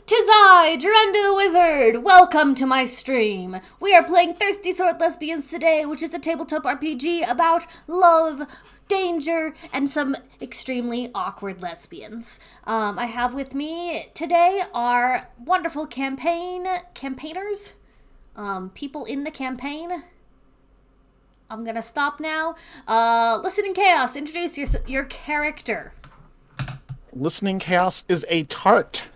'Tis I, Duranda the Wizard! Welcome to my stream! We are playing Thirsty Sword Lesbians today, which is a tabletop RPG about love, danger, and some extremely awkward lesbians. I have with me today our wonderful campaigners, people in the campaign. I'm gonna stop now. Listening Chaos, introduce your character. Listening Chaos is a tart.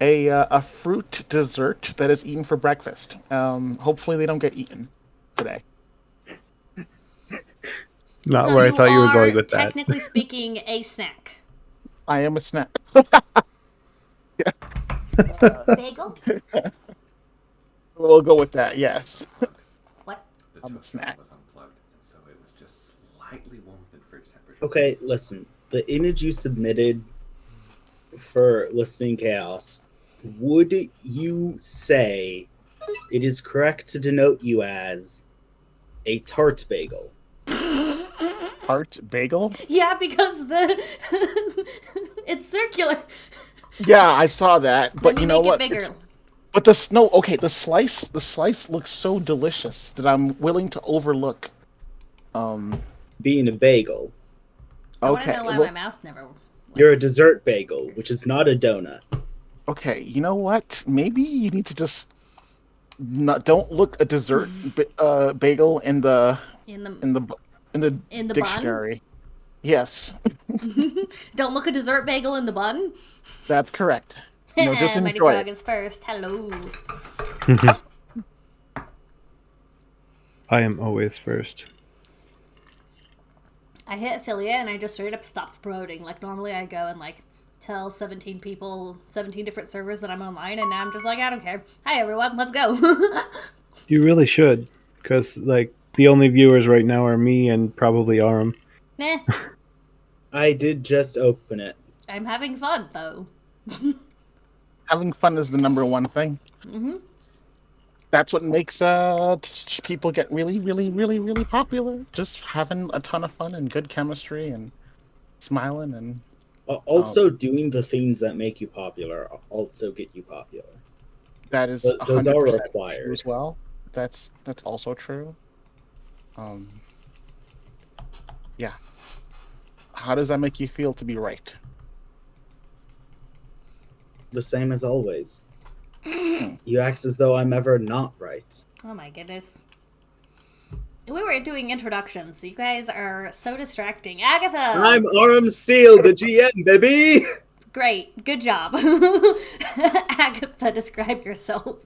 A fruit dessert that is eaten for breakfast. Hopefully they don't get eaten today. Not So where I thought you were going with that. Technically speaking, a snack. I am a snack. Yeah. Bagel? We'll go with that, yes. What? I'm a snack. Was unplugged, and so it was just slightly warmer than fridge temperature. Okay, listen. The image you submitted for Listening Chaos, would you say it is correct to denote you as a tart bagel? Tart bagel? Yeah, because it's circular. Yeah, I saw that, but you know make what? It bigger. But the slice looks so delicious that I'm willing to overlook. Being a bagel. I want Okay, to know why well, my mouse never. You're a dessert bagel, which is not a donut. okay. You know what? Maybe you need to just don't look a dessert bagel in the dictionary. Bun? Yes, Don't look a dessert bagel in the bun. that's correct. No, just Mighty enjoy Frog it. is first. Hello. I am always first. I hit affiliate and I just straight up stopped promoting. Like normally I go and tell 17 people, 17 different servers that I'm online, and now I'm just like, I don't care. Hi everyone, let's go. You really should, because the only viewers right now are me and probably Aram. Meh. I did just open it. I'm having fun though. Having fun is the number one thing. Mm-hmm. That's what makes people get really, really, really, really popular. Just having a ton of fun and good chemistry and smiling and Also, doing the things that make you popular also get you popular. that is Those are 100% required true as well. That's also true. Yeah. How does that make you feel to be right? The same as always. You act as though I'm ever not right. Oh my goodness. We were doing introductions, so you guys are so distracting. Agatha! I'm Aram Steele, the GM, baby! Great, good job. Agatha, describe yourself.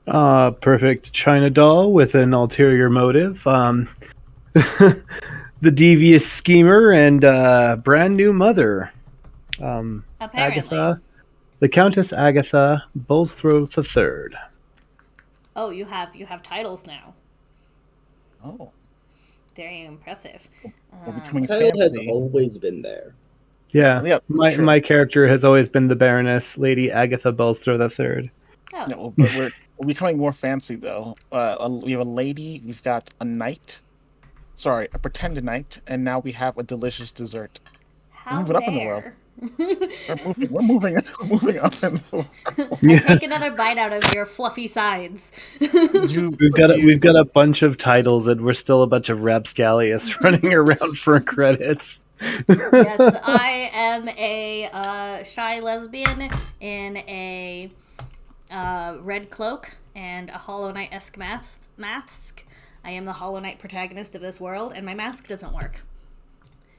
Perfect China doll with an ulterior motive. The devious schemer and brand new mother. Apparently. Agatha, the Countess Agatha Bulstrode III. Oh, you have titles now. Oh. Very impressive. We're becoming The title has fancy. always been there. Yeah, true. my character has always been the Baroness Lady Agatha Bulstrode III. Oh. No, but we're becoming more fancy though. We have a lady, we've got a knight. Sorry, a pretend knight, and now we have a delicious dessert. How Move it up in the dare. world. We're moving up in the world. I take another bite out of your fluffy sides. We've got a bunch of titles, and we're still a bunch of rapscallions running around for credits. Yes, I am a shy lesbian in a red cloak and a Hollow Knight-esque mask. I am the Hollow Knight protagonist of this world, and my mask doesn't work.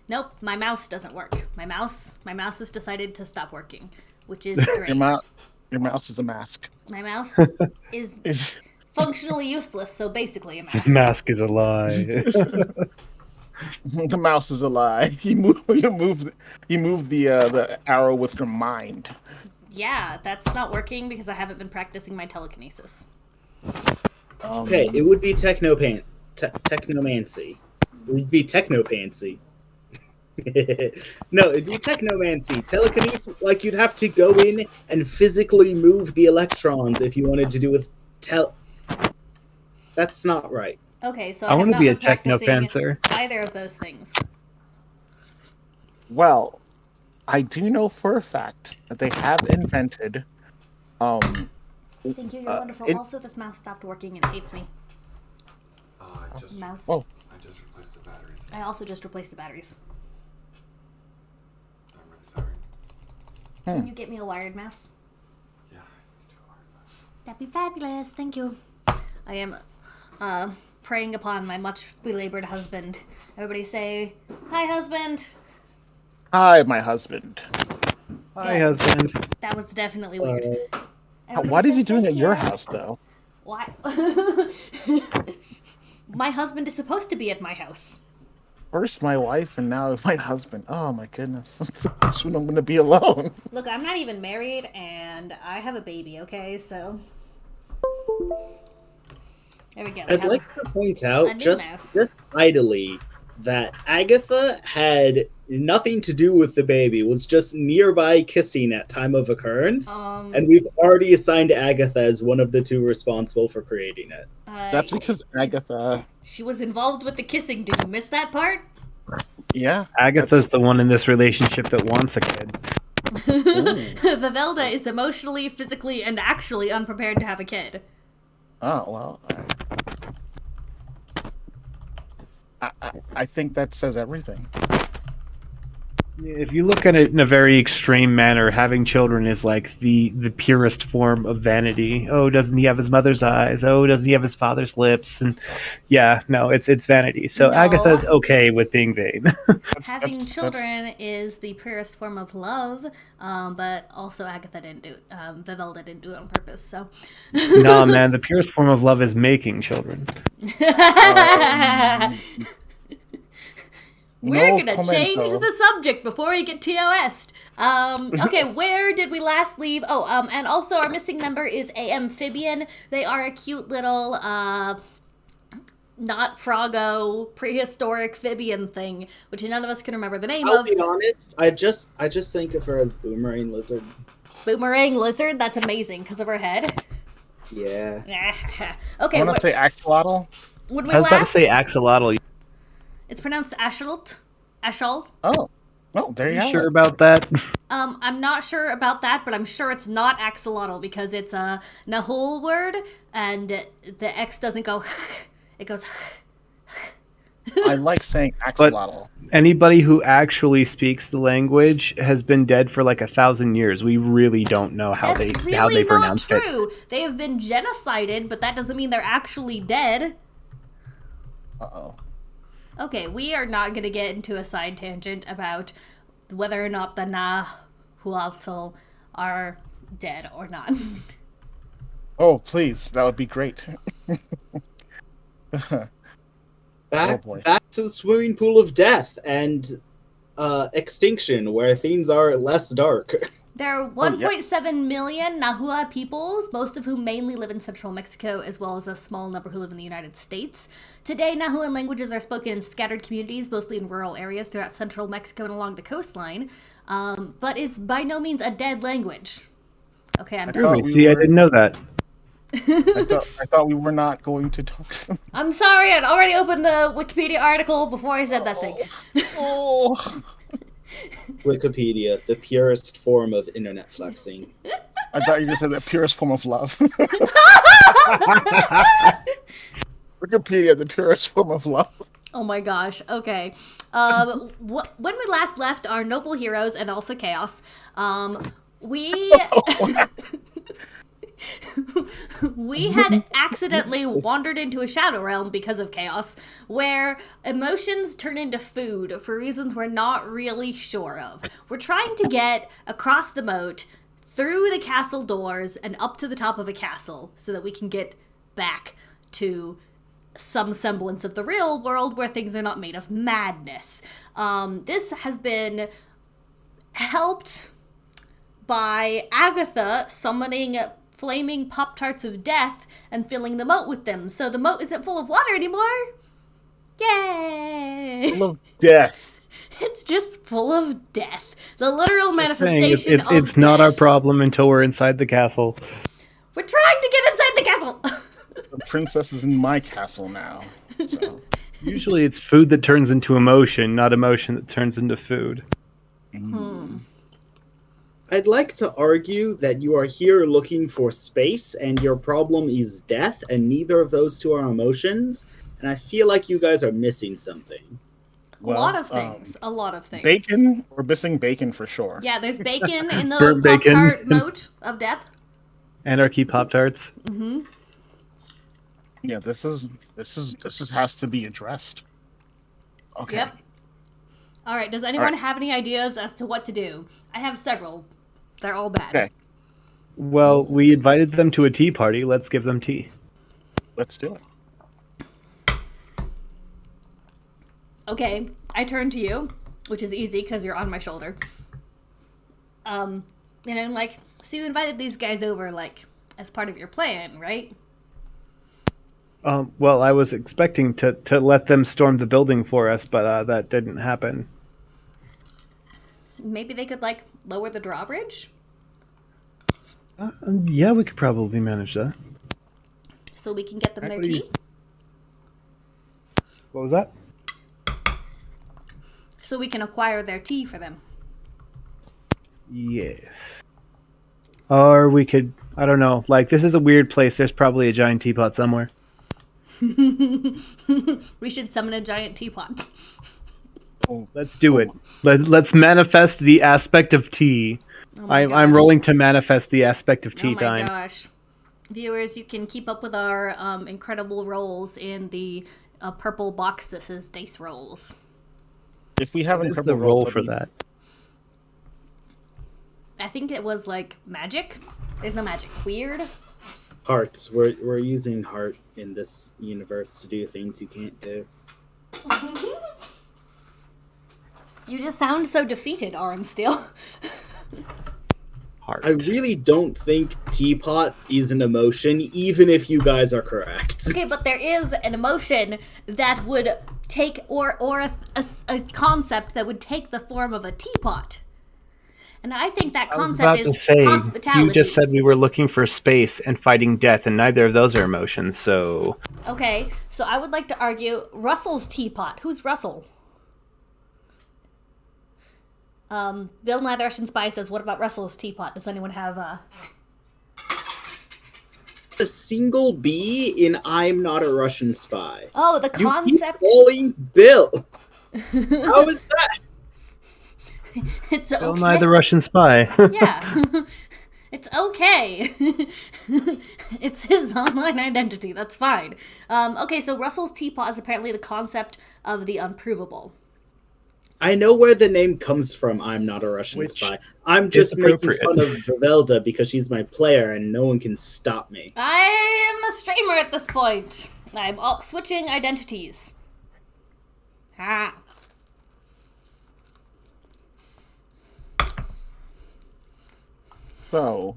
Nope, my mouse doesn't work. My mouse has decided to stop working, which is great. Your mouse is a mask. My mouse is functionally useless, so basically a mask. Mask is a lie. The mouse is a lie. You move the arrow with your mind. Yeah, that's not working because I haven't been practicing my telekinesis. Okay, it would be technomancy. It would be technopancy. No, it'd be technomancy. Telekinesis, you'd have to go in and physically move the electrons if you wanted to do with That's not right. Okay, so I want to be a practicing technopancer. either of those things. Well, I do know for a fact that they have invented Thank you, you're wonderful. Also, this mouse stopped working and it hates me. Mouse. Oh. I just replaced the batteries. I also just replaced the batteries. I'm really sorry. Can you get me a wired mouse? Yeah, I do a wired mouse. That'd be fabulous. Thank you. I am preying upon my much belabored husband. Everybody say, "Hi, husband." Hi, my husband. Hi, husband. That was definitely weird. What is he doing at your "Thank you." house, though? Why? My husband is supposed to be at my house. First my wife, and now my husband. Oh my goodness. Soon I'm going to be alone. Look, I'm not even married, and I have a baby, okay? So... There we go. I'd like to point out, a new just mouse. idly, that Agatha had nothing to do with the baby, was just nearby kissing at time of occurrence, and we've already assigned Agatha as one of the two responsible for creating it. That's because Agatha... She was involved with the kissing. Did you miss that part? Yeah. Agatha's the one in this relationship that wants a kid. Vivelda is emotionally, physically, and actually unprepared to have a kid. Oh, well... I think that says everything. If you look at it in a very extreme manner, having children is like the purest form of vanity. Oh, doesn't he have his mother's eyes? Oh, doesn't he have his father's lips? And yeah, no, it's vanity. So No. Agatha's okay with being vain. Having children is the purest form of love, but also Agatha didn't do it. Vivelda didn't do it on purpose, so... Nah, man, the purest form of love is making children. We're No gonna comment, change though. the subject before we get TOS'd. Okay, where did we last leave? Oh, and also our missing member is a amphibian. They are a cute little, not Froggo, prehistoric phibian thing, which none of us can remember the name I'll of. be honest, I just think of her as Boomerang Lizard. Boomerang lizard, that's amazing, because of her head. Yeah. Okay, I want to say axolotl. when we I was about to last... say axolotl. It's pronounced Ashalt. Ashalt. Oh. Well, there you You have sure it. about that? I'm not sure about that, but I'm sure it's not axolotl because it's a Nahul word, and the X doesn't go. It goes. I like saying axolotl. Anybody who actually speaks the language has been dead for like 1,000 years. We really don't know how That's they really not pronounced it. true. They have been genocided, but that doesn't mean they're actually dead. Uh-oh. Okay, we are not going to get into a side tangent about whether or not the Nahuatl are dead or not. Oh, please. That would be great. Back boy. to the swimming pool of death and extinction, where things are less dark. There are 1.7 million Nahua peoples, most of whom mainly live in central Mexico, as well as a small number who live in the United States. Today, Nahuan languages are spoken in scattered communities, mostly in rural areas throughout central Mexico and along the coastline, but is by no means a dead language. Okay, I'm done. thought Really? we See, I were- didn't know that. I thought we were not going to talk. I'm sorry, I'd already opened the Wikipedia article before I said that thing. Oh. Wikipedia, the purest form of internet flexing. I thought you were going to say the purest form of love. Wikipedia, the purest form of love. Oh my gosh. Okay. When we last left our noble heroes and also chaos, we we had accidentally wandered into a shadow realm because of chaos, where emotions turn into food for reasons we're not really sure of. We're trying to get across the moat, through the castle doors, and up to the top of a castle so that we can get back to some semblance of the real world where things are not made of madness. This has been helped by Agatha summoning flaming Pop-Tarts of death and filling the moat with them. So the moat isn't full of water anymore. Yay! Full of death. It's just full of death. The literal Saying manifestation of it's not our death. problem until we're inside the castle. We're trying to get inside the castle. The princess is in my castle now. So. Usually it's food that turns into emotion, not emotion that turns into food. I'd like to argue that you are here looking for space, and your problem is death, and neither of those two are emotions. And I feel like you guys are missing something. A lot of things. A lot of things. Bacon? We're missing bacon for sure. Yeah, there's bacon in the Burnt bacon. Pop-Tart moat of death. Anarchy Pop-Tarts. Mm-hmm. Yeah, this has to be addressed. Okay. Yep. All right. Does anyone have any ideas as to what to do? I have several. They're all bad. Okay. Well, we invited them to a tea party. Let's give them tea. Let's do it. Okay, I turn to you, which is easy because you're on my shoulder. And I'm like, so you invited these guys over, like, as part of your plan, right? Well, I was expecting to let them storm the building for us, but that didn't happen. Maybe they could, like, lower the drawbridge? Yeah, we could probably manage that. So we can get them their tea? What was that? So we can acquire their tea for them. Yes. Or we could, I don't know, like, this is a weird place. There's probably a giant teapot somewhere. We should summon a giant teapot. Let's do it. Let's manifest the aspect of tea. Oh my I'm gosh. rolling to manifest the aspect of tea Oh my time. gosh. Viewers, you can keep up with our incredible rolls in the purple box that says dice rolls. If we have What is incredible the roll rolls, for that? I think it was like magic. There's no magic. Weird. Hearts. We're using heart in this universe to do things you can't do. You just sound so defeated, Aram Steel. Heart. I really don't think teapot is an emotion, even if you guys are correct. Okay, but there is an emotion that would take, or a concept that would take the form of a teapot. And I think that I was about concept to is say, hospitality. you just said we were looking for space and fighting death, and neither of those are emotions, so... Okay, so I would like to argue Russell's teapot. Who's Russell? Bill Nye the Russian Spy says, what about Russell's teapot? Does anyone have A single B in I'm Not a Russian Spy. Oh, the You concept... keep calling Bill. How is that? It's okay. Bill Nye the Russian Spy. Yeah. It's okay. It's his online identity. That's fine. Okay, so Russell's teapot is apparently the concept of the unprovable. I know where the name comes from. I'm Not a Russian Which Spy. I'm is just making appropriate. fun of Velda because she's my player and no one can stop me. I am a streamer at this point. I'm switching identities. Ah. So,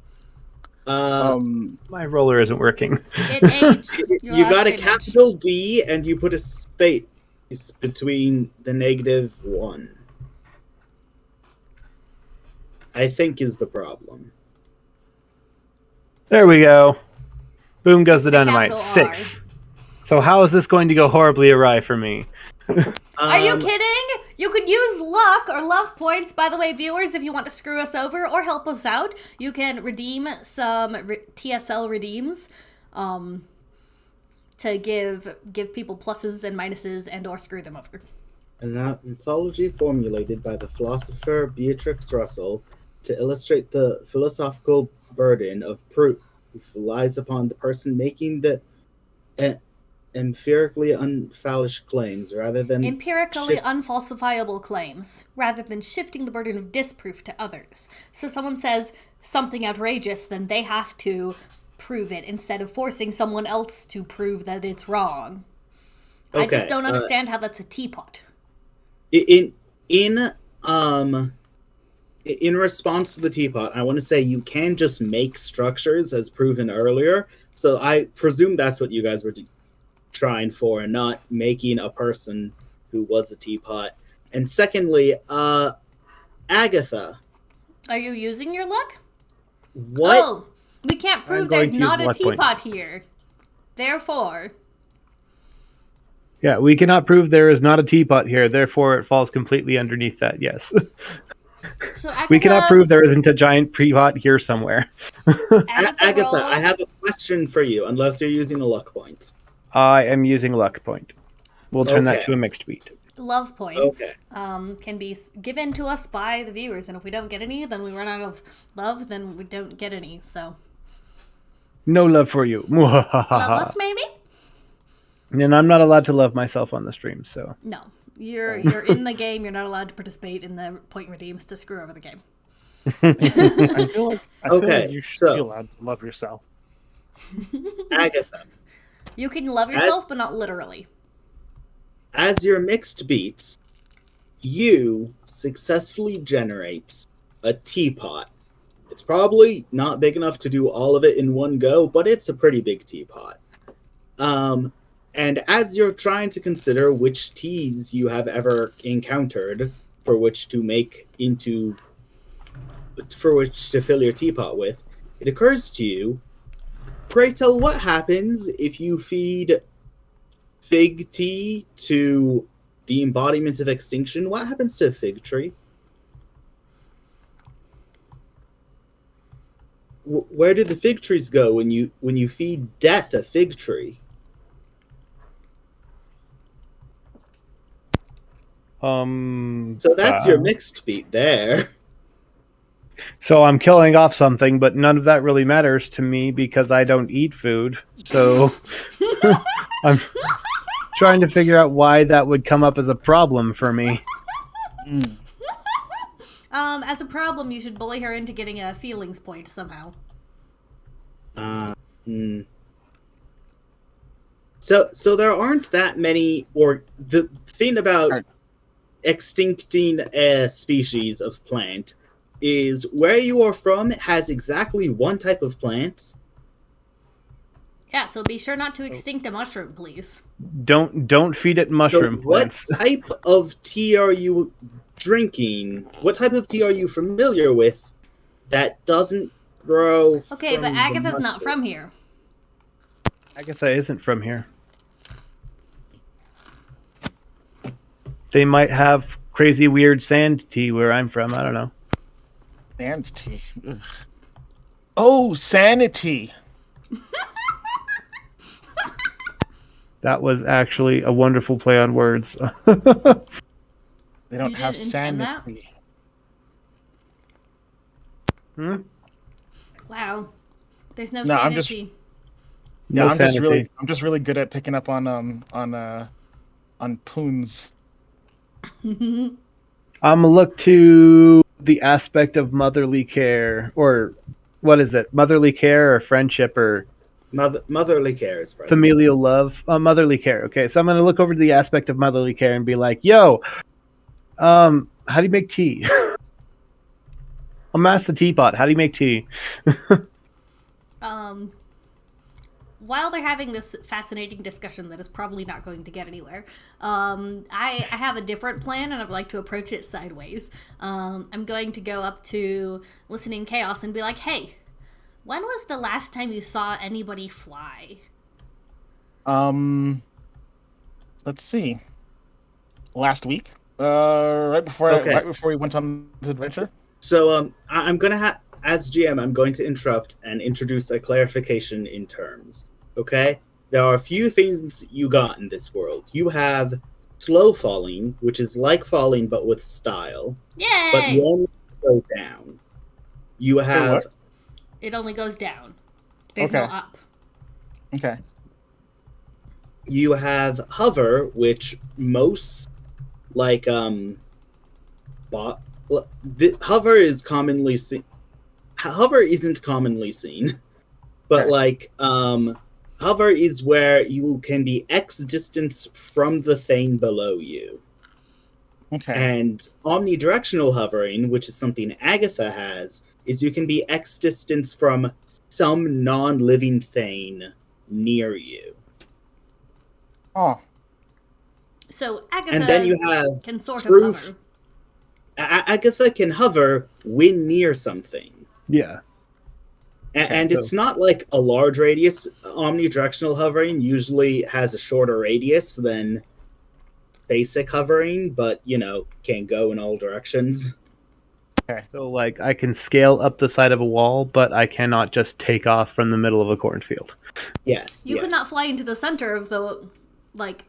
My roller isn't working. It aged. You got a image. capital D and you put a space between the -1. I think is the problem. There we go. Boom goes the The dynamite. capital 6. So how is this going to go horribly awry for me? Are you kidding? You could use luck or love points. By the way, viewers, if you want to screw us over or help us out, you can redeem some TSL redeems to give people pluses and minuses and or screw them over. An anthology formulated by the philosopher Beatrix Russell to illustrate the philosophical burden of proof lies upon the person making the empirically unfallish claims rather than Empirically unfalsifiable claims, rather than shifting the burden of disproof to others. So someone says something outrageous, then they have to prove it instead of forcing someone else to prove that it's wrong. I just don't understand how that's a teapot. In response to the teapot, I want to say you can just make structures as proven earlier. So I presume that's what you guys were trying for, and not making a person who was a teapot. And secondly, Agatha. Are you using your luck? What? Oh, we can't prove I'm going there's to not use a luck point. teapot here. Therefore, Yeah, we cannot prove there is not a teapot here, therefore it falls completely underneath that, yes. So Agatha, We cannot prove there isn't a giant teapot here somewhere. Agatha, roll- I have a question for you, unless you're using a luck point. I am using luck point. We'll turn that Okay. to a mixed beat. love points Okay. can be given to us by the viewers, and if we don't get any, then we run out of love, then we don't get any. So No love for you. love us, maybe? And I'm not allowed to love myself on the stream, so. No, you're in the game. You're not allowed to participate in the point redeems to screw over the game. I feel like Okay, you should so- be allowed to love yourself. Agatha, You can love yourself, but not literally. as your mixed beats, you successfully generate a teapot. It's probably not big enough to do all of it in one go, but it's a pretty big teapot. And as you're trying to consider which teas you have ever encountered for which to fill your teapot with, it occurs to you, pray tell, what happens if you feed fig tea to the embodiment of extinction? What happens to a fig tree? Where do the fig trees go when you feed death a fig tree? So that's your mixed beat there. So I'm killing off something, but none of that really matters to me because I don't eat food. So I'm trying to figure out why that would come up as a problem for me. As a problem, you should bully her into getting a feelings point somehow. So there aren't that many, or the thing about extincting a species of plant is where you are from has exactly one type of plant. Yeah, so be sure not to extinct a mushroom, please. Don't feed it So mushroom what plants. type of tea are you drinking? What type of tea are you familiar with that doesn't grow? Okay, but from the Agatha's not mushroom? from here. Agatha isn't from here. They might have crazy weird sand tea where I'm from. I don't know. Sand tea. Ugh. Oh, sanity. That was actually a wonderful play on words. They don't You have didn't intend that? sanity. Wow. There's no No, I'm just- sanity. Yeah, No I'm sanity. just really good at picking up on poons. I'm gonna look to the aspect of motherly care, or what is it? Motherly care or friendship or Motherly care is present. familial love? Motherly care. Okay, so I'm gonna look over to the aspect of motherly care and be like, "Yo, how do you make tea?" I'll mask the teapot. How do you make tea? While they're having this fascinating discussion that is probably not going to get anywhere, I have a different plan, and I'd like to approach it sideways. I'm going to go up to Listening Chaos and be like, hey, when was the last time you saw anybody fly? Let's see. Last week, right before we went on the adventure. So I'm gonna have, as GM, I'm going to interrupt and introduce a clarification in terms. Okay, there are a few things you got in this world. You have slow falling, which is like falling but with style, but Yay! you only go down. You have what? It only goes down. There's Okay. no up. Okay. you have hover, which most like hover is commonly seen. Hover isn't commonly seen, but Okay. like hover is where you can be X distance from the thing below you. Okay. And omnidirectional hovering, which is something Agatha has, is you can be X distance from some non-living thing near you. Oh. So Agatha And then you have can sort of proof. hover. Agatha can hover when near something. Yeah. And it's not like a large radius. Omnidirectional hovering usually has a shorter radius than basic hovering, but, you know, can go in all directions. So, like, I can scale up the side of a wall, but I cannot just take off from the middle of a cornfield. Yes. You could not fly into the center of the, like,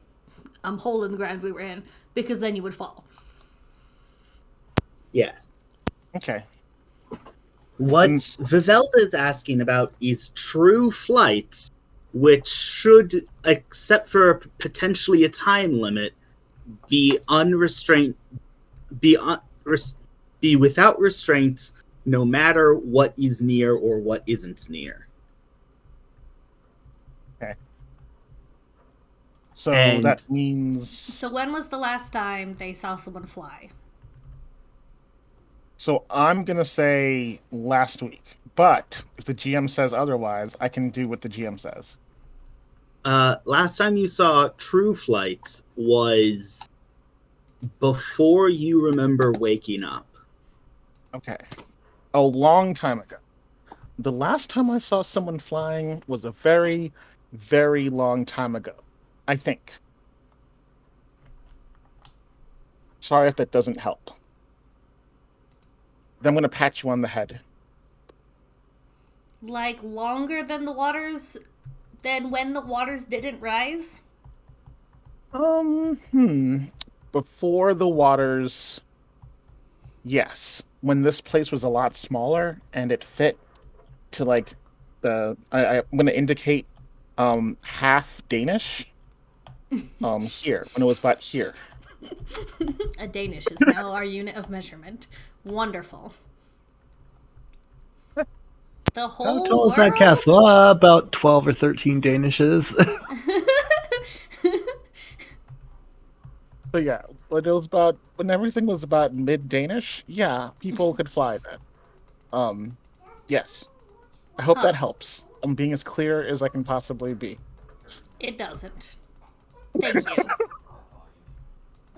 hole in the ground we were in, because then you would fall. Yes. Okay. What Vivelda is asking about is true flight, which should, except for potentially a time limit, be unrestrained, be without restraint, no matter what is near or what isn't near. Okay. So And- that means... So when was the last time they saw someone fly? So I'm going to say last week. But if the GM says otherwise, I can do what the GM says. Last time you saw true flight was before you remember waking up. Okay. A long time ago. The last time I saw someone flying was a very, very long time ago. I think. Sorry if that doesn't help. Then I'm going to pat you on the head. Like, longer than the waters... than when the waters didn't rise? Before the waters... Yes. When this place was a lot smaller, and it fit to, like, I'm going to indicate half Danish. Here. When it was about here. A Danish is now our unit of measurement. Wonderful. The whole How tall is world? that castle? About 12 or 13 Danishes. So yeah, when it was about when everything was about mid-Danish, yeah, people could fly then. Yes. I hope that helps. I'm being as clear as I can possibly be. It doesn't. Thank you.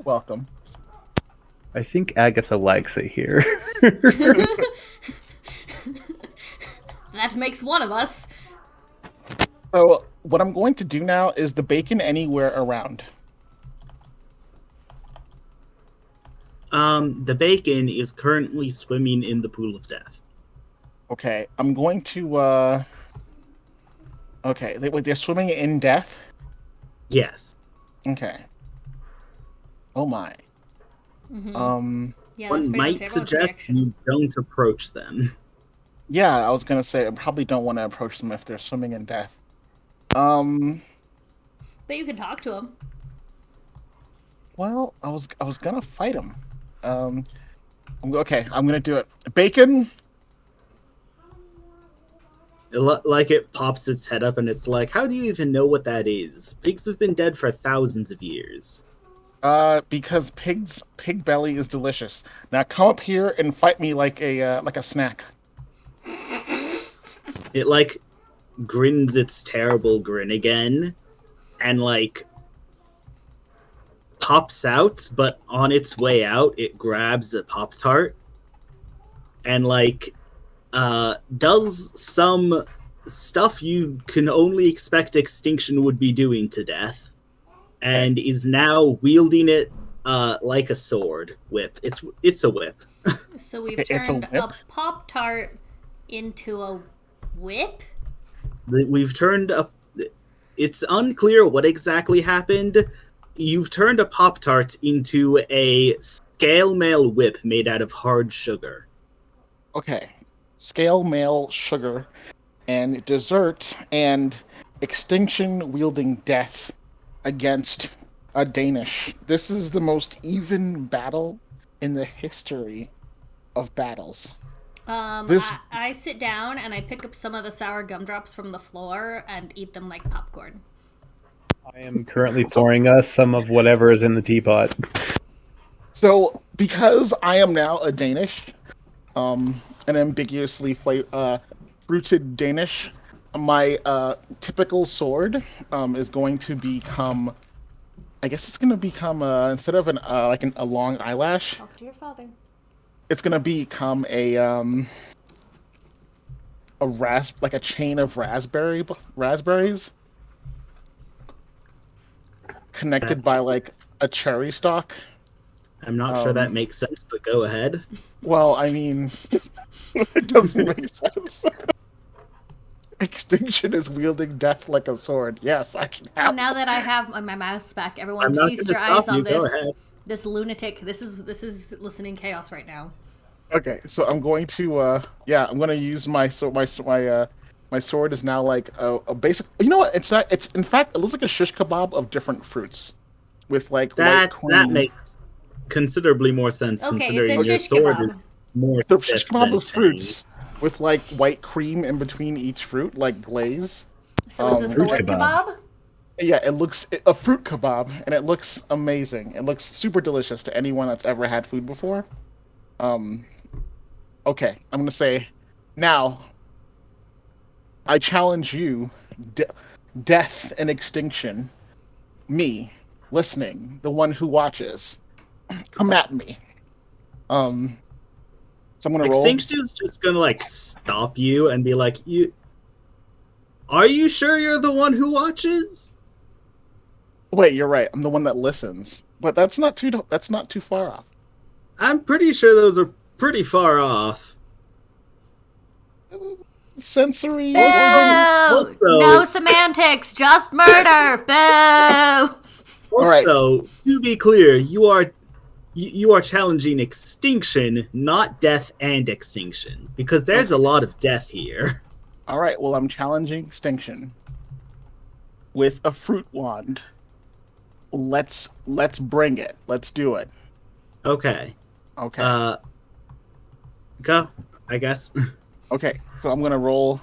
Welcome. I think Agatha likes it here. That makes one of us. So what I'm going to do now is the bacon anywhere around. The bacon is currently swimming in the pool of death. Okay, I'm going to okay, they're swimming in death? Yes. Okay. Oh my. Mm-hmm. Yeah, that's One pretty might much everyone's suggest reaction. you don't approach them. Yeah, I was gonna say I probably don't want to approach them if they're swimming in death. But you can talk to them. Well, I was gonna fight him. Okay, I'm gonna do it. Bacon. Like it pops its head up and it's like, how do you even know what that is? Pigs have been dead for thousands of years. Because pig belly is delicious. Now come up here and fight me like a snack. It like grins its terrible grin again and like pops out, but on its way out it grabs a Pop-Tart and like does some stuff you can only expect extinction would be doing to death, and is now wielding it like a sword whip. It's a whip. So we've It's a turned whip? a Pop-Tart into a whip? We've turned up. It's unclear what exactly happened. You've turned a Pop-Tart into a scale mail whip made out of hard sugar. Okay. Scale mail sugar and dessert and extinction wielding death against a Danish. This is the most even battle in the history of battles. I sit down and I pick up some of the sour gumdrops from the floor and eat them like popcorn. I am currently pouring us some of whatever is in the teapot. So, because I am now a Danish, an ambiguously fruited Danish, my typical sword is going to become. I guess it's going to become instead of a long eyelash, Talk to your father. it's going to become a chain of raspberries connected by That's- like a cherry stalk. I'm not sure that makes sense, but go ahead. Well, I mean, it doesn't make sense. Extinction is wielding death like a sword. Yes, I can have. Now that I have my mouse back, everyone I'm not feast gonna your eyes stop on you. Go this. ahead. This lunatic. This is listening chaos right now. Okay, so I'm going to I'm going to use my my sword is now like a basic. You know what? It's not. It's in fact it looks like a shish kebab of different fruits, with like white cream. That makes considerably more sense Okay, considering it's a your shish sword kebab. is more So stiff shish kebab than with fruits, with like white cream in between each fruit, like glaze. So it's a sword Fruit kebab? kebab. Yeah, it looks a fruit kebab, and it looks amazing. It looks super delicious to anyone that's ever had food before. Okay, I'm gonna say, now, I challenge you, death and extinction, me, listening, the one who watches, come at me. So I'm gonna roll. Extinction is just gonna like stop you and be like, are you sure you're the one who watches? Wait, you're right. I'm the one that listens, but that's not too far off. I'm pretty sure those are pretty far off. Sensory. Boo! Also- No semantics, just murder. Boo! Also, right. to be clear, you are challenging extinction, not death and extinction, because there's a lot of death here. All right. Well, I'm challenging extinction with a fruit wand. Let's bring it. Let's do it. Okay. Okay. Go, I guess. Okay. So I'm gonna roll.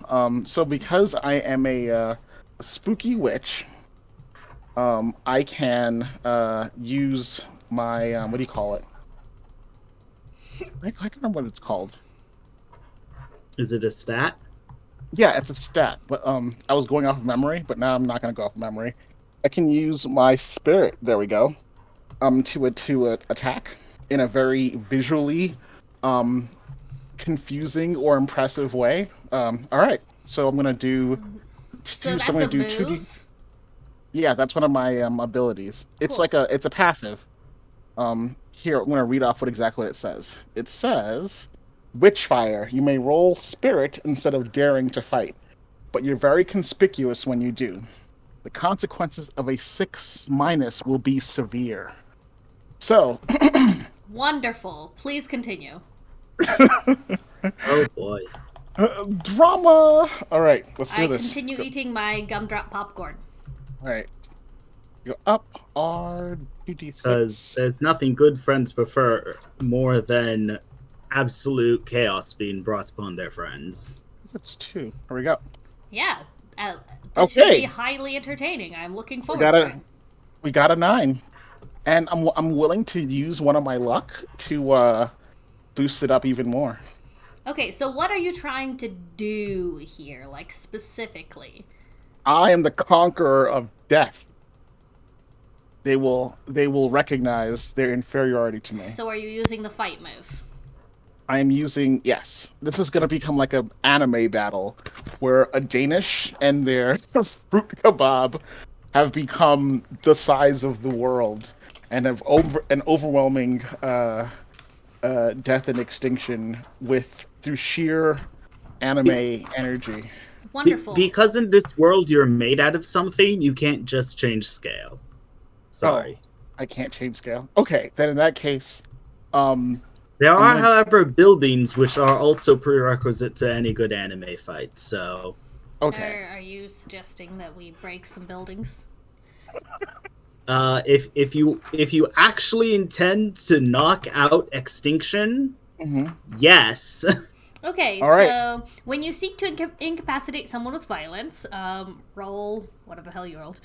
So because I am a spooky witch, I can use my what do you call it? I can't remember what it's called. Is it a stat? Yeah, it's a stat. But I was going off of memory, but now I'm not gonna go off of memory. I can use my spirit. There we go. To attack in a very visually confusing or impressive way. All right. So I'm gonna do. So that's I'm a gonna do move? 2D. Yeah, that's one of my abilities. It's Cool. like it's a passive. Here I'm gonna read off what it says. It says, "Witchfire. You may roll spirit instead of daring to fight, but you're very conspicuous when you do. The consequences of a 6- will be severe." So, Wonderful. Please continue. Oh boy. drama. All right, let's do I this. continue eating my gumdrop popcorn. All right, go up R Because 2d6. there's nothing good friends prefer more than absolute chaos being brought upon their friends. That's 2. Here we go. Yeah. This should Okay. be highly entertaining. I'm looking We forward got to a it. we got a 9, and I'm willing to use one of my luck to boost it up even more. Okay, so what are you trying to do here, like specifically? I am the conqueror of death. They will recognize their inferiority to me. So are you using the fight move? I am using, yes. This is going to become like an anime battle where a Danish and their fruit kebab have become the size of the world and have an overwhelming death and extinction through sheer anime energy. Wonderful. Because in this world you're made out of something, you can't just change scale. Sorry. Oh, I can't change scale. Okay, then in that case, There are, however, buildings which are also prerequisite to any good anime fight, so... okay. Are you suggesting that we break some buildings? If you actually intend to knock out extinction, yes. Okay, All right. so when you seek to incapacitate someone with violence, roll whatever the hell you rolled.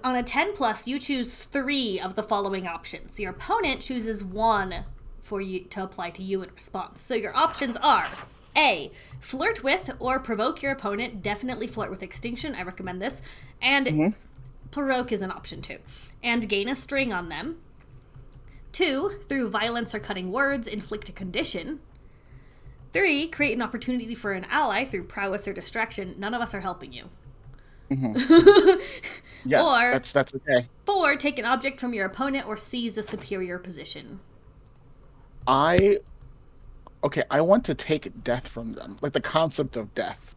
On a 10+, you choose 3 of the following options. Your opponent chooses 1 for you to apply to you in response. So your options are: A, flirt with or provoke your opponent. Definitely flirt with extinction. I recommend this. And provoke is an option too. And gain a string on them. 2, through violence or cutting words, inflict a condition. 3, create an opportunity for an ally through prowess or distraction. None of us are helping you. Yeah, Or- that's okay. 4. Take an object from your opponent or seize a superior position. I want to take death from them, like the concept of death.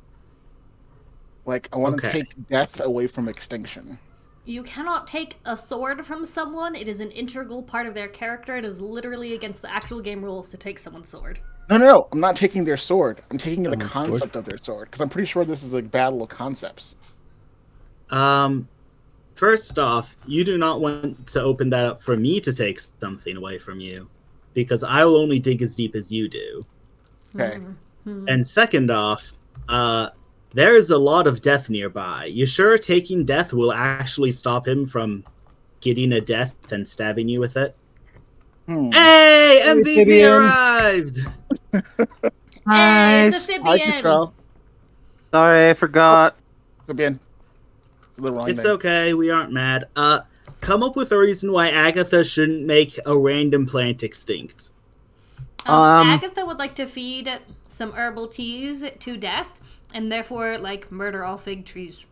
Like I want to Okay. take death away from extinction. You cannot take a sword from someone. It is an integral part of their character. It is literally against the actual game rules to take someone's sword. No. I'm not taking their sword. I'm taking the concept of their sword because I'm pretty sure this is a battle of concepts. First off, you do not want to open that up for me to take something away from you, because I will only dig as deep as you do. Okay. And second off, there is a lot of death nearby. You sure taking death will actually stop him from getting a death and stabbing you with it? Hey, MVP Amphibian. arrived! Hey, it's a Hi, Amphibian! Control. Sorry, I forgot. Could be in. The wrong It's name. okay, we aren't mad. Come up with a reason why Agatha shouldn't make a random plant extinct. Agatha would like to feed some herbal teas to death, and therefore, like, murder all fig trees.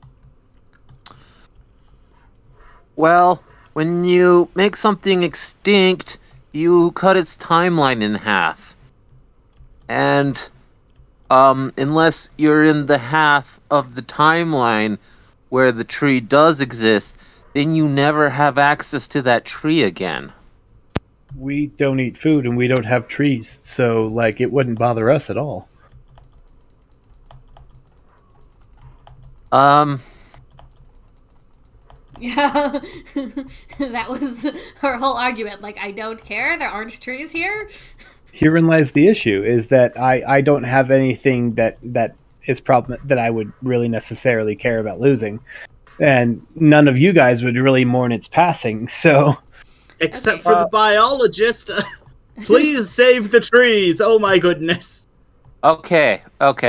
Well, when you make something extinct, you cut its timeline in half. And, unless you're in the half of the timeline where the tree does exist, then you never have access to that tree again. We don't eat food and we don't have trees, so like it wouldn't bother us at all. Yeah, that was her whole argument. Like, I don't care, there aren't trees here. Herein lies the issue: is that I don't have anything that is problem that I would really necessarily care about losing, and none of you guys would really mourn its passing. So, Except Okay. for the biologist. Please save the trees. Oh my goodness. Okay. I'm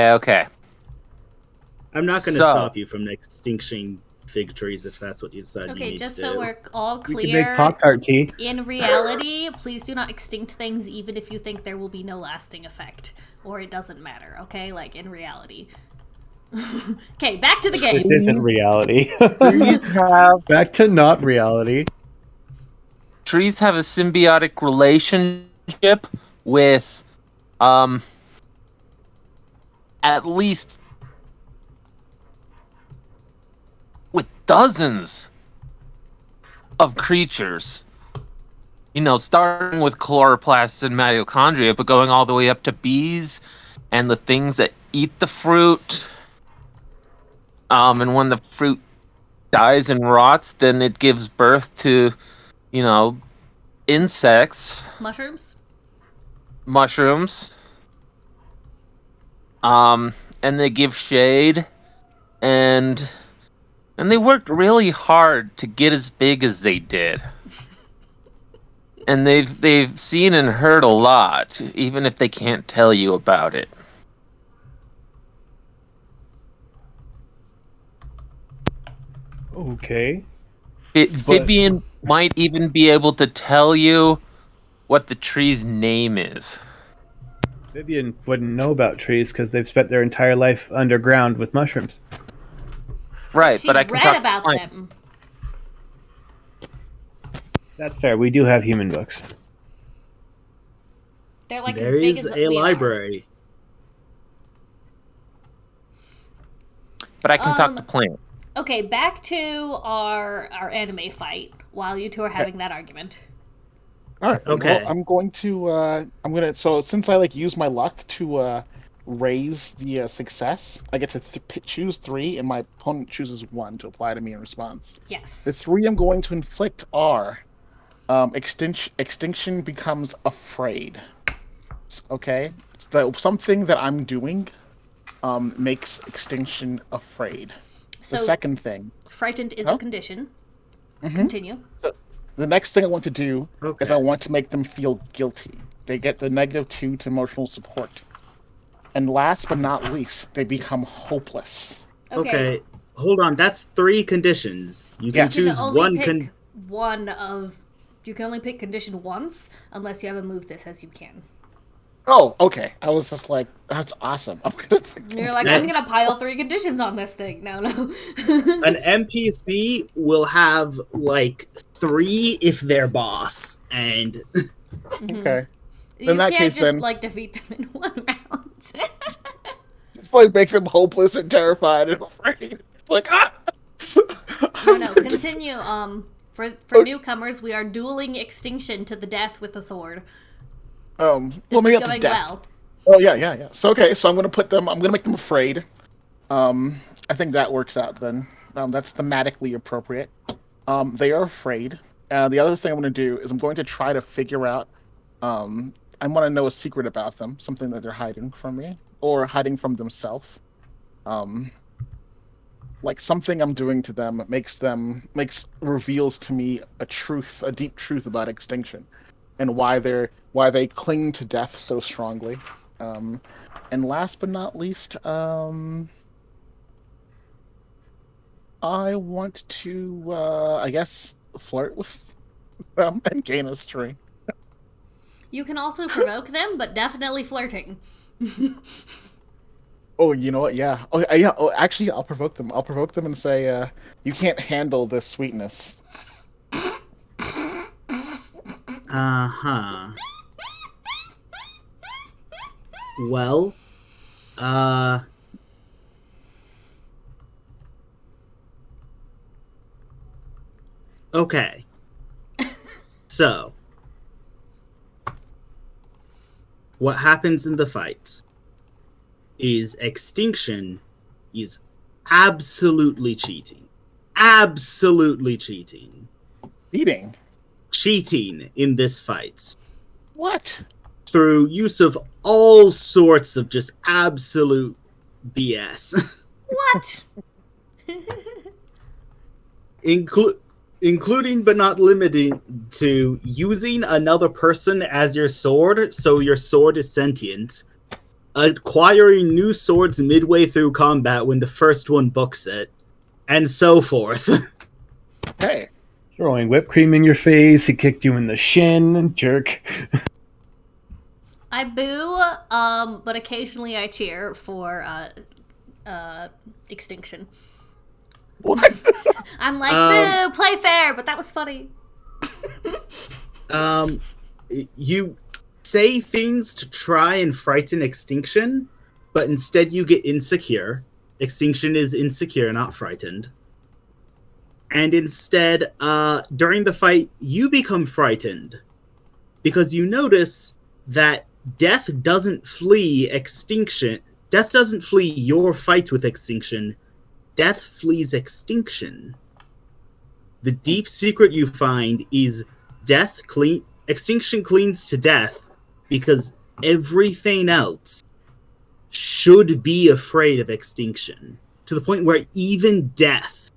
not going to So- stop you from extinction fig trees if that's what you decide you Okay, need just to do. so we're all we could make clear, Pop-Tart tea. in reality, please do not extinct things even if you think there will be no lasting effect. Or it doesn't matter, okay? Like, in reality. Okay, back to the game. This isn't reality. Trees have Back to not reality. trees have a symbiotic relationship with at least with dozens of creatures. You know, starting with chloroplasts and mitochondria, but going all the way up to bees and the things that eat the fruit. And when the fruit dies and rots, then it gives birth to, you know, insects, Mushrooms? mushrooms, and they give shade, and they worked really hard to get as big as they did. And they've seen and heard a lot, even if they can't tell you about it. Okay. Vivian might even be able to tell you what the tree's name is. Vivian wouldn't know about trees because they've spent their entire life underground with mushrooms. Right, She's but I can read talk about fine. them. That's fair. We do have human books. They're like There as big is as a we are. library. But I can talk to plant. Okay, back to our anime fight while you two are having that argument. All right. Okay. Well, I'm going to. So since I use my luck to raise the success, I get to choose 3, and my opponent chooses 1 to apply to me in response. Yes. The 3 I'm going to inflict are extinction becomes afraid. Okay, something that I'm doing makes extinction afraid. So, The second thing, frightened is Huh? a condition. Continue. the next thing I want to do is Okay. I want to make them feel guilty. They get the -2 to emotional support. And last but not least, they become hopeless. Okay. Hold on, that's 3 conditions. You can Yes. You choose can only one pick one of. You can only pick condition once, unless you have a move that says you can. Oh, okay. I was just like, that's awesome. I'm gonna. You're like, I'm gonna pile 3 conditions on this thing. No. An NPC will have like 3 if they're boss, and Okay. You In that can't case, just then- like defeat them in 1 round. It's like make them hopeless and terrified and afraid. Like ah. No. Continue. For newcomers, we are dueling extinction to the death with a sword. Well, This maybe is not to going death. well. Oh yeah. So okay, so I'm gonna make them afraid. I think that works out then. That's thematically appropriate. They are afraid. The other thing I'm gonna do is I'm going to try to figure out. I want to know a secret about them, something that they're hiding from me or hiding from themselves. Like something I'm doing to them reveals to me a deep truth about extinction, and why they cling to death so strongly. And last but not least, I want to, I guess, flirt with them and gain a string. You can also provoke them, but definitely flirting. Oh, you know what? Yeah. Oh, yeah. Oh, actually, I'll provoke them. I'll provoke them and say, "You can't handle this sweetness." Well, okay. So, what happens in the fights is extinction is absolutely cheating. Absolutely cheating. Eating. Cheating in this fight. What? Through use of all sorts of just absolute BS. What? Including but not limited to using another person as your sword, so your sword is sentient, acquiring new swords midway through combat when the first one books it, and so forth. Hey. Throwing whipped cream in your face, he kicked you in the shin, jerk. I boo, but occasionally I cheer for extinction. What? I'm like, boo, play fair, but that was funny. You say things to try and frighten extinction, but instead you get insecure. Extinction is insecure, not frightened. And instead, during the fight, you become frightened. Because you notice that death doesn't flee extinction. Death doesn't flee your fight with extinction. Death flees extinction. The deep secret you find is extinction cleans to death because everything else should be afraid of extinction, to the point where even death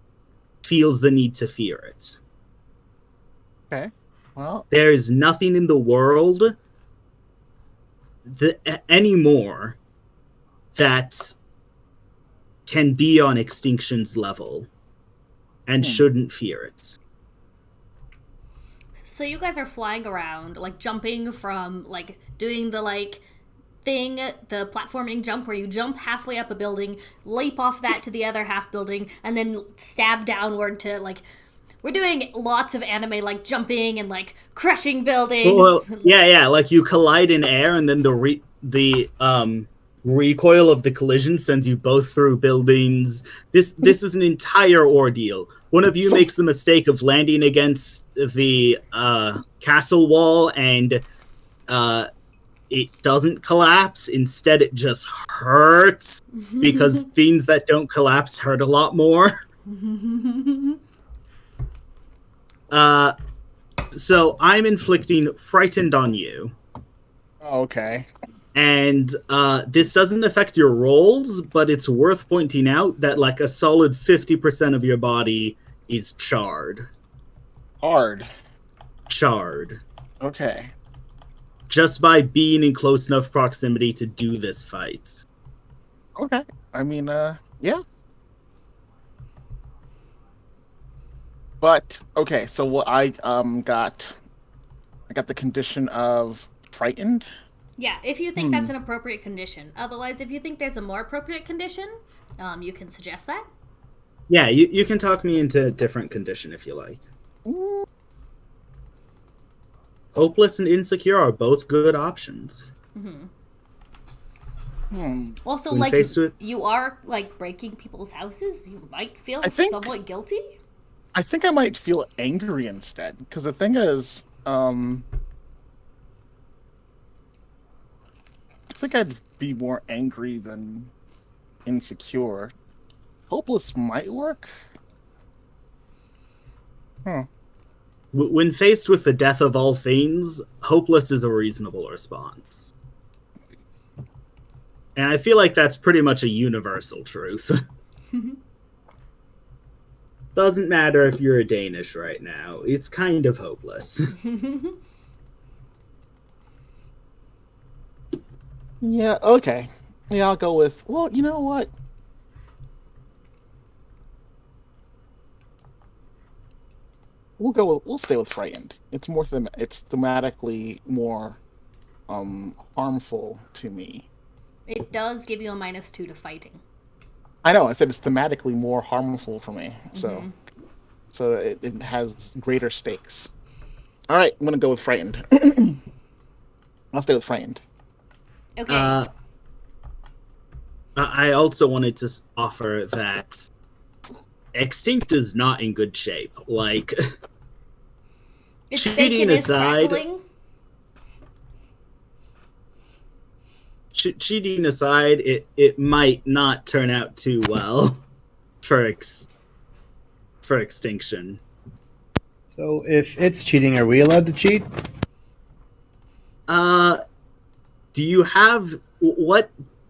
feels the need to fear it. Okay. Well, There's nothing in the world anymore that can be on extinction's level and shouldn't fear it. So you guys are flying around, like jumping from, like doing the like thing, the platforming jump where you jump halfway up a building, leap off that to the other half building, and then stab downward to like. We're doing lots of anime like jumping and like crushing buildings. Well, yeah, like you collide in air, and then the recoil of the collision sends you both through buildings. This is an entire ordeal. One of you makes the mistake of landing against the castle wall, and it doesn't collapse. Instead, it just hurts because things that don't collapse hurt a lot more. So I'm inflicting frightened on you. okay. And this doesn't affect your rolls, but it's worth pointing out that like a solid 50% of your body is charred. Hard. Charred. Okay. Just by being in close enough proximity to do this fight. Okay. I mean, yeah. But okay, so what I got the condition of frightened. Yeah, if you think that's an appropriate condition. Otherwise, if you think there's a more appropriate condition, you can suggest that. Yeah, you can talk me into a different condition if you like. Hopeless and insecure are both good options. Also, When like, faced with- you are, like, breaking people's houses. You might feel I think- somewhat guilty. I think I might feel angry instead, because the thing is, I think I'd be more angry than insecure. Hopeless might work. When faced with the death of all things, hopeless is a reasonable response. And I feel like that's pretty much a universal truth. Doesn't matter if you're a Danish right now. It's kind of hopeless. Yeah, okay. Yeah, I'll go with, well, you know what? We'll stay with frightened. It's thematically more harmful to me. It does give you a -2 to fighting. I know, I said it's thematically more harmful for me. So it has greater stakes. All right, I'm going to go with frightened. I'll stay with frightened. Okay. I also wanted to offer that Extinct is not in good shape. Like, Its cheating bacon is aside- crackling. cheating aside, it might not turn out too well for Extinction. So if it's cheating, are we allowed to cheat? What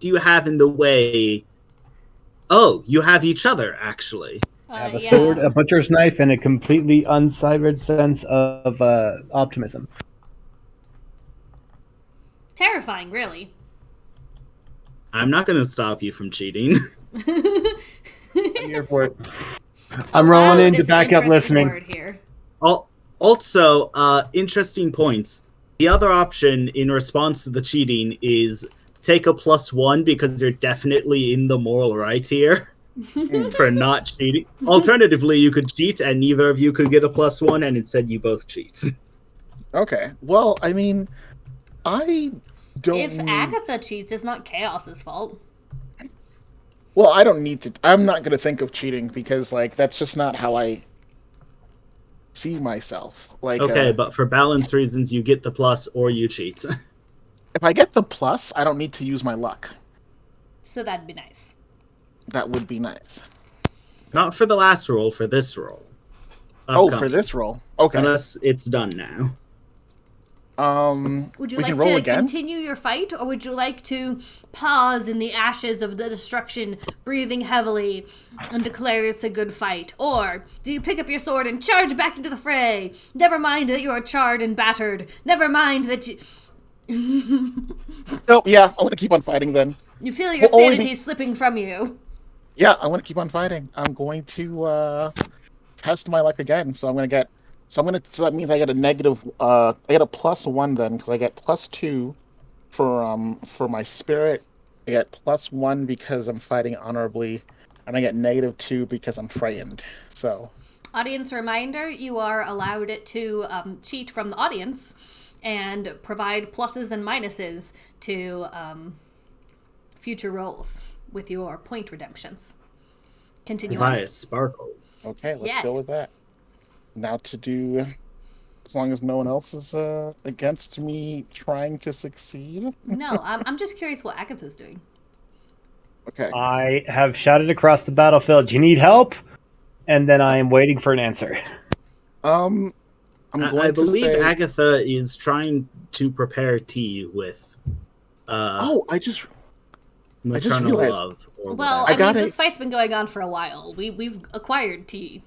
do you have in the way? Oh, you have each other, actually. I have a Yeah. sword, a butcher's knife, and a completely uncidered sense of optimism. Terrifying, really. I'm not going to stop you from cheating. I'm here for it. I'm rolling in to Is an back up interesting listening. word here. Also, interesting points. The other option in response to the cheating is take a +1 because you're definitely in the moral right here for not cheating. Alternatively, you could cheat and neither of you could get a +1, and instead you both cheat. Okay. Well, I mean, I don't If need... Agatha cheats, it's not Chaos's fault. Well, I don't need to... I'm not going to think of cheating because, like, that's just not how I see myself. Like, Okay, but for balance reasons, you get the plus or you cheat. if I get the plus, I don't need to use my luck. So that'd be nice. That would be nice. Not for the last roll, for this roll. Oh, for Upcoming. this roll. Okay. Unless it's done now. Would you we like can roll to again? continue your fight, or would you like to pause in the ashes of the destruction, breathing heavily, and declare it's a good fight? Or do you pick up your sword and charge back into the fray? Never mind that you are charred and battered. Never mind that you Nope, yeah, I'm going to keep on fighting then. you feel your Well, only sanity slipping from you. Yeah, I'm going to keep on fighting. I'm going to test my luck again. So that means I get a negative, I get a +1 then, because I get +2 for my spirit. I get +1 because I'm fighting honorably, and I get -2 because I'm frightened. So, Audience reminder, you are allowed to cheat from the audience and provide pluses and minuses to future rolls with your point redemptions. Continue on. Via sparkles. okay, let's Yeah. go with that. Now to do, as long as no one else is against me trying to succeed. No, I'm just curious what Agatha's doing. Okay. I have shouted across the battlefield, "You need help?" And then I am waiting for an answer. I'm going I to believe say... Agatha is trying to prepare tea with Oh, I just maternal realized- love. Or Well, whatever. I mean, got it. this fight's been going on for a while. We've acquired tea.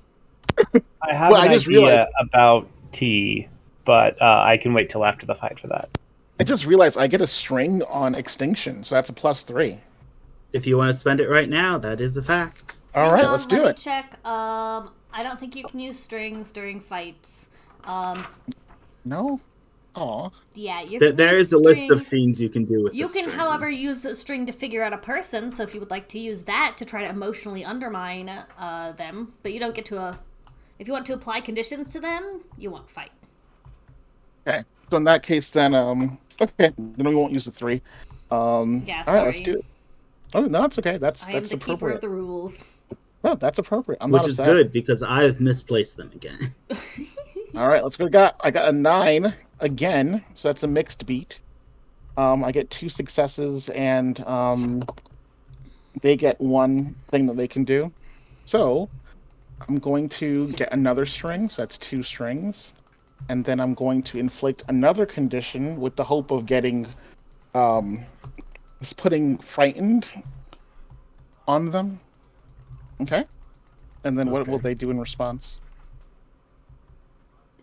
I have Well, an I just idea realized- about tea, but I can wait till after the fight for that. I just realized I get a string on extinction, so that's a +3. If you want to spend it right now, that is a fact. All Hang right, on, let's do let me it. check. I don't think you can use strings during fights. No, Aw. Yeah, you can There use is a list of string. things you can do with You the can, string. however, use a string to figure out a person. So if you would like to use that to try to emotionally undermine them, but you don't get to if you want to apply conditions to them, you won't fight. Okay. So in that case, then okay, then we won't use the 3. Yeah, All right, let's sorry. do it. Oh no, it's okay. That's I am the keeper appropriate. of the rules. No, that's appropriate. I'm Which not is upset. good because I've misplaced them again. All right, let's go. I got a 9 again, so that's a mixed beat. I get 2 successes, and they get 1 thing that they can do. So I'm going to get another string, so that's 2 strings, and then I'm going to inflict another condition with the hope of getting, putting frightened on them. Okay, and then what will they do in response?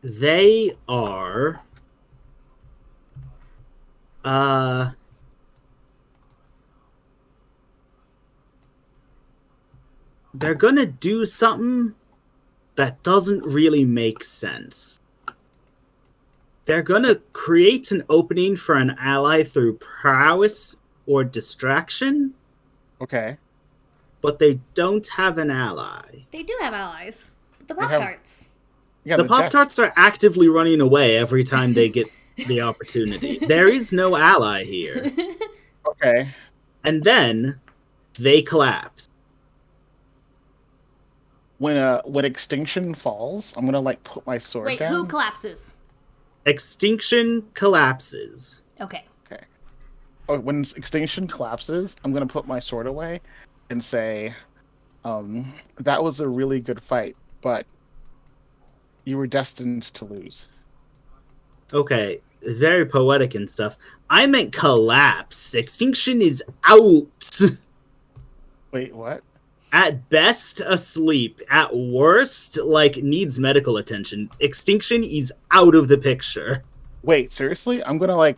They are they're gonna do something that doesn't really make sense. They're gonna create an opening for an ally through prowess or distraction, Okay. but they don't have an ally. They do have allies. The They have- Pop-Tarts. Yeah, The death- Pop-Tarts are actively running away every time they get the opportunity. There is no ally here. Okay. And then they collapse. When extinction falls, I'm gonna put my sword Wait, down. who collapses? Extinction collapses. Okay. When extinction collapses, I'm gonna put my sword away and say, that was a really good fight, but you were destined to lose. Okay, very poetic and stuff. I meant collapse. Extinction is out. Wait, what? At best, asleep. At worst, needs medical attention. Extinction is out of the picture. Wait, seriously? I'm gonna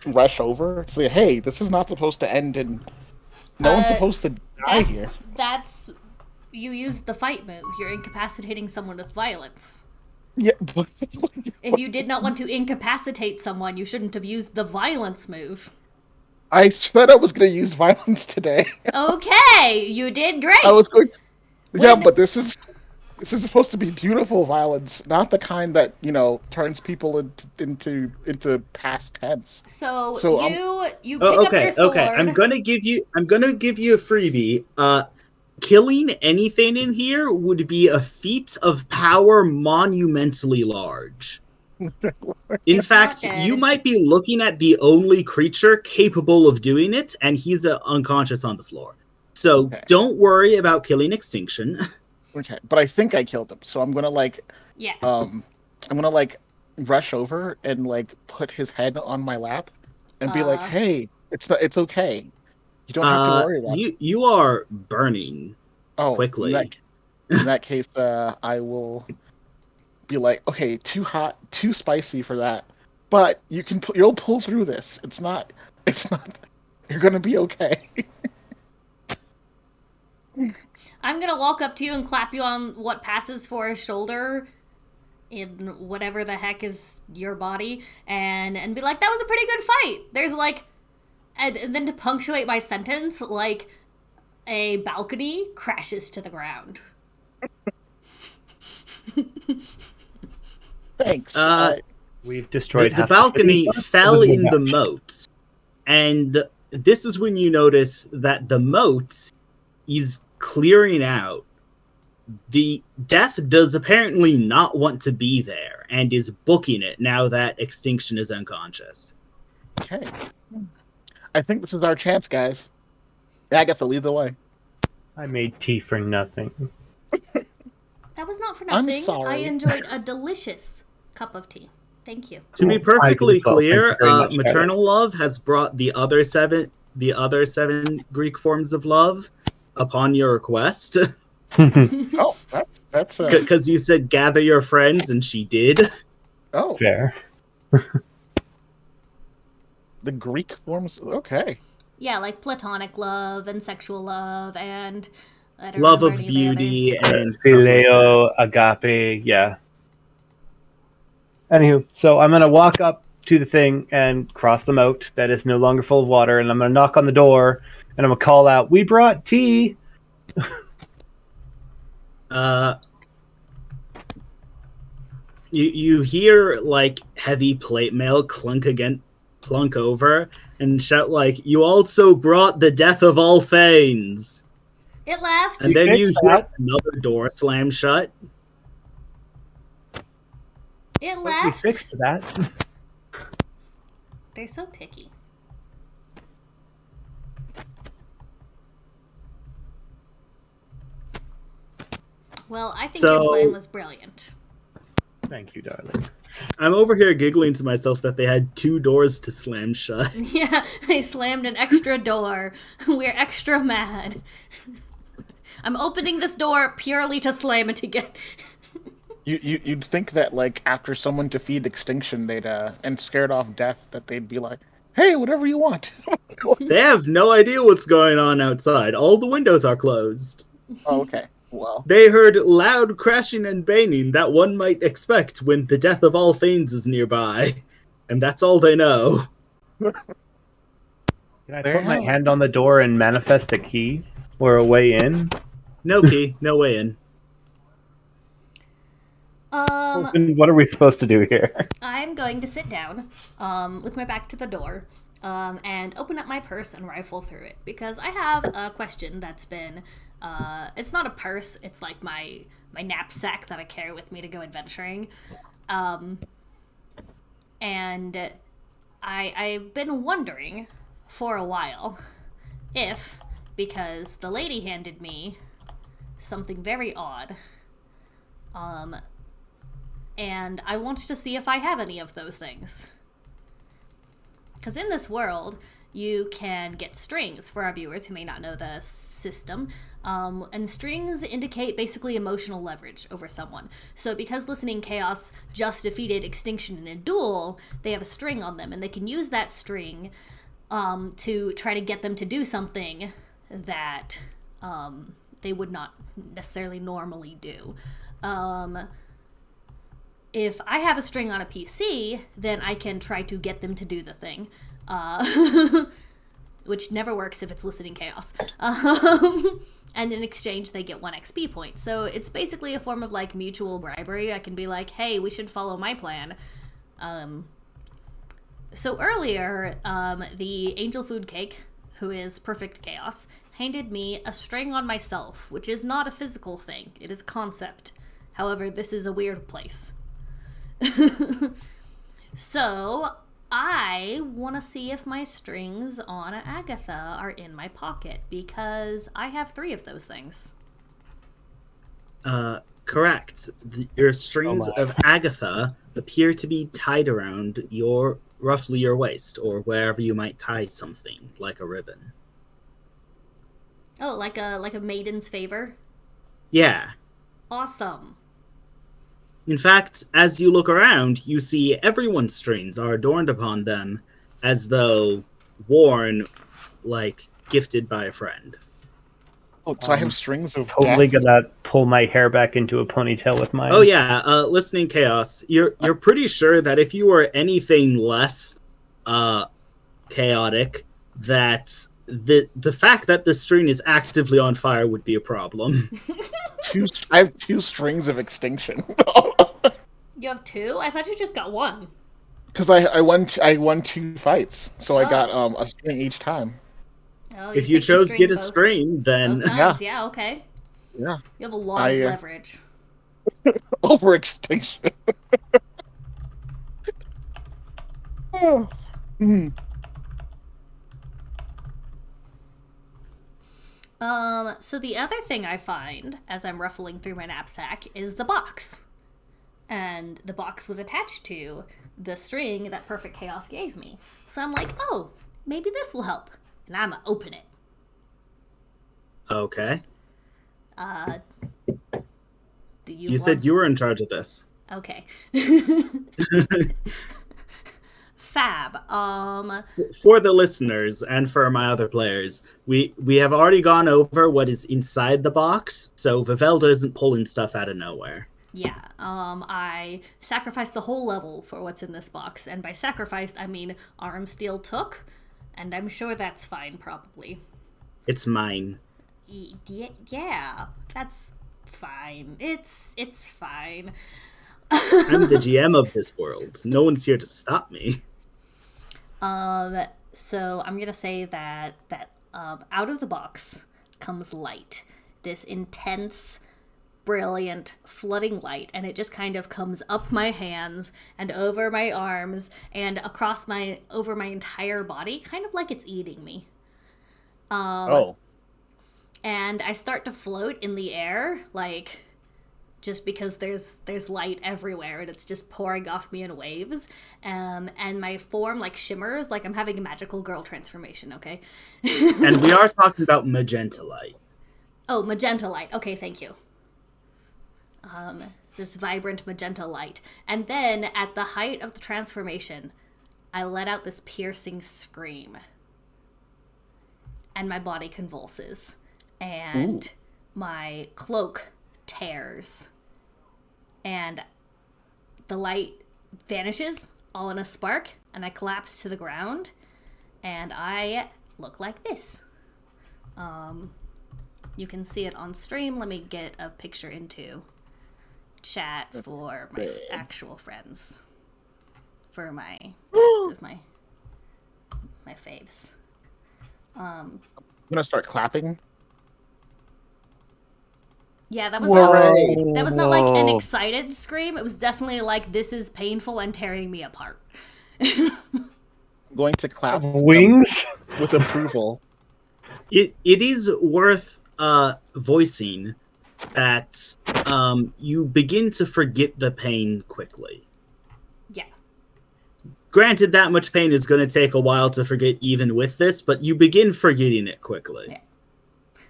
rush over, say, hey, this is not supposed to end in. No one's supposed to die here. That's you used the fight move. You're incapacitating someone with violence. Yeah, but If you did not want to incapacitate someone, you shouldn't have used the violence move. I said I was gonna use violence today. Okay, you did great. I was going to. Yeah, When- but this is supposed to be beautiful violence, not the kind that turns people into past tense. So I'm- you pick up your sword. Okay. I'm gonna give you a freebie. Killing anything in here would be a feat of power monumentally large. In fact, not you dead. might be looking at the only creature capable of doing it, and he's unconscious on the floor. So Okay. don't worry about killing Extinction. Okay, but I think I killed him, so I'm gonna Yeah. I'm gonna rush over and put his head on my lap and be like, hey, it's okay. You don't have to worry about it. You are burning. quickly. In that case, I will be like, okay, too hot, too spicy for that. But you'll pull through this. It's not. You're gonna be okay. I'm gonna walk up to you and clap you on what passes for a shoulder in whatever the heck is your body, and be like, that was a pretty good fight. There's and then to punctuate my sentence, a balcony crashes to the ground. Thanks. We've destroyed The half balcony city. fell in the moat, and this is when you notice that the moat is clearing out. The death does apparently not want to be there and is booking it now that Extinction is unconscious. Okay. I think this is our chance, guys. Agatha, lead the way. I made tea for nothing. That was not for I'm nothing. sorry. I enjoyed a delicious cup of tea. Thank you. To be Cool. perfectly I can clear, thank you very much, maternal love has brought the other seven Greek forms of love upon your request. Oh, that's Because you said gather your friends, and she did. oh, Fair. the Greek forms. Okay. Yeah, platonic love and sexual love and I don't Love remember of any the beauty others. and stuff like that. Phileo, agape, yeah. Anywho, so I'm gonna walk up to the thing and cross the moat that is no longer full of water, and I'm going to knock on the door, and I'm going to call out, "We brought tea!" You hear, like, heavy plate mail clunk over, and shout, like, "You also brought the death of all Thanes!" It left. And then you fixed hear that. another door slam shut. It We left. fixed that. They're so picky. Well, I think So- your plan was brilliant. Thank you, darling. I'm over here giggling to myself that they had 2 doors to slam shut. Yeah, they slammed an extra door. We're extra mad. I'm opening this door purely to slam it again. You'd think that, like, after someone defeated extinction, they'd and scared off death, that they'd be like, "Hey, whatever you want." They have no idea what's going on outside. All the windows are closed. Oh, okay. Well, They heard loud crashing and banging that one might expect when the death of all Thanes is nearby. And that's all they know. Can I There put my you go. hand on the door and manifest a key or a way in? No key, no way in. Then what are we supposed to do here? I'm going to sit down with my back to the door and open up my purse and rifle through it because I have a question that's been it's not a purse, it's like my knapsack that I carry with me to go adventuring. And I've been wondering for a while if, because the lady handed me something very odd, and I wanted to see if I have any of those things. Because in this world, you can get strings for our viewers who may not know the system. And strings indicate basically emotional leverage over someone. So because Listening Chaos just defeated Extinction in a duel, they have a string on them, and they can use that string to try to get them to do something that they would not necessarily normally do. If I have a string on a PC, then I can try to get them to do the thing. Which never works if it's Listening Chaos. And in exchange, they get 1 XP point. So it's basically a form of, like, mutual bribery. I can be like, hey, we should follow my plan. So earlier, the Angel Food Cake, who is Perfect Chaos, handed me a string on myself, which is not a physical thing. It is a concept. However, this is a weird place. So, I want to see if my strings on Agatha are in my pocket, because I have 3 of those things. Correct. Your strings Oh my. of Agatha appear to be tied around roughly your waist, or wherever you might tie something, like a ribbon. Oh, like a maiden's favor? Yeah. Awesome. In fact, as you look around, you see everyone's strings are adorned upon them as though worn, like, gifted by a friend. oh, so I have strings of Totally death. gonna pull my hair back into a ponytail with mine. Oh yeah, Listening Chaos, you're pretty sure that if you were anything less chaotic, that the fact that the string is actively on fire would be a problem. I have 2 strings of extinction. You have 2? I thought you just got 1. Because I won 2 fights, so I got a string each time. Oh, If you picked the chose string get a both- string, then both times. Yeah, okay. Yeah, You have a lot of leverage. over extinction. So the other thing I find as I'm ruffling through my knapsack is the box. And the box was attached to the string that Perfect Chaos gave me. So I'm like, oh, maybe this will help. And I'm gonna open it. okay. Do you You said you were in charge of this. Okay. Fab. For the listeners and for my other players, we have already gone over what is inside the box, so Vivelda isn't pulling stuff out of nowhere. Yeah, I sacrificed the whole level for what's in this box, and by sacrificed, I mean arm steel took, and I'm sure that's fine, probably. It's mine. Yeah, that's fine. It's fine. I'm the GM of this world. No one's here to stop me. So I'm gonna say that out of the box comes light, this intense, brilliant, flooding light, and it just kind of comes up my hands and over my arms and across over my entire body, kind of like it's eating me. Oh. And I start to float in the air, like, just because there's light everywhere and it's just pouring off me in waves. And my form, like, shimmers, like I'm having a magical girl transformation, okay? And we are talking about magenta light. Oh, magenta light. Okay, thank you. This vibrant magenta light. And then, at the height of the transformation, I let out this piercing scream. And my body convulses. And my cloak tears. And the light vanishes, all in a spark, and I collapse to the ground. And I look like this. You can see it on stream. Let me get a picture into chat for my actual friends. For my rest of my faves. I'm gonna start clapping. Yeah, that was Whoa. that was not like an excited scream. It was definitely like, this is painful and tearing me apart. I'm going to clap Wings? with approval. It is worth voicing that you begin to forget the pain quickly. Yeah. Granted, that much pain is going to take a while to forget even with this, but you begin forgetting it quickly. Yeah.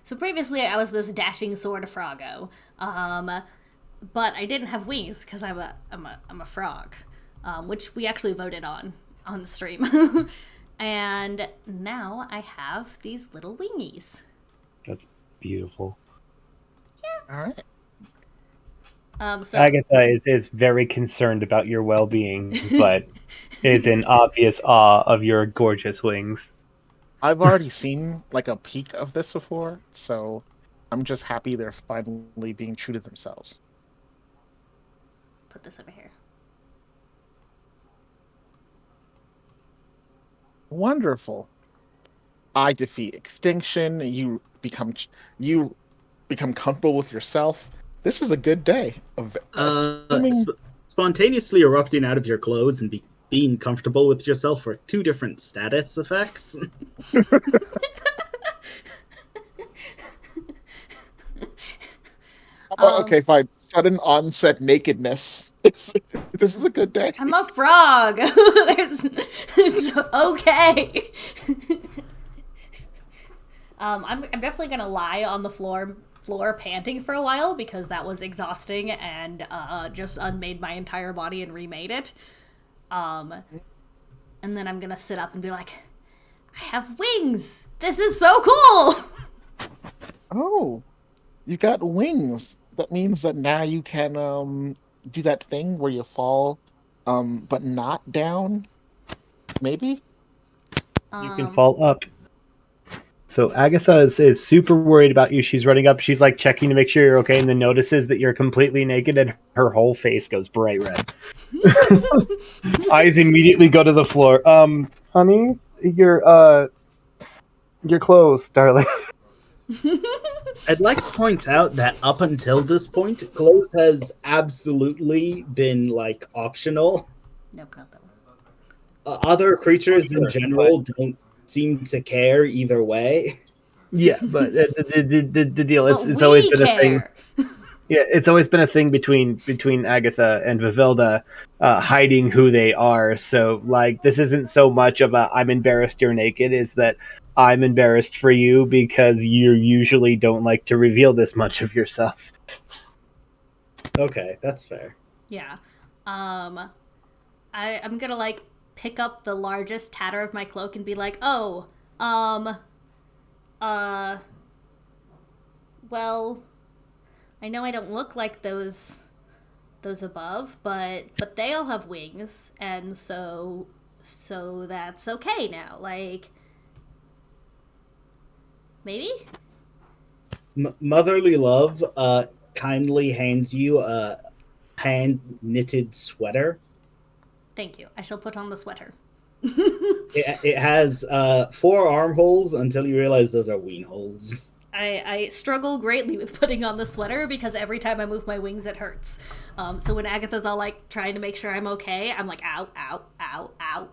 So previously I was this dashing sword froggo, but I didn't have wings because I'm a frog, which we actually voted on the stream. And now I have these little wingies. That's beautiful. All right. So Agatha is very concerned about your well-being, but is in obvious awe of your gorgeous wings. I've already seen like a peek of this before, so I'm just happy they're finally being true to themselves. put this over here. Wonderful. I defeat extinction. You become comfortable with yourself. This is a good day. Spontaneously erupting out of your clothes and being comfortable with yourself are two different status effects. Okay, fine. Sudden onset nakedness. This is a good day. I'm a frog. It's okay. I'm definitely gonna lie on the floor panting for a while because that was exhausting and just unmade my entire body and remade it. And then I'm gonna sit up and be like, I have wings. This is so cool. Oh, you got wings. That means that now you can do that thing where you fall, but not down. Maybe. You can fall up. So Agatha is super worried about you. She's running up. She's like checking to make sure you're okay, and then notices that you're completely naked, and her whole face goes bright red. Eyes immediately go to the floor. Honey, you're closed, darling. I'd like to point out that up until this point, clothes has absolutely been like optional. Nope, not that one. Other creatures in general don't seem to care either way. Yeah, but the deal But it's we always been a thing. care. Yeah, it's always been a thing between Agatha and Vivilda, hiding who they are. So like, this isn't so much of a I'm embarrassed you're naked, is that I'm embarrassed for you because you usually don't like to reveal this much of yourself. Okay, that's fair. Yeah. I'm gonna like pick up the largest tatter of my cloak and be like, oh, well, I know I don't look like those those above, but they all have wings, and so that's okay now. Like, maybe? Motherly Love kindly hands you a hand-knitted sweater. Thank you. I shall put on the sweater. It has 4 armholes until you realize those are ween holes. I struggle greatly with putting on the sweater because every time I move my wings, it hurts. So when Agatha's all like trying to make sure I'm okay, I'm like, ow, ow, ow, ow.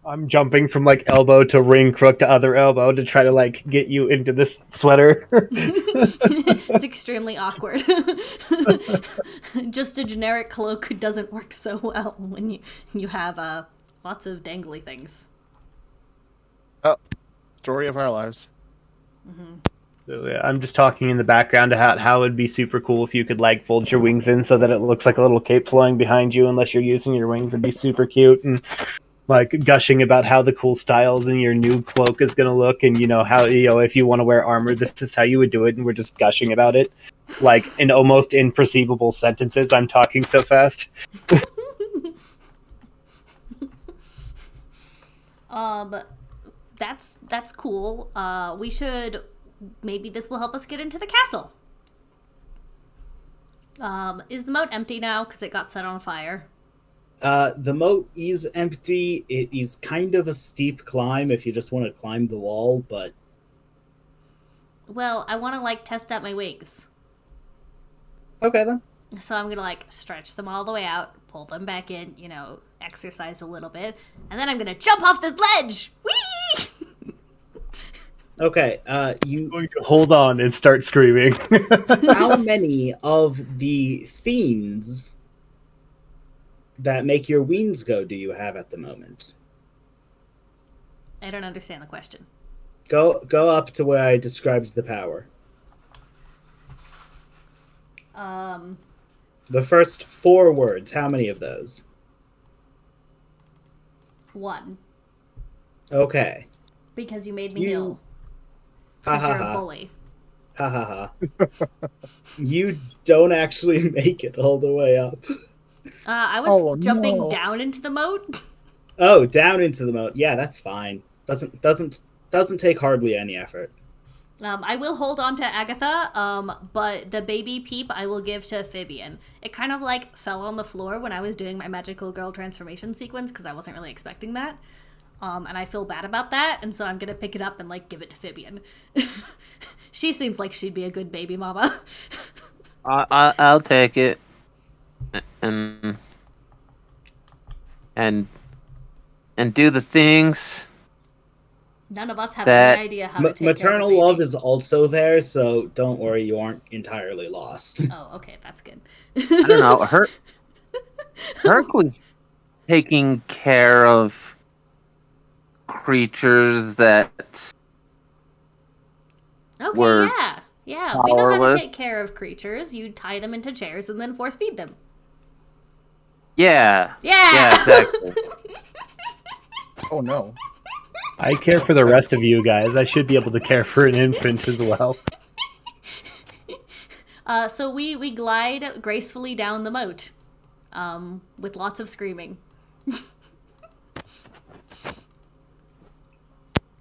I'm jumping from like elbow to ring crook to other elbow to try to like get you into this sweater. It's extremely awkward. Just a generic cloak doesn't work so well when you have lots of dangly things. Oh, story of our lives. So yeah, I'm just talking in the background about how it'd be super cool if you could like fold your wings in so that it looks like a little cape flowing behind you unless you're using your wings. It'd be super cute, and like gushing about how the cool styles in your new cloak is going to look, and how if you want to wear armor, this is how you would do it, and we're just gushing about it like in almost imperceivable sentences. I'm talking so fast. That's cool. We should, maybe this will help us get into the castle. Is the moat empty now because it got set on fire? The moat is empty. It is kind of a steep climb if you just want to climb the wall, but... Well, I want to, like, test out my wings. Okay, then. So I'm going to, like, stretch them all the way out, pull them back in, exercise a little bit, and then I'm going to jump off this ledge! Whee! Okay, I'm going to hold on and start screaming. How many of the fiends that make your wings go do you have at the moment? I don't understand the question. Go up to where I described the power. The first 4 words, how many of those? 1. Okay. Because you made me heal. Ha Because ha you're a ha. bully. Ha ha ha. You don't actually make it all the way up. I was Oh, jumping no. down into the moat. Oh, down into the moat. Yeah, that's fine. Doesn't take hardly any effort. I will hold on to Agatha, but the baby Peep I will give to Vivian. It kind of like fell on the floor when I was doing my magical girl transformation sequence because I wasn't really expecting that. And I feel bad about that, and so I'm gonna pick it up and like give it to Vivian. She seems like she'd be a good baby mama. I'll take it, and do the things. None of us have That- any idea how to take care Maternal of a baby. love is also there, so don't worry, you aren't entirely lost. Oh, okay, that's good. I don't know. Herc was taking care of creatures that Okay, were yeah. We know how to powerless. take care of creatures. You tie them into chairs and then force feed them. Yeah, Yeah, exactly. Oh no. I care for the rest of you guys. I should be able to care for an infant as well. So we glide gracefully down the moat, with lots of screaming.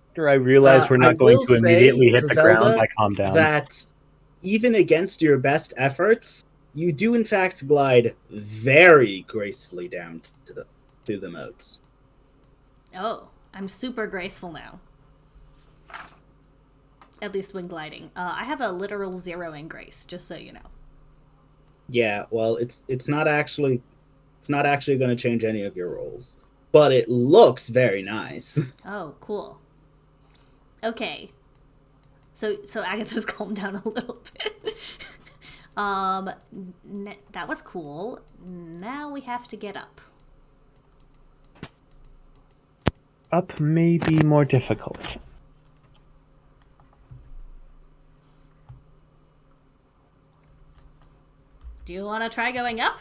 After I realize we're I not going will to immediately say, hit the Pavelda, ground, I calm down. That even against your best efforts, you do in fact glide very gracefully down to the moats. Oh, I'm super graceful now. At least when gliding. I have a literal 0 in grace, just so you know. Yeah, well, it's not actually going to change any of your rolls, but it looks very nice. Oh, cool. Okay. So Agatha's calmed down a little bit. That was cool. Now we have to get up. Up may be more difficult. Do you want to try going up?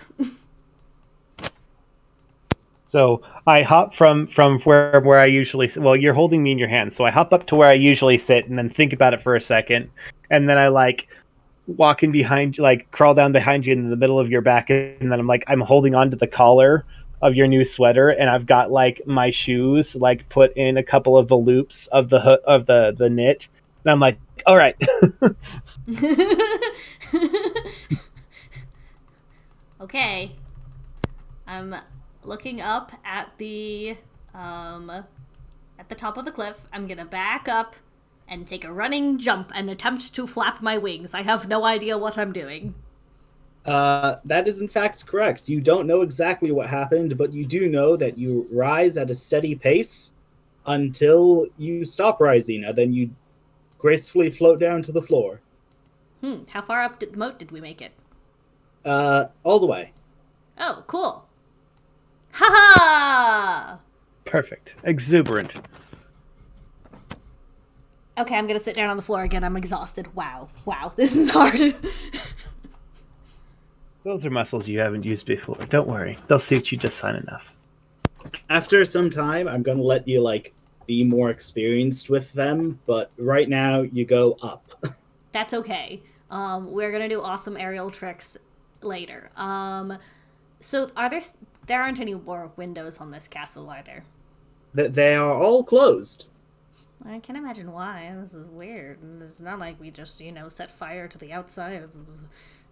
So I hop from where I usually sit. Well, you're holding me in your hand, so I hop up to where I usually sit and then think about it for a second, and then I like walking behind, like crawl down behind you in the middle of your back, and then I'm holding on to the collar of your new sweater, and I've got like my shoes like put in a couple of the loops of the knit, and I'm like, all right. Okay. I'm looking up at the top of the cliff. I'm gonna back up and take a running jump and attempt to flap my wings. I have no idea what I'm doing. That is in fact correct. You don't know exactly what happened, but you do know that you rise at a steady pace until you stop rising, and then you gracefully float down to the floor. How far up the moat did we make it? All the way. Oh, cool. Ha-ha! Perfect. Exuberant. Okay, I'm gonna sit down on the floor again. I'm exhausted. Wow, this is hard. Those are muscles you haven't used before. Don't worry. They'll suit you just fine enough. After some time, I'm gonna let you, like, be more experienced with them, but right now, you go up. That's okay. We're gonna do awesome aerial tricks later. So there aren't any more windows on this castle, are there? They are all closed. I can't imagine why. This is weird. It's not like we just, set fire to the outside.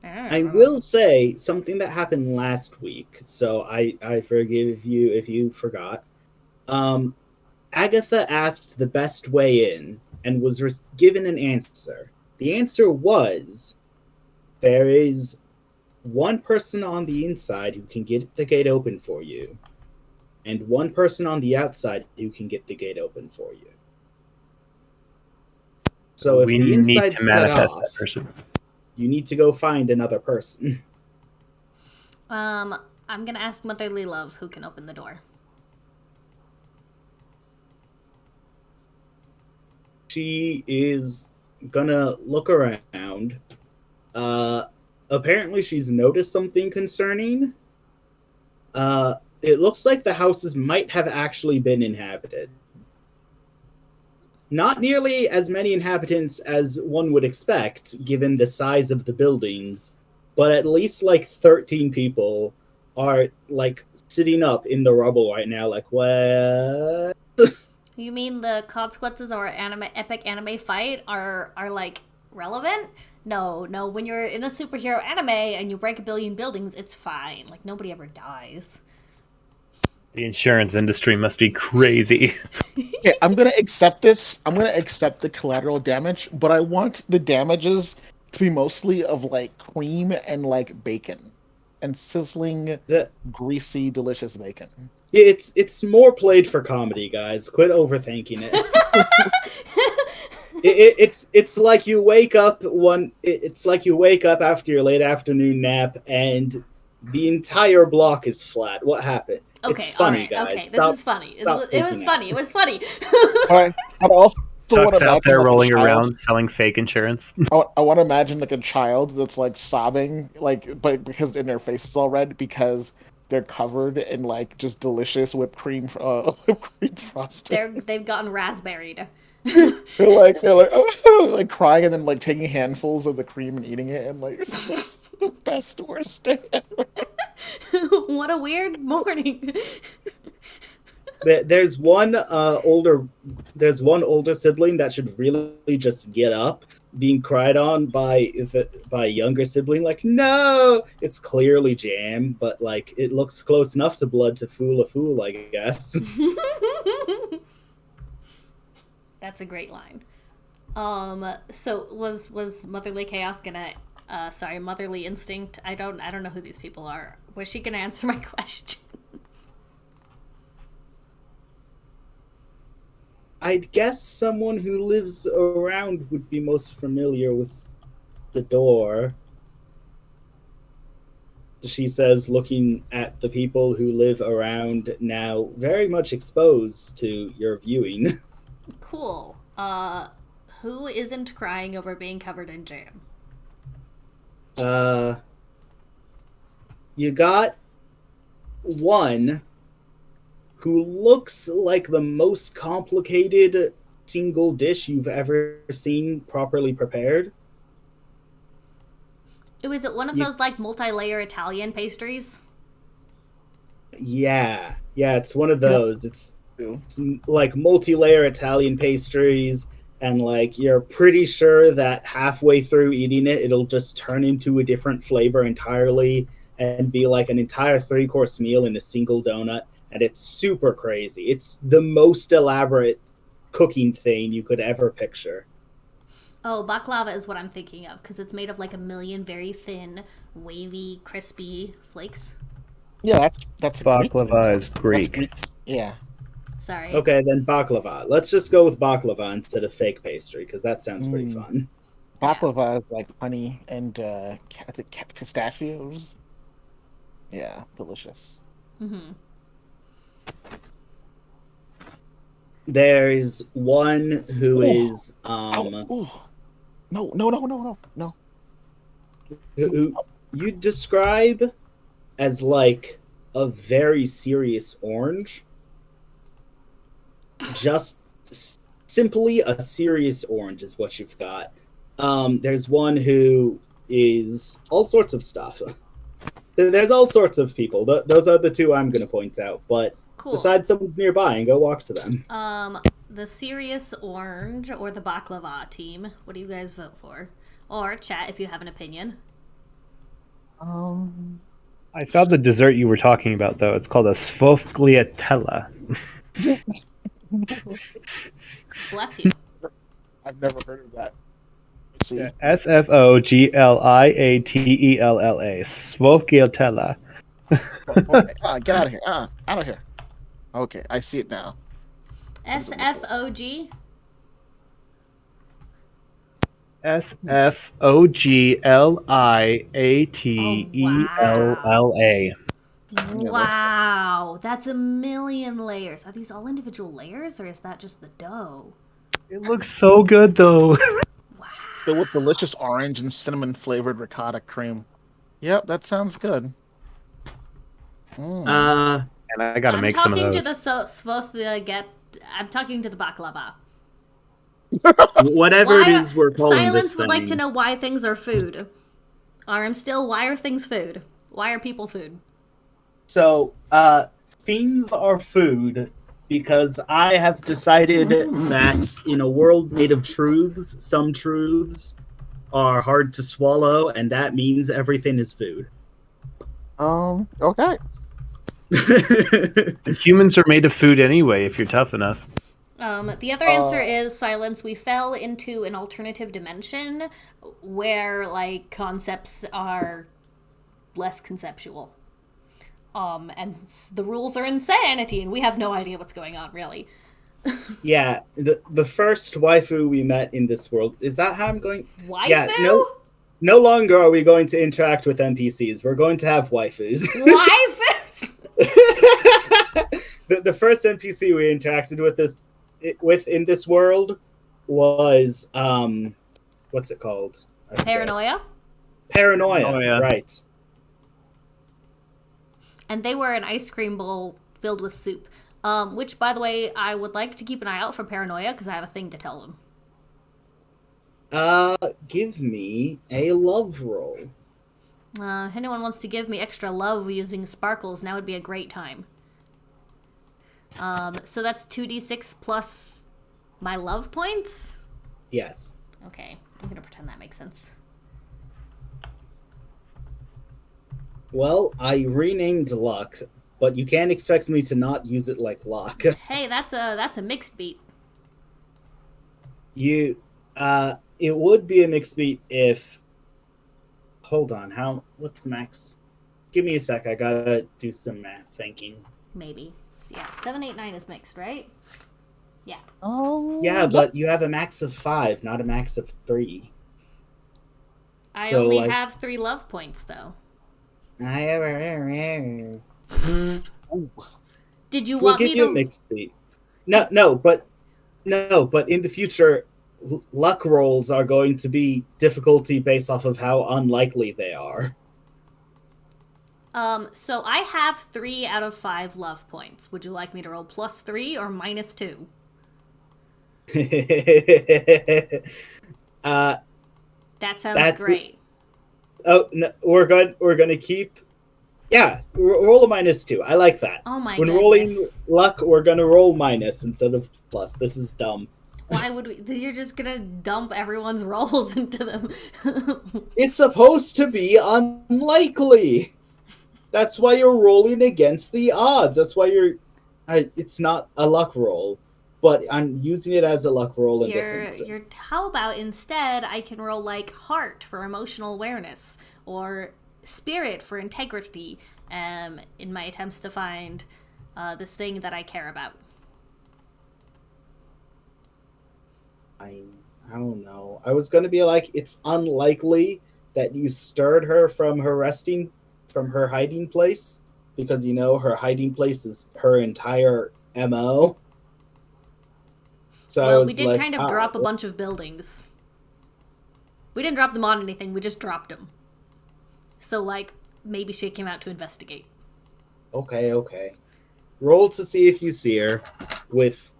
I will say something that happened last week, so I forgive you if you forgot. Agatha asked the best way in and was given an answer. The answer was, there is one person on the inside who can get the gate open for you, and one person on the outside who can get the gate open for you. So if we the need inside's to cut manifest off, that person. you need to go find another person. I'm gonna ask Motherly Love who can open the door. She is gonna look around. Apparently she's noticed something concerning. It looks like the houses might have actually been inhabited. Not nearly as many inhabitants as one would expect, given the size of the buildings, but at least, 13 people are, sitting up in the rubble right now, what? You mean the consequences of our epic anime fight are relevant? No, when you're in a superhero anime and you break a billion buildings, it's fine. Nobody ever dies. The insurance industry must be crazy. Okay, I'm gonna accept this. I'm gonna accept the collateral damage, but I want the damages to be mostly of cream and bacon, and sizzling, greasy, delicious bacon. It's more played for comedy, guys. Quit overthinking it. It's like you wake up after your late afternoon nap and the entire block is flat. What happened? Okay, it's funny, right, guys. okay, this is funny. It was funny. It was funny. Alright, I also want Tuck's to out there imagine rolling a child. around selling fake insurance. I want to imagine a child that's sobbing, but because in their face is all red because they're covered in just delicious whipped cream frosting. They've gotten raspberried. they're like oh, crying and then taking handfuls of the cream and eating it, and it's the best worst day ever. What a weird morning. There's one older sibling that should really just get up, being cried on by a younger sibling. No, it's clearly jam, but it looks close enough to blood to fool a fool, I guess. That's a great line. So was Motherly Chaos gonna Motherly Instinct? I don't know who these people are. Was she gonna answer my question? I'd guess someone who lives around would be most familiar with the door. She says, looking at the people who live around now, very much exposed to your viewing. Cool. Who isn't crying over being covered in jam? You got one who looks like the most complicated single dish you've ever seen properly prepared. Oh, is it one of those like multi-layer Italian pastries? Yeah, it's one of those. It's like multi-layer Italian pastries, and like you're pretty sure that halfway through eating it, it'll just turn into a different flavor entirely and be like an entire 3-course meal in a single donut. And it's super crazy. It's the most elaborate cooking thing you could ever picture. Oh, baklava is what I'm thinking of, because it's made of like a million very thin, wavy, crispy flakes. Yeah, that's Baklava is That's Greek. Greek. Yeah. Sorry. Okay, then baklava. Let's just go with baklava instead of fake pastry, because that sounds pretty fun. Baklava is like honey and I think pistachios. Yeah, delicious. Mm-hmm. There's one who is Ooh. No. who you describe as like a very serious orange. Just simply a serious orange is what you've got. There's one who is all sorts of stuff. There's all sorts of people. Those are the two I'm going to point out. But Cool. decide someone's nearby and go walk to them. The serious orange or the baklava team? What do you guys vote for? Or chat if you have an opinion. I found the dessert you were talking about, though. It's called a sfogliatella. Bless you. I've never heard of that. Let's see. Sfogliatella. Sfogliatella. Get out of here. Out of here. Okay, I see it now. SFOG? Sfogliatella. Wow, that's a million layers. Are these all individual layers, or is that just the dough? It looks so good, though. Filled with delicious orange and cinnamon flavored ricotta cream. Yep, that sounds good. And I gotta make some of those. I'm talking to the baklava. Whatever it is we're calling Silence this would thing. like to know why things are food. Still, why are things food? Why are people food? So, things are food because I have decided that in a world made of truths, some truths are hard to swallow, and that means everything is food. Okay. Humans are made of food anyway, if you're tough enough. The other answer is silence. We fell into an alternative dimension where, like, concepts are less conceptual. And the rules are insanity, and we have no idea what's going on, really. Yeah, the first waifu we met in this world, is that how I'm going? Waifu? Yeah, no longer are we going to interact with NPCs. We're going to have waifus. Waifus? The first NPC we interacted with in this world was what's it called? Paranoia? Paranoia, right. And they were an ice cream bowl filled with soup. Which, by the way, I would like to keep an eye out for Paranoia, because I have a thing to tell them. Give me a love roll. If anyone wants to give me extra love using sparkles, now would be a great time. So that's 2d6 plus my love points? Yes. Okay, I'm gonna pretend that makes sense. Well, I renamed luck, but you can't expect me to not use it like luck. Hey, that's a mixed beat. It would be a mixed beat if... Hold on, what's the max? Give me a sec, I gotta do some math thinking. Maybe. Yeah, 7, 8, 9 is mixed, right? Yeah. Yeah, but you have a max of 5, not a max of 3. I only have 3 love points, though. Did you want me to... you a mixed beat. No, but in the future, luck rolls are going to be difficulty based off of how unlikely they are. So I have 3 out of 5 love points. Would you like me to roll +3 or -2? That sounds great. Oh, no, we're gonna keep. Yeah, roll a -2. I like that. Oh my When goodness. rolling luck, we're gonna roll minus instead of plus. This is dumb. Why would we? You're just gonna dump everyone's rolls into them. It's supposed to be unlikely. That's why you're rolling against the odds. That's why you're. It's not a luck roll, but I'm using it as a luck roll in this instance. How about instead I can roll like heart for emotional awareness or spirit for integrity in my attempts to find this thing that I care about. I don't know. I was going to be like, it's unlikely that you stirred her from her hiding place, because you know her hiding place is her entire MO. So Well, we did kind of drop a bunch of buildings. We didn't drop them on anything, we just dropped them. So, like, maybe she came out to investigate. Okay. Roll to see if you see her with,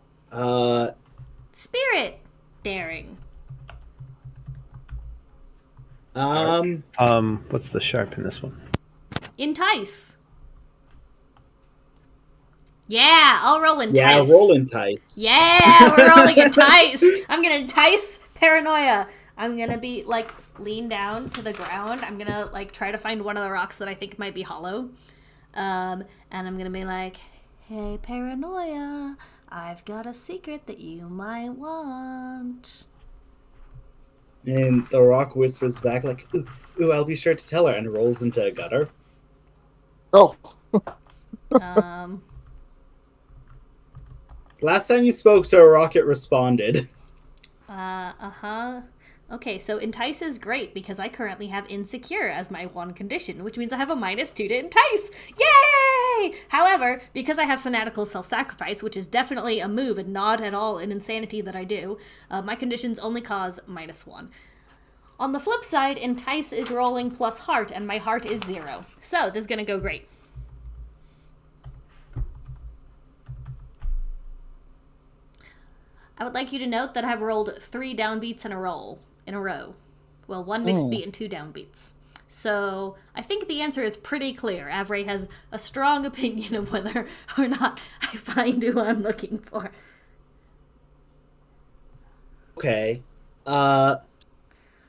Spirit daring. What's the sharp in this one? Entice. Yeah, I'll roll entice. Yeah, roll entice. Yeah, we're rolling entice. I'm gonna entice paranoia. I'm gonna be like lean down to the ground. I'm gonna like try to find one of the rocks that I think might be hollow. And I'm gonna be like, "Hey, paranoia, I've got a secret that you might want." And the rock whispers back like, ooh, I'll be sure to tell her, and rolls into a gutter. Oh, Last time you spoke to a rock, it responded. Okay, so entice is great because I currently have insecure as my one condition, which means I have a -2 to entice. Yay! However, because I have fanatical self-sacrifice, which is definitely a move and not at all an insanity that I do, my conditions only cause -1. On the flip side, entice is rolling plus heart, and my heart is 0. So this is gonna go great. I would like you to note that I've rolled 3 downbeats in a row. Well, 1 mixed beat and 2 downbeats. So I think the answer is pretty clear. Avray has a strong opinion of whether or not I find who I'm looking for. Okay.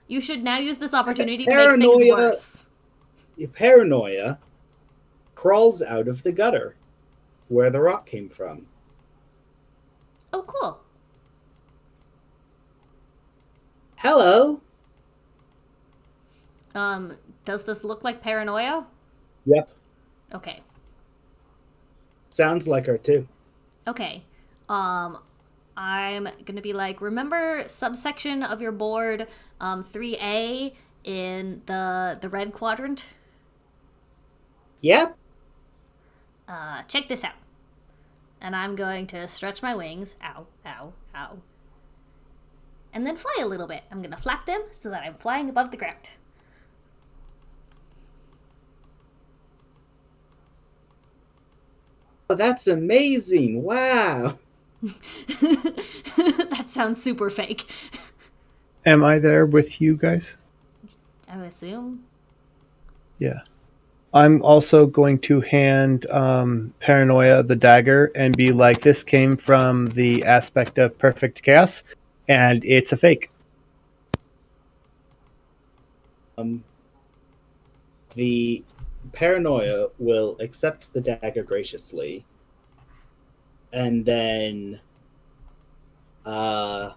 You should now use this opportunity to make things worse. Paranoia crawls out of the gutter where the rock came from. Oh, cool. Hello. Does this look like paranoia? Yep. Okay. Sounds like her too. Okay. I'm gonna be like, remember subsection of your board 3A in the red quadrant? Yep. Check this out. And I'm going to stretch my wings. Ow, ow, ow. And then fly a little bit. I'm gonna flap them so that I'm flying above the ground. Oh, that's amazing. Wow. That sounds super fake. Am I there with you guys? I would assume. Yeah. I'm also going to hand Paranoia the dagger and be like, this came from the aspect of perfect chaos, and it's a fake. The Paranoia will accept the dagger graciously, and then I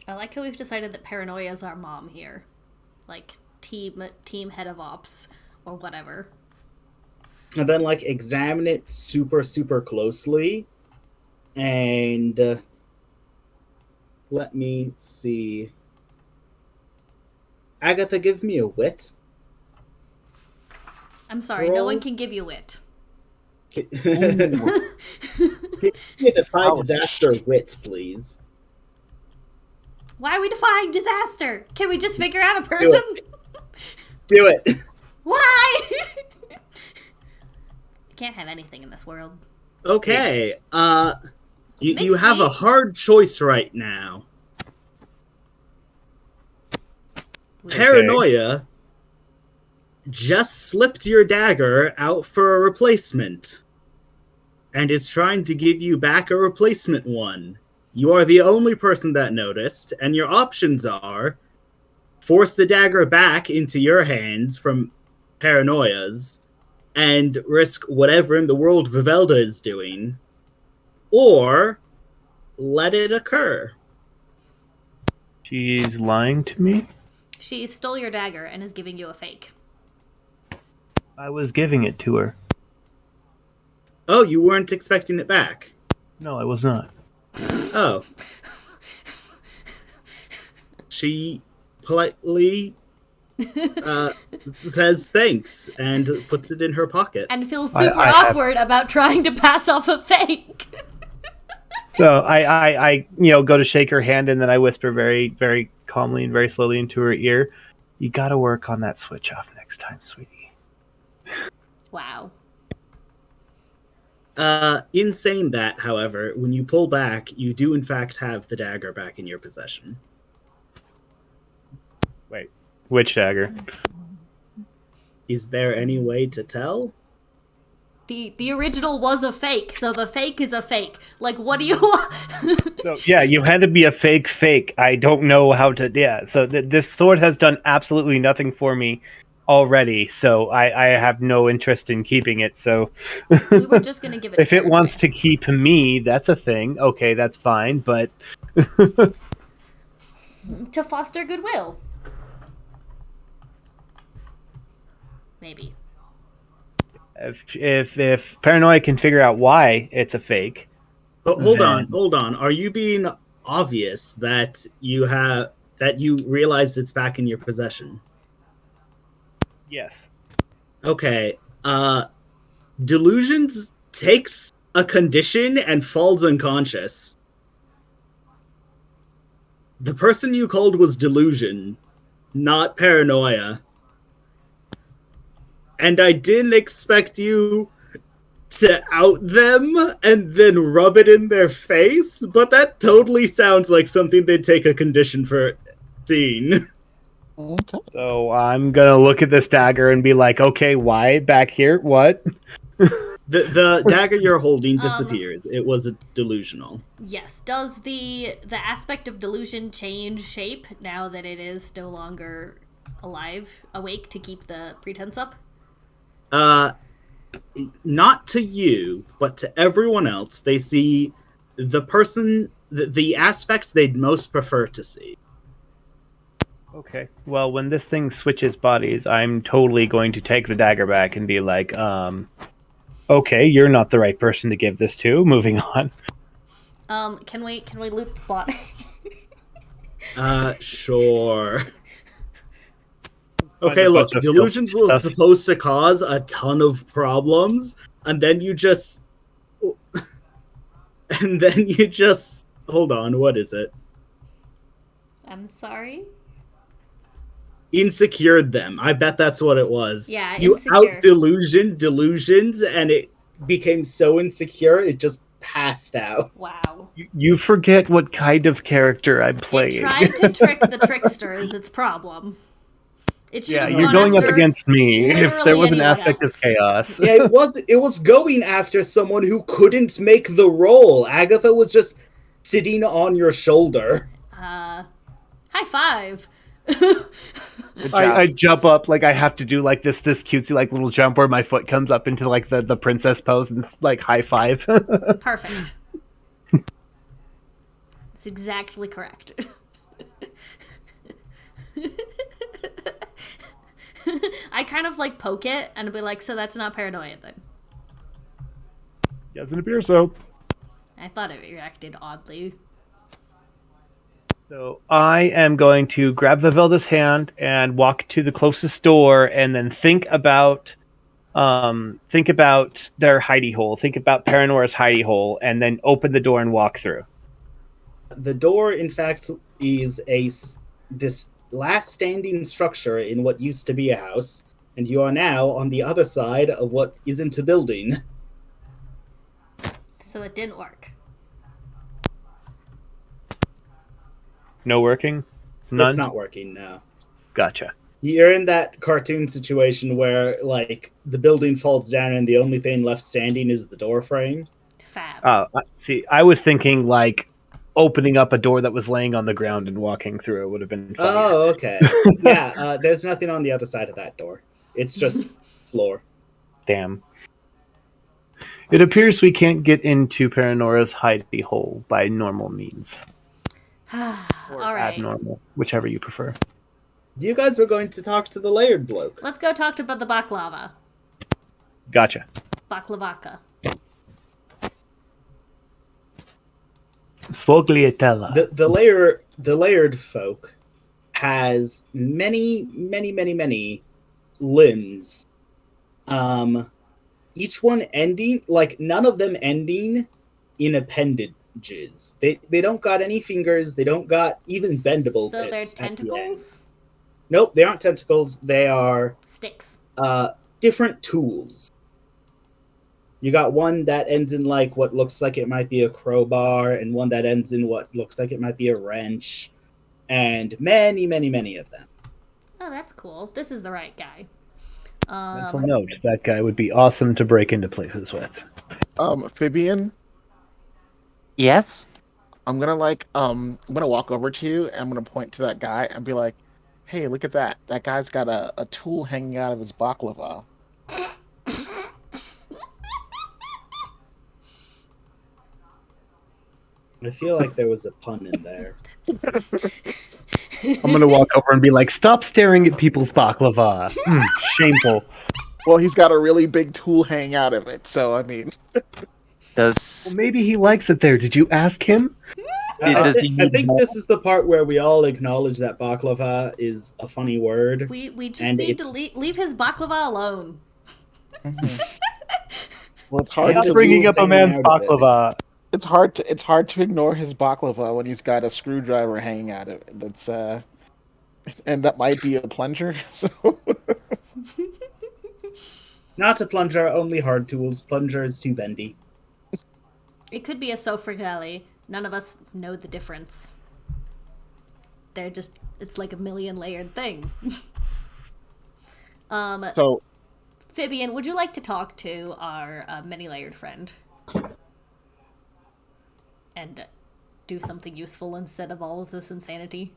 like how we've decided that Paranoia is our mom here. Like, team head of ops, or whatever. And then, like, examine it super, super closely. And let me see. Agatha, give me a wit. I'm sorry, no one can give you wit. Give me a defy disaster wit, please. Why are we defying disaster? Can we just figure out a person? Do it. Why? Can't have anything in this world. Okay. You have a hard choice right now. Okay. Paranoia just slipped your dagger out for a replacement and is trying to give you back a replacement one. You are the only person that noticed, and your options are force the dagger back into your hands from Paranoia's and risk whatever in the world Vivelda is doing, or let it occur. She's lying to me? She stole your dagger and is giving you a fake. I was giving it to her. Oh, you weren't expecting it back? No, I was not. Oh. She politely says thanks and puts it in her pocket. And feels super awkward about trying to pass off a fake. So I go to shake her hand, and then I whisper very, very calmly and very slowly into her ear, "You gotta work on that switch off next time, sweetie." Wow. In saying that, however, when you pull back, you do in fact have the dagger back in your possession. Wait, which dagger? Is there any way to tell? The original was a fake, so the fake is a fake. Like, what do you want? So, yeah, you had to be a fake. I don't know how to... Yeah, so this sword has done absolutely nothing for me already, so I have no interest in keeping it, so... We were just gonna give it If it wants to keep me, that's a thing. Okay, that's fine, but... To foster goodwill. Maybe. If Paranoia can figure out why it's a fake... But hold on. Are you being obvious that you realize it's back in your possession? Yes. Okay. Delusions takes a condition and falls unconscious. The person you called was Delusion, not Paranoia. And I didn't expect you to out them and then rub it in their face, but that totally sounds like something they'd take a condition for seeing. Okay. So I'm gonna look at this dagger and be like, okay, why? Back here? What? The dagger you're holding disappears. It was a delusional. Yes. Does the aspect of delusion change shape now that it is no longer awake to keep the pretense up? Not to you, but to everyone else. They see the person, the aspects they'd most prefer to see. Okay. Well, when this thing switches bodies, I'm totally going to take the dagger back and be like, okay, you're not the right person to give this to. Moving on. Can we loot the body? Sure. Okay, look, delusions was supposed to cause a ton of problems, and then you just... Hold on, what is it? I'm sorry? Insecured them. I bet that's what it was. Yeah, you insecure. delusions, and it became so insecure, it just passed out. Wow. You forget what kind of character I'm playing. It tried to trick the trickster is its problem. It should have you're gone going up after against me. If there was an anyone aspect else. of chaos. Yeah, it was going after someone who couldn't make the roll. Agatha was just sitting on your shoulder. High five. I jump up, like I have to do like this cutesy like little jump where my foot comes up into like the princess pose and like high five. Perfect. It's exactly correct. I kind of like poke it and be like, so that's not paranoia then. Doesn't appear so. I thought it reacted oddly. So I am going to grab Vivelda's hand and walk to the closest door, and then think about their hidey hole. Think about Paranoia's hidey hole, and then open the door and walk through. The door, in fact, is this last standing structure in what used to be a house, and you are now on the other side of what isn't a building. So it didn't work. No working? None? It's not working now. Gotcha. You're in that cartoon situation where, like, the building falls down and the only thing left standing is the door frame. Fab. See, I was thinking like opening up a door that was laying on the ground and walking through it would have been funnier. Oh, okay. Yeah, there's nothing on the other side of that door. It's just floor. Damn. It appears we can't get into Paranora's hidey hole by normal means. Or All right. abnormal, whichever you prefer. You guys were going to talk to the layered bloke. Let's go talk to the baklava. Gotcha. Baklavaka. Svogliatella. The layered folk has many limbs. Each one ending, like, none of them ending in appendages. They don't got any fingers. They don't got even bendable So they're bits at the end. tentacles? Nope, they aren't tentacles. They are Sticks. different tools. You got one that ends in, like, what looks like it might be a crowbar, and one that ends in what looks like it might be a wrench, and many of them. Oh, that's cool. This is the right guy. Mental note, that guy would be awesome to break into places with. Fabian, Yes? I'm gonna walk over to you and I'm gonna point to that guy and be like, "Hey, look at that! That guy's got a tool hanging out of his baklava." I feel like there was a pun in there. I'm gonna walk over and be like, "Stop staring at people's baklava. Shameful." Well, he's got a really big tool hanging out of it, so I mean, Well, maybe he likes it there. Did you ask him? I think this is the part where we all acknowledge that baklava is a funny word. We just And need to it's- leave his baklava alone. well, it's hard Stop to bringing up a hanging man's out of it. baklava. it's hard to ignore his baklava when he's got a screwdriver hanging out of it. That's and that might be a plunger. So Not a plunger, only hard tools. Plunger is too bendy. It could be a sofritelli. None of us know the difference. It's like a million layered thing. so Fabian, would you like to talk to our many-layered friend? And do something useful instead of all of this insanity?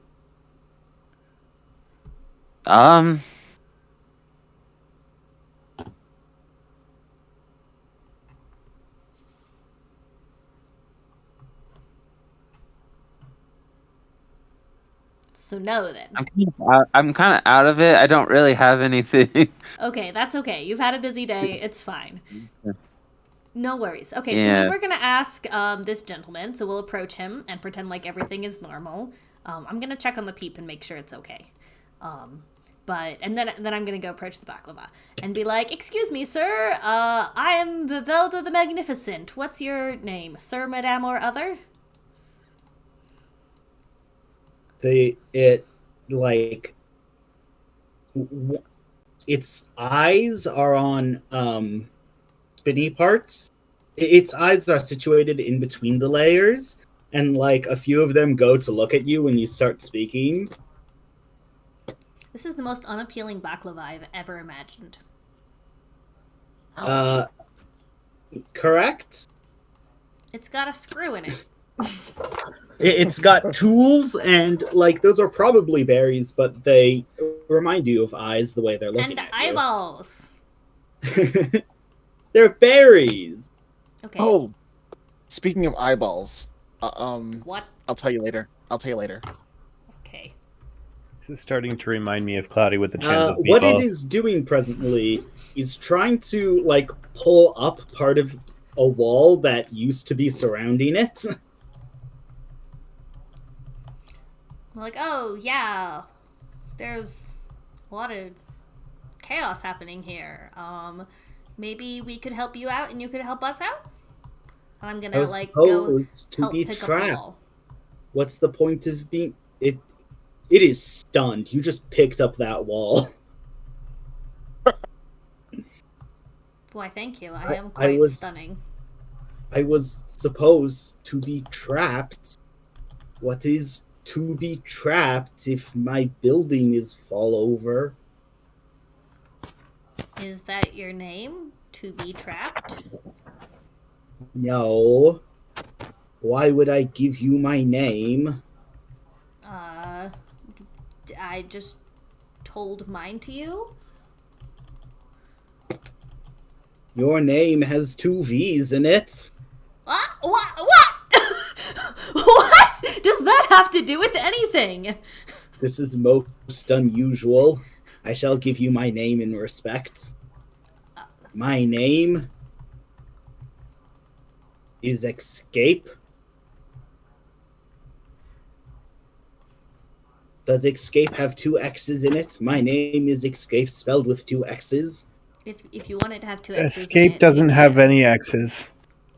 So no, then. I'm kind of out of it. I don't really have anything. Okay, that's okay. You've had a busy day. It's fine. No worries. Okay, Yeah. so we're gonna ask this gentleman. So we'll approach him and pretend like everything is normal. I'm gonna check on the peep and make sure it's okay. And then I'm gonna go approach the baklava and be like, "Excuse me, sir. I am Vivelda the Magnificent. What's your name, sir, madame, or other?" Its eyes are on spinny parts. Its eyes are situated in between the layers, and like a few of them go to look at you when you start speaking. This is the most unappealing baklava I've ever imagined. Correct? It's got a screw in it. It's got tools, and like those are probably berries, but they remind you of eyes the way they're looking And at eyeballs. you. They're berries. Okay. Oh, speaking of eyeballs, What? I'll tell you later. Okay. This is starting to remind me of Cloudy with the Chance of What it Meatballs. is doing presently is trying to like pull up part of a wall that used to be surrounding it. I'm like, oh, yeah. There's a lot of chaos happening here. Maybe we could help you out and you could help us out? And I'm I gonna, was like, go supposed to help be pick up the trapped. wall. What's the point of being it? It is stunned. You just picked up that wall. Why, thank you. I am I quite was- stunning. I was supposed to be trapped. What is to be trapped if my building is fall over. Is that your name? To be trapped? No. Why would I give you my name? I just told mine to you? Your name has 2 V's in it. What? What does that have to do with anything? This is most unusual. I shall give you my name in respect. My name is Exxcape. Does Exxcape have 2 X's in it? My name is Exxcape, spelled with 2 X's. If you want it to have 2 X's in Escape it, doesn't you have can. any X's.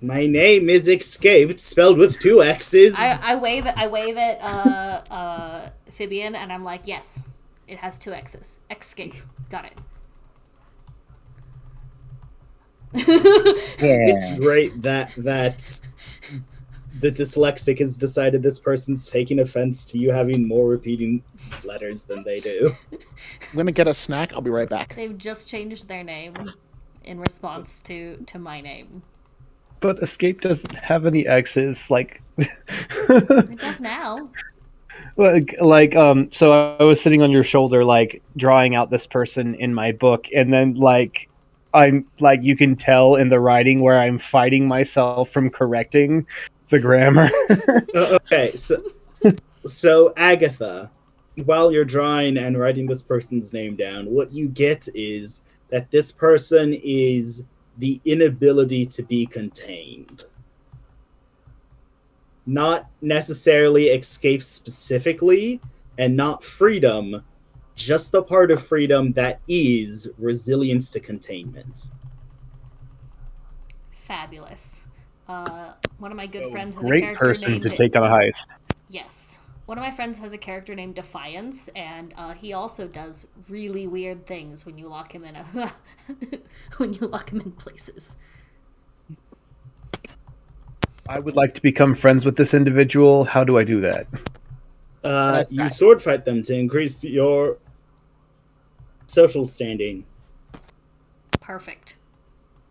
My name is Exxcape, spelled with 2 X's. I wave it, Phibian, and I'm like, yes, it has 2 X's. Exxcape. Got it. It's great that the dyslexic has decided this person's taking offense to you having more repeating letters than they do. I'm gonna get a snack. I'll be right back. They've just changed their name in response to my name. But Escape doesn't have any X's. Like, It does now. so I was sitting on your shoulder, like drawing out this person in my book, and then I'm like, you can tell in the writing where I'm fighting myself from correcting the grammar. Okay, so Agatha, while you're drawing and writing this person's name down, what you get is that this person is the inability to be contained. Not necessarily escape specifically, and not freedom, just the part of freedom that is resilience to containment. Fabulous. One of my good friends has a Great character person named... to take on a heist. Yes. One of my friends has a character named Defiance, and he also does really weird things when you lock him in when you lock him in places. I would like to become friends with this individual. How do I do that? You sword fight them to increase your social standing. Perfect.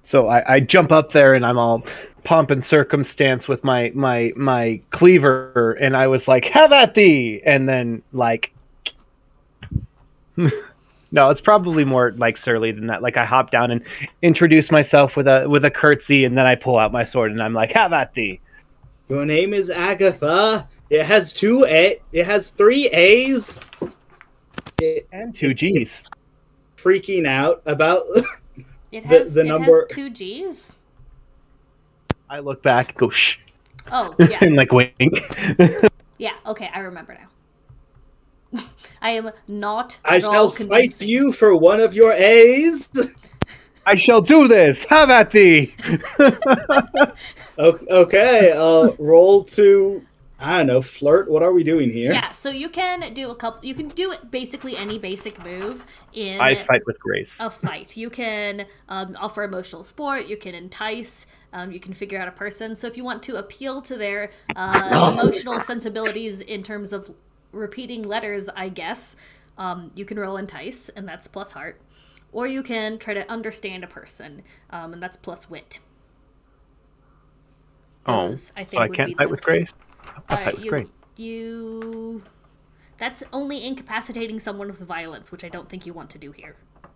So I jump up there and I'm all pomp and circumstance with my cleaver, and I was like, "Have at thee!" And then like, no, it's probably more like surly than that. Like I hop down and introduce myself with a curtsy, and then I pull out my sword and I'm like, "Have at thee!" Your name is Agatha. It has 3 A's. And 2 G's. Freaking out about It has, the number. It has 2 G's? I look back, go shh, Oh, yeah. and like wink. Yeah, okay, I remember now. I am not I at all shall fight convincing. you for one of your A's. I shall do this. Have at thee. Okay, roll to, I don't know, flirt. What are we doing here? Yeah, so you can do you can do basically any basic move in I fight with grace. a fight. You can offer emotional support, you can entice, you can figure out a person. So if you want to appeal to their emotional sensibilities in terms of repeating letters, I guess, you can roll entice, and that's plus heart. Or you can try to understand a person, and that's plus wit. Those, I think, I would can't be fight the, with grace? I'll fight with grace. That's only incapacitating someone with violence, which I don't think you want to do here.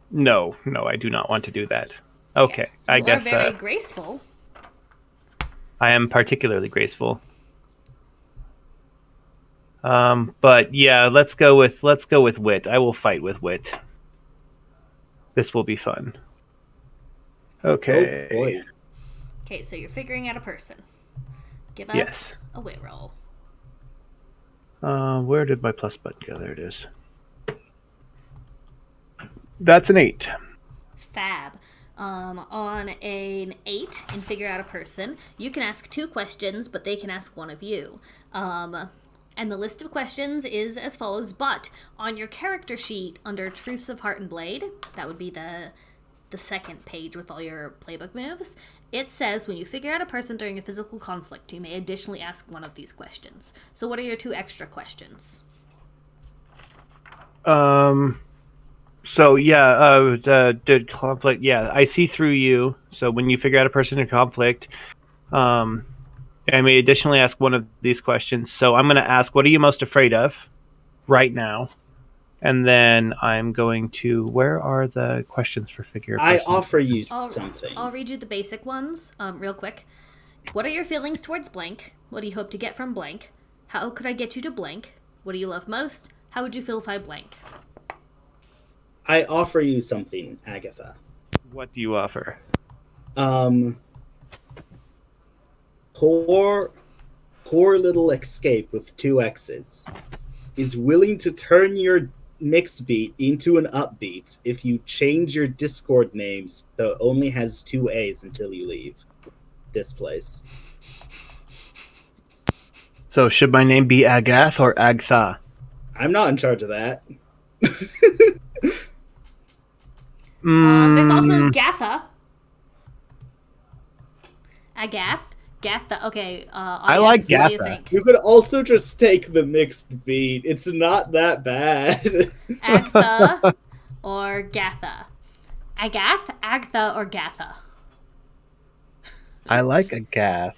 No, I do not want to do that. Okay, Yeah. I You guess are very graceful. I am particularly graceful. But yeah, let's go with wit. I will fight with wit. This will be fun. Okay. Oh boy. Okay, so you're figuring out a person. Give us Yes. a wit roll. Where did my plus button go? There it is. That's an 8. Fab. On an 8 and figure out a person, you can ask 2 questions, but they can ask one of you. And the list of questions is as follows, but on your character sheet under Truths of Heart and Blade, that would be the the second page with all your playbook moves, it says when you figure out a person during a physical conflict, you may additionally ask one of these questions. So what are your 2 extra questions? So yeah, the conflict. Yeah, I see through you. So when you figure out a person in conflict, I may additionally ask one of these questions. So I'm going to ask, what are you most afraid of right now? And then I'm going to, where are the questions for figure? I offer you something. I'll read you the basic ones real quick. What are your feelings towards blank? What do you hope to get from blank? How could I get you to blank? What do you love most? How would you feel if I blank? I offer you something, Agatha. What do you offer? Poor little Exxcape with 2 X's is willing to turn your mixed beat into an upbeat if you change your Discord name so it only has 2 A's until you leave this place. So should my name be Agath or Agsa? I'm not in charge of that. There's also Gatha. Agath. Gatha. Okay, I like audience, what do you Gatha. think? You could also just take the mixed beat. It's not that bad. Agtha or Gatha? Agath, Agtha, or Gatha? I like Agath.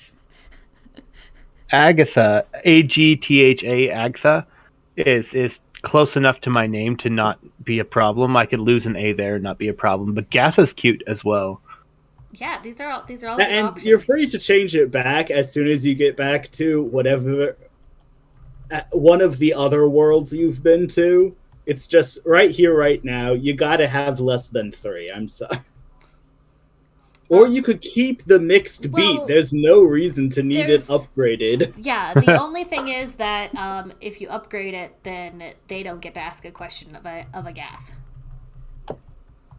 Agatha, Agtha, Agatha, is close enough to my name to not be a problem. I could lose an A there and not be a problem. But Gatha's cute as well. Yeah, these are all good And options. you're free to change it back as soon as you get back to whatever one of the other worlds you've been to. It's just right here, right now. You gotta have less than 3. I'm sorry. Or you could keep the mixed beat. Well, There's no reason to need it there's- upgraded. Yeah, the only thing is that if you upgrade it, then they don't get to ask a question of a Gath.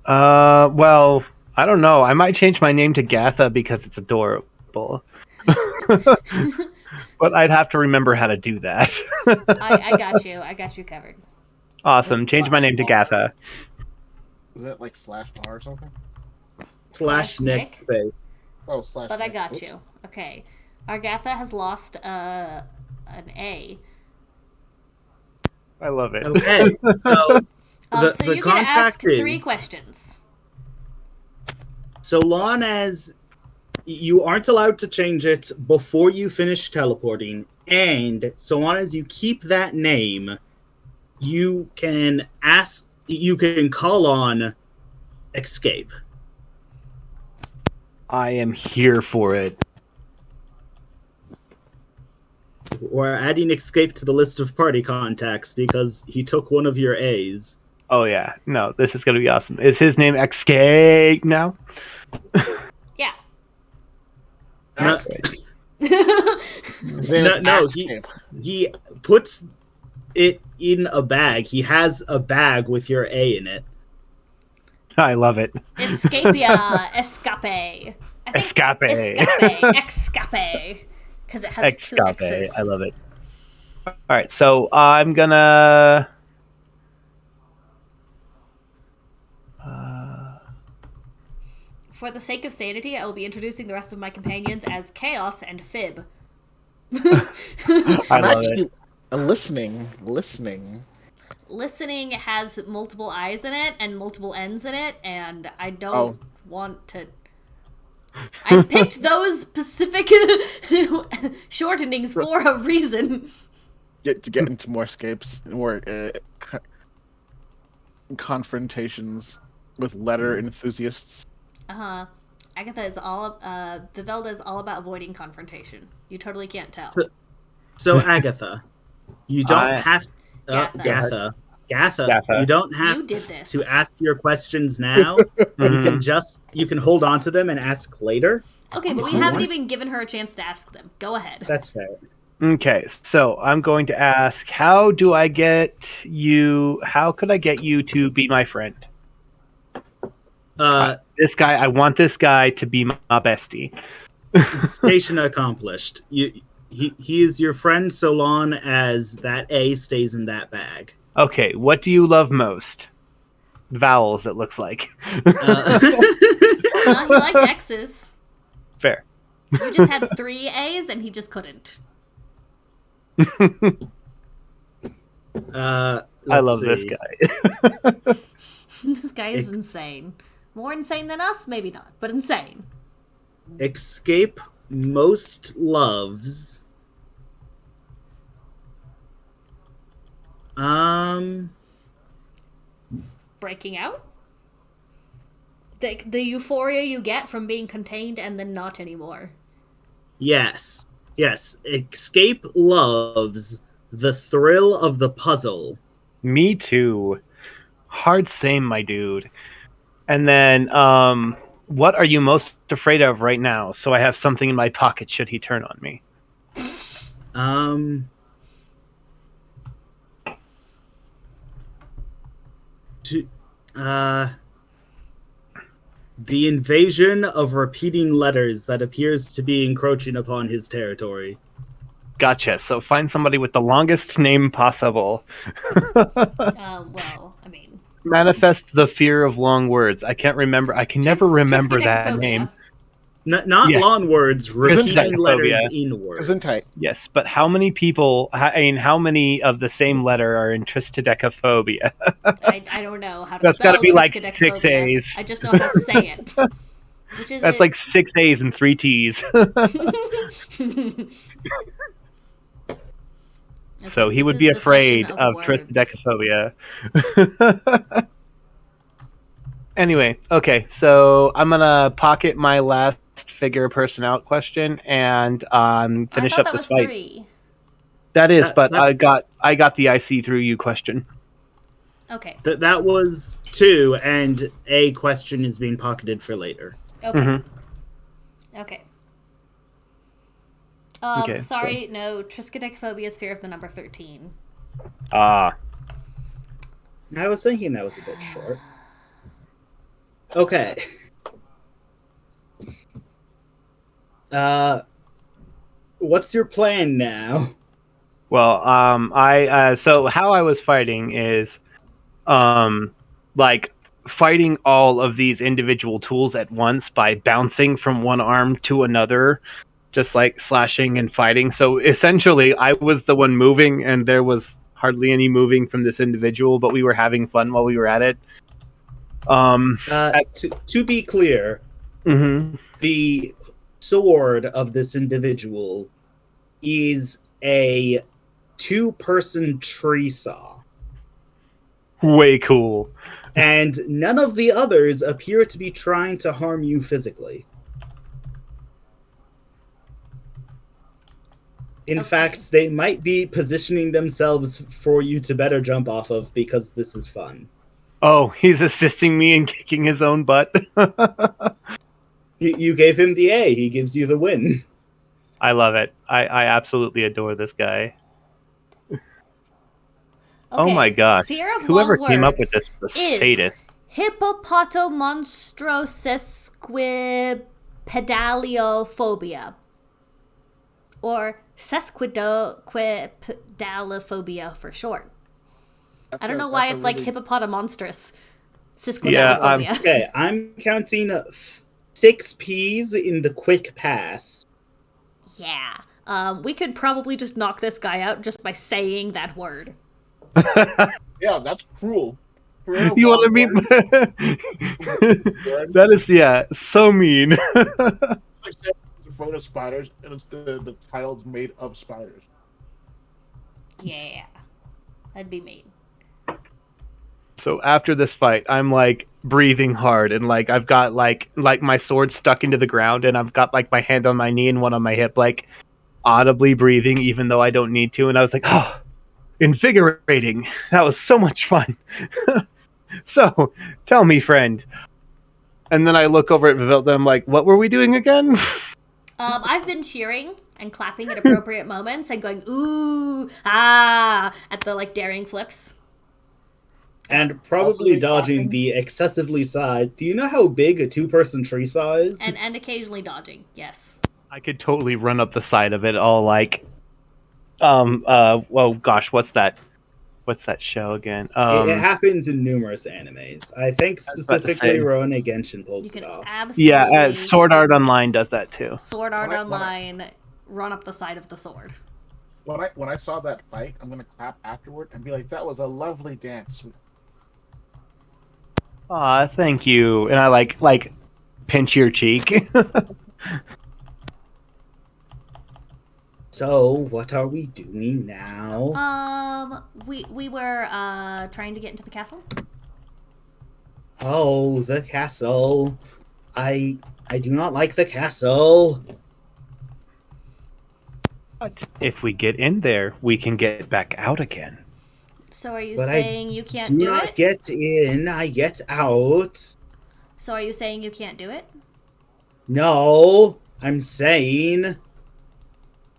Well, I don't know. I might change my name to Gatha because it's adorable. But I'd have to remember how to do that. I got you. I got you covered. Awesome. Change my name to Gatha. Is it like /r or something? / Nick. next space. Oh, / But I Nick. got Oops. you. Okay. Argatha has lost an A. I love it. Okay, so So the you can ask contract 3 is- questions. so long as you aren't allowed to change it before you finish teleporting, and so long as you keep that name, you can call on Exxcape. I am here for it. We're adding Exxcape to the list of party contacts because he took one of your A's. Oh yeah. No, this is gonna be awesome. Is his name Exxcape now? Yeah. No, His name is No, Exxcape. he puts it in a bag. He has a bag with your A in it. I love it. Escapia. Escape. I think Escape. Escape. Because it has 2 X's. Exxcape. I love it. All right, so I'm gonna. For the sake of sanity, I will be introducing the rest of my companions as Chaos and Fib. I I'm love it. actually listening. Listening has multiple I's in it and multiple N's in it, and I don't want to. I picked those specific shortenings for a reason. Get into more escapes, more confrontations with letter enthusiasts. Agatha is Vivelda is all about avoiding confrontation. You totally can't tell. So Agatha, you don't I- have Gatha. Gatha, you don't You have did this. to ask your questions now. You can hold on to them and ask later. Okay, but we haven't even given her a chance to ask them. Go ahead. That's fair. Okay, so I'm going to ask, how could I get you to be my friend? This guy, I want this guy to be my bestie. Station accomplished. He is your friend so long as that A stays in that bag. Okay, what do you love most? vowels, it looks like. He liked X's. Fair. You just had 3 A's and he just couldn't. I love this guy. This guy is insane. More insane than us? Maybe not, but insane. Exxcape most loves. Breaking out? The euphoria you get from being contained and then not anymore. Yes. Exxcape loves the thrill of the puzzle. Me too. Hard same, my dude. And then, what are you most afraid of right now? So I have something in my pocket should he turn on me. The invasion of repeating letters that appears to be encroaching upon his territory. Gotcha. So find somebody with the longest name possible. Well, I mean... Manifest the fear of long words. I can't remember. I can never remember that name. Not long words, repeating letters in words. Gesundheit. Yes, but how many people, how many of the same letter are in triskaidekaphobia? I don't know how to That's spell got to be like triskaidekaphobia. 6 A's. I just know how to say it. Which is That's like 6 A's and 3 T's. So he would be afraid of triskaidekaphobia. Anyway, okay, so I'm gonna pocket my last figure person out question and finish up this fight. 3. That is, but I got the I see through you question. Okay. That was 2, and a question is being pocketed for later. Okay. Mm-hmm. Okay. Okay, sorry, no. Triskaidekaphobia is fear of the number 13. Ah. I was thinking that was a bit short. Okay. What's your plan now? Well, so how I was fighting is, like fighting all of these individual tools at once by bouncing from one arm to another, just like slashing and fighting. So essentially, I was the one moving, and there was hardly any moving from this individual, but we were having fun while we were at it. To be clear, the sword of this individual is a 2-person tree saw. Way cool. And none of the others appear to be trying to harm you physically. In fact, they might be positioning themselves for you to better jump off of because this is fun. Oh, he's assisting me in kicking his own butt. You gave him the A. He gives you the win. I love it. I absolutely adore this guy. Okay. Oh my gosh. Fear of Whoever long came up words with this was is sadist. hippopotomonstrosequipedaliophobia. Or sesquipedalophobia for short. I don't know why it's like hippopotamonstrous. Sesquipedalophobia. Okay, I'm counting 6 P's in the quick pass. Yeah. We could probably just knock this guy out just by saying that word. Yeah, that's cruel. You want to meet? That is, so mean. Like saying it's a photo of spiders, and it's the title's made of spiders. Yeah. That'd be mean. So after this fight, I'm like breathing hard, and like I've got like my sword stuck into the ground, and I've got like my hand on my knee and one on my hip, like audibly breathing, even though I don't need to. And I was like, oh, invigorating. That was so much fun. So tell me, friend. And then I look over at Vivilda, and I'm like, what were we doing again? I've been cheering and clapping at appropriate moments and going, ooh, ah, at the like daring flips. And probably dodging the excessively side. Do you know how big a 2-person tree saw is? And occasionally dodging, yes. I could totally run up the side of it all like, oh gosh, what's that what's that show again? It happens in numerous animes. I think was about to specifically say. Rurouni Genshin You pulls can it off. absolutely. Yeah, Sword Art Online does that too. Sword Art When I- Online, run up the side of the sword. When I saw that fight, I'm gonna clap afterward and be like, "That was a lovely dance." Aw, thank you. And I like pinch your cheek. So, what are we doing now? We were trying to get into the castle. Oh, the castle. I do not like the castle. But if we get in there, we can get back out again. So are you But I saying you can't Do do not it? get in, I get out. So are you saying you can't do it? No, I'm saying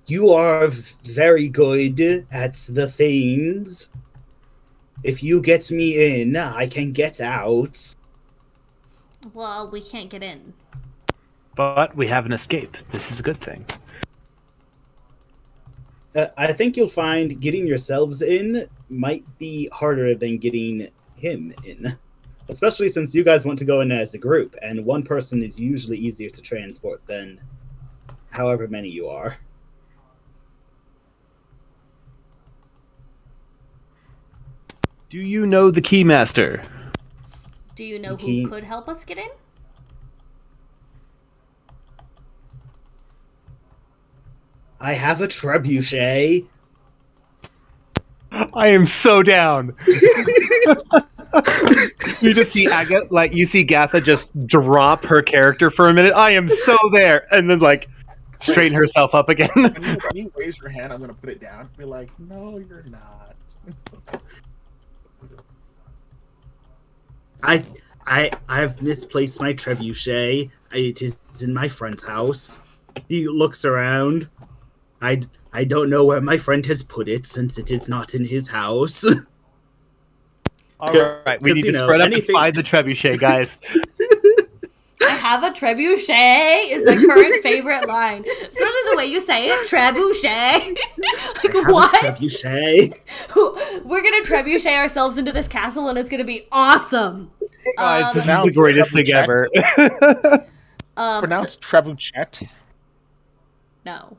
you are very good at the things. If you get me in, I can get out. Well, we can't get in. But we have an escape. This is a good thing. I think you'll find getting yourselves in might be harder than getting him in. Especially since you guys want to go in as a group, and one person is usually easier to transport than however many you are. Do you know the Keymaster? Do you know Okay. who could help us get in? I have a trebuchet. I am so down. You just see you see Gatha just drop her character for a minute. I am so there, and then straighten herself up again. When you raise your hand, I'm gonna put it down. Be like, "No, you're not." I've misplaced my trebuchet. It is in my friend's house. He looks around. I don't know where my friend has put it since it is not in his house. All right, we 'Cause, need you to know, spread up anything- and find the trebuchet, guys. I have a trebuchet is my current favorite line. Especially the way you say it, trebuchet. I Like, have what? a trebuchet. We're gonna trebuchet ourselves into this castle and it's gonna be awesome. Guys, this is now the greatest thing trebuchet. ever. Pronounced trebuchet. No.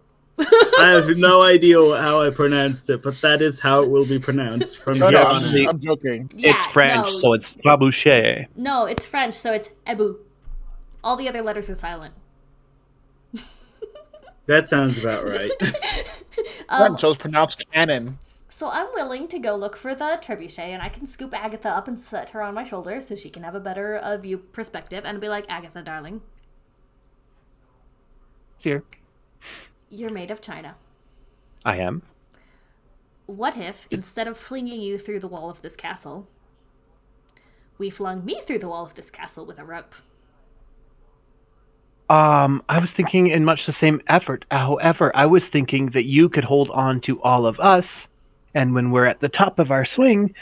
I have no idea how I pronounced it, but that is how it will be pronounced from No, here no, on out. I'm joking. Yeah, It's French, no. so it's trebuchet. No, it's French, so it's ebu. All the other letters are silent. That sounds about right. French was pronounced cannon. So I'm willing to go look for the trebuchet, and I can scoop Agatha up and set her on my shoulder so she can have a better view perspective and be like, Agatha, darling, It's here. you're made of china. I am. What if, instead of flinging you through the wall of this castle, we flung me through the wall of this castle with a rope? I was thinking in much the same effort. However, I was thinking that you could hold on to all of us, and when we're at the top of our swing,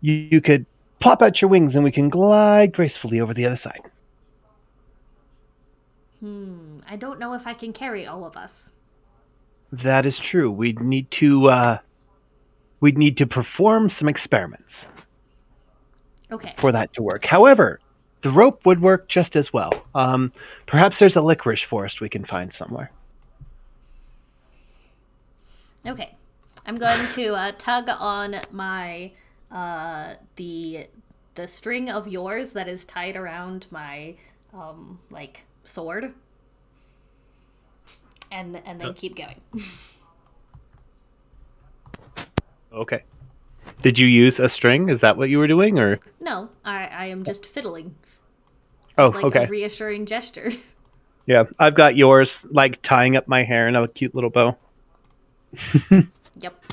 you could pop out your wings and we can glide gracefully over the other side. I don't know if I can carry all of us. That is true. We'd need to perform some experiments Okay. for that to work. However, the rope would work just as well. Perhaps there's a licorice forest we can find somewhere. Okay. I'm going to tug on my the string of yours that is tied around my sword, and then keep going. Okay. Did you use a string? Is that what you were doing, or? No, I am just fiddling. Oh, Like okay. a reassuring gesture. Yeah, I've got yours, tying up my hair in a cute little bow. Yep.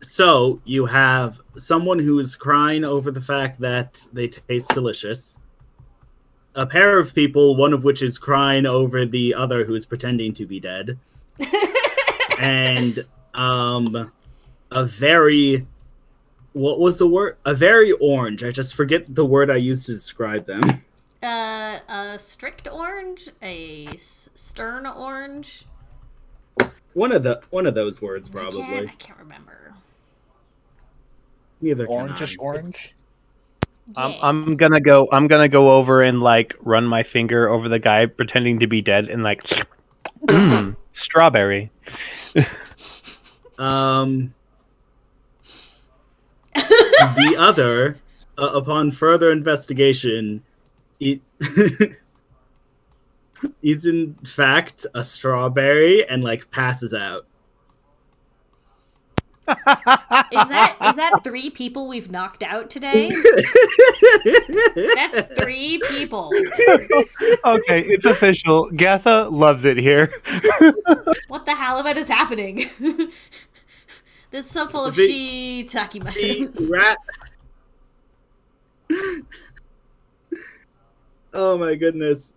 So you have someone who is crying over the fact that they taste delicious. A pair of people, one of which is crying over the other who is pretending to be dead. And a very, what was the word? A very orange. I just forget the word I used to describe them. A strict orange, a stern orange. One of those words, I probably. can't remember. Neither can Orangish I. orange. Yeah. I'm gonna go over and like run my finger over the guy pretending to be dead and like strawberry. The other, upon further investigation, it is in fact a strawberry and like passes out. Is that 3 people we've knocked out today? That's 3 people. Okay, it's official. Gatha loves it here. What the halibut is happening? This is so full of The- shiitake The mushrooms. rat. Oh my goodness.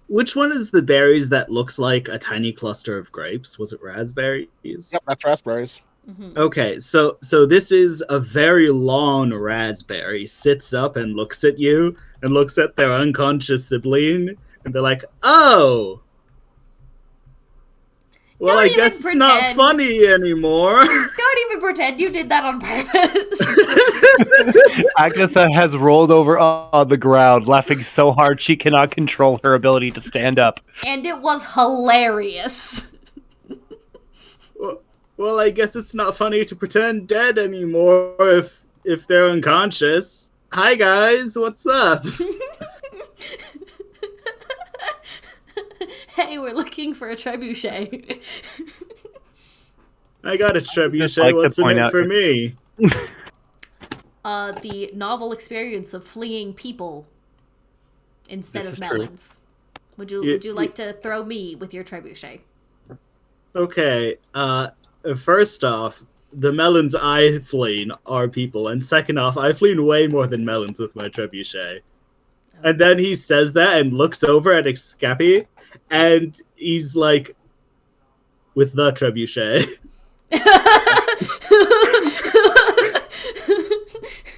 Which one is the berries that looks like a tiny cluster of grapes? Was it raspberries? Yep, that's raspberries. Mhm. Okay, so this is a very long raspberry. Sits up and looks at you and looks at their unconscious sibling, and they're like, "Oh, well, Don't I even guess it's not pretend. funny anymore." Don't even pretend you did that on purpose. Agatha has rolled over on the ground, laughing so hard she cannot control her ability to stand up. And it was hilarious. Well, I guess it's not funny to pretend dead anymore if they're unconscious. Hi guys, what's up? Hey, we're looking for a trebuchet. I got a Just trebuchet. like to What's in point it out- for me? The novel experience of fleeing people instead This of is true. melons. Would you like to throw me with your trebuchet? Okay. First off, the melons I fleeing are people, and second off, I fleeing way more than melons with my trebuchet. And then he says that and looks over at Exxcape, and he's like, with the trebuchet.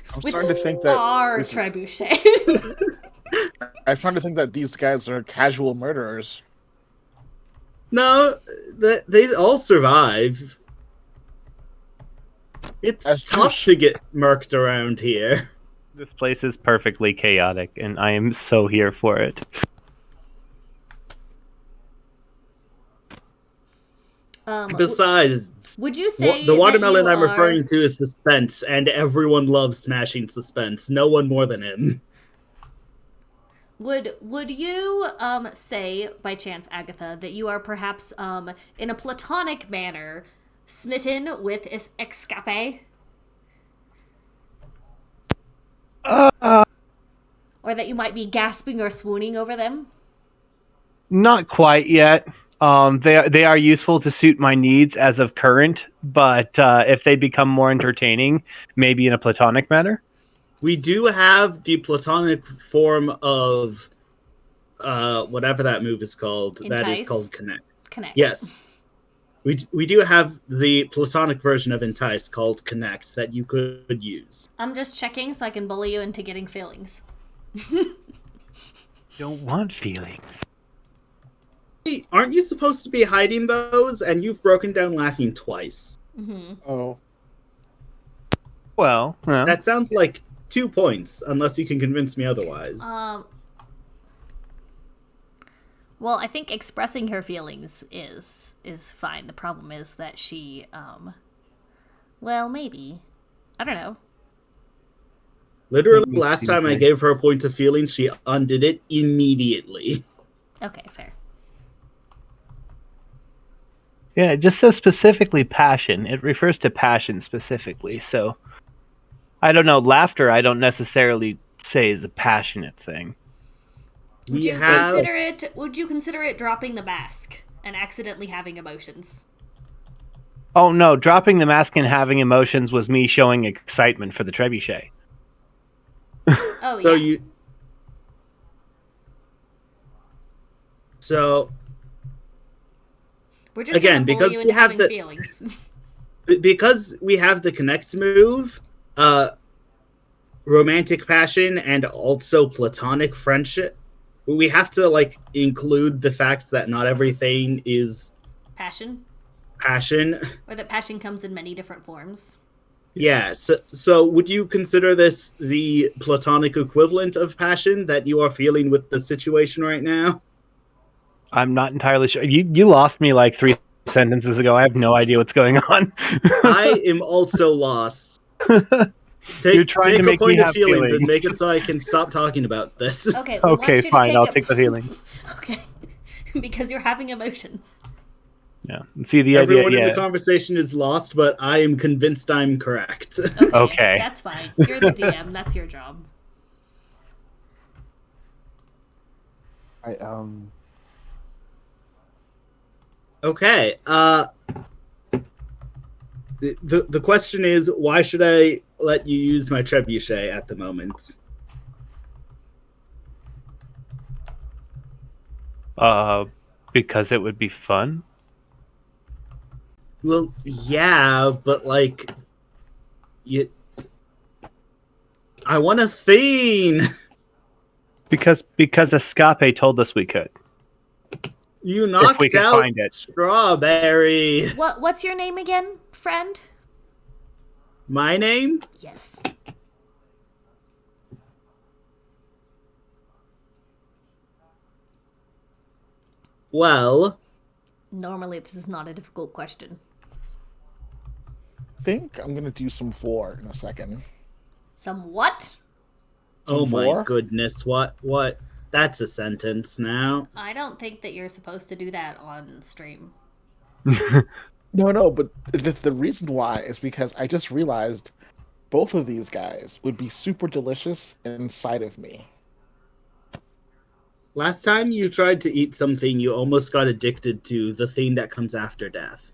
I'm With starting to think that our this- trebuchet. I'm starting to think that these guys are casual murderers. No, they all survive. It's That's tough true. to get murked around here. This place is perfectly chaotic, and I am so here for it. Besides, would you say the that watermelon you I'm are- referring to is suspense, and everyone loves smashing suspense. No one more than him. Would you say by chance, Agatha, that you are perhaps in a platonic manner smitten with Exxcape? Or that you might be gasping or swooning over them? Not quite yet. They are useful to suit my needs as of current, but if they become more entertaining, maybe in a platonic manner. We do have the platonic form of whatever that move is called. That is Entice? called Connect. Connect. Yes. We do have the platonic version of Entice called Connect that you could use. I'm just checking so I can bully you into getting feelings. Don't want feelings. Hey, aren't you supposed to be hiding those? And you've broken down laughing twice. Oh. Well, That sounds like 2 points, unless you can convince me otherwise. Well, I think expressing her feelings is fine. The problem is that she, well, maybe. I don't know. Literally, last time I gave her a point of feelings, she undid it immediately. Okay, fair. yeah, it just says specifically passion. It refers to passion specifically, so I don't know. Laughter, I don't necessarily say is a passionate thing. Would We you have consider it dropping the mask and accidentally having emotions? Oh no, dropping the mask and having emotions was me showing excitement for the trebuchet. Oh, so yeah. We're just again, gonna bully because you we into have having the- feelings. because we have the Connect move, romantic passion and also platonic friendship, we have to like include the fact that not everything is Passion? passion. Or that passion comes in many different forms. Yeah, so would you consider this the platonic equivalent of passion that you are feeling with the situation right now? I'm not entirely sure. You lost me like 3 sentences ago. I have no idea what's going on. I am also lost. You're trying Take to a make me point of have feelings and feelings. make it so I can stop talking about this. Okay, we Okay, want you to fine. I'll take the feeling. Okay. Because you're having emotions. Yeah. See the Everyone idea. in Yeah. the conversation is lost, but I am convinced I'm correct. Okay. That's fine. You're the DM. That's your job. Okay. The question is, why should I let you use my trebuchet at the moment? Because it would be fun. Well, yeah, but like, I want a theme. Because Exxcape told us we could. You knocked we can out find it. Strawberry. What's your name again, friend? My name? Yes. Well, Normally, this is not a difficult question. I think I'm gonna do some vor in a second. Some what? oh my vor? goodness, what? That's a sentence now. I don't think that you're supposed to do that on stream. No, but the reason why is because I just realized both of these guys would be super delicious inside of me. Last time you tried to eat something, you almost got addicted to the thing that comes after death.